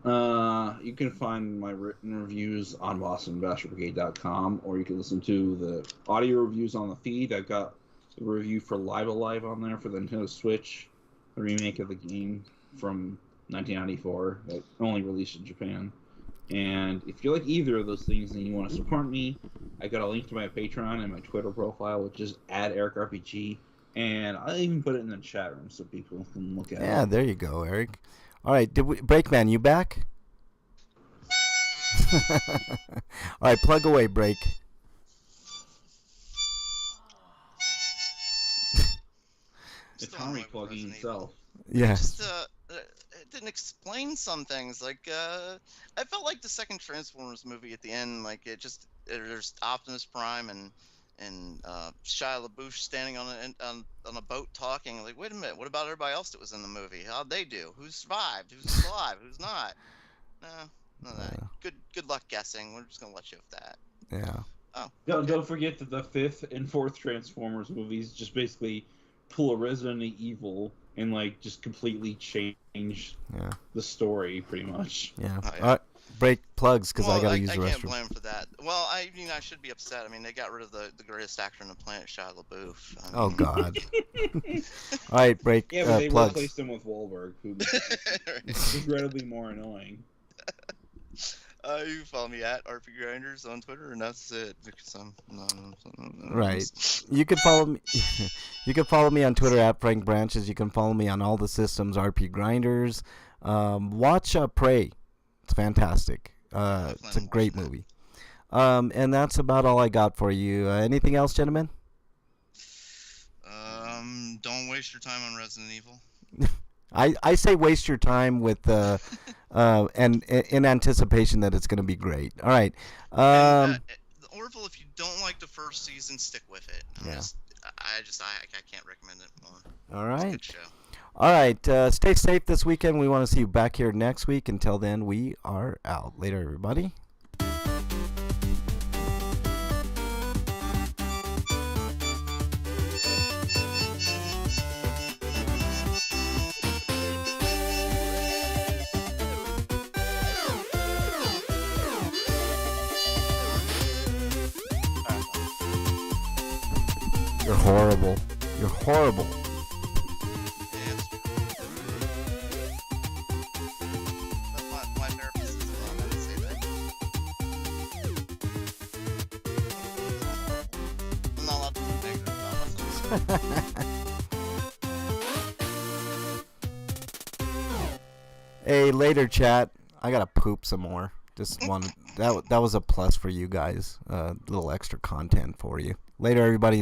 You can find my written reviews on BostonBastardsBrigade.com, or you can listen to the audio reviews on the feed. I've got a review for Live Alive on there for the Nintendo Switch, the remake of the game from 1994 that only released in Japan. And if you like either of those things and you want to support me, I got a link to my Patreon and my Twitter profile, which is @EricRPG, and I'll even put it in the chat room so people can look at it. Yeah, there you go, Eric. All right, Breakman, you back? All right, plug away, Break. It's Tommy plugging himself. Yeah. It didn't explain some things. Like, I felt like the second Transformers movie at the end, like there's Optimus Prime and Shia LaBeouf standing on a boat talking. Like, wait a minute, what about everybody else that was in the movie? How'd they do? Who survived? Who's alive? Who's not? No, good luck guessing. We're just gonna let you with that. Yeah. Oh. Don't forget that the 5th and 4th Transformers movies just basically pull a Resident Evil and like just completely change the story, pretty much. Yeah. Oh, yeah. Break plugs because I gotta use the restroom. I can't blame for that. Well, I should be upset. I mean, they got rid of the greatest actor on the planet, Shia LaBeouf. Oh God. All right, Break. Yeah, but they plugs. replaced him with Wahlberg, who is incredibly more annoying. You can follow me at RPGrinders on Twitter, and that's it. Because Right. You can follow me. You can follow me on Twitter at Frank Branches. You can follow me on all the systems RPGrinders. Watch Prey. It's fantastic. It's a great movie. And that's about all I got for you. Anything else, gentlemen? Don't waste your time on Resident Evil. I say waste your time with and in anticipation that it's going to be great. All right. Orville, if you don't like the first season, stick with it. I can't recommend it more. All right. It's a good show. All right. Stay safe this weekend. We want to see you back here next week. Until then, we are out. Later, everybody. You're horrible. You're horrible. It's But my therapist is the one that say that. I'm not allowed to be negative about myself. Hey, later, chat. I gotta poop some more. Just one. That was a plus for you guys. Little extra content for you. Later, everybody.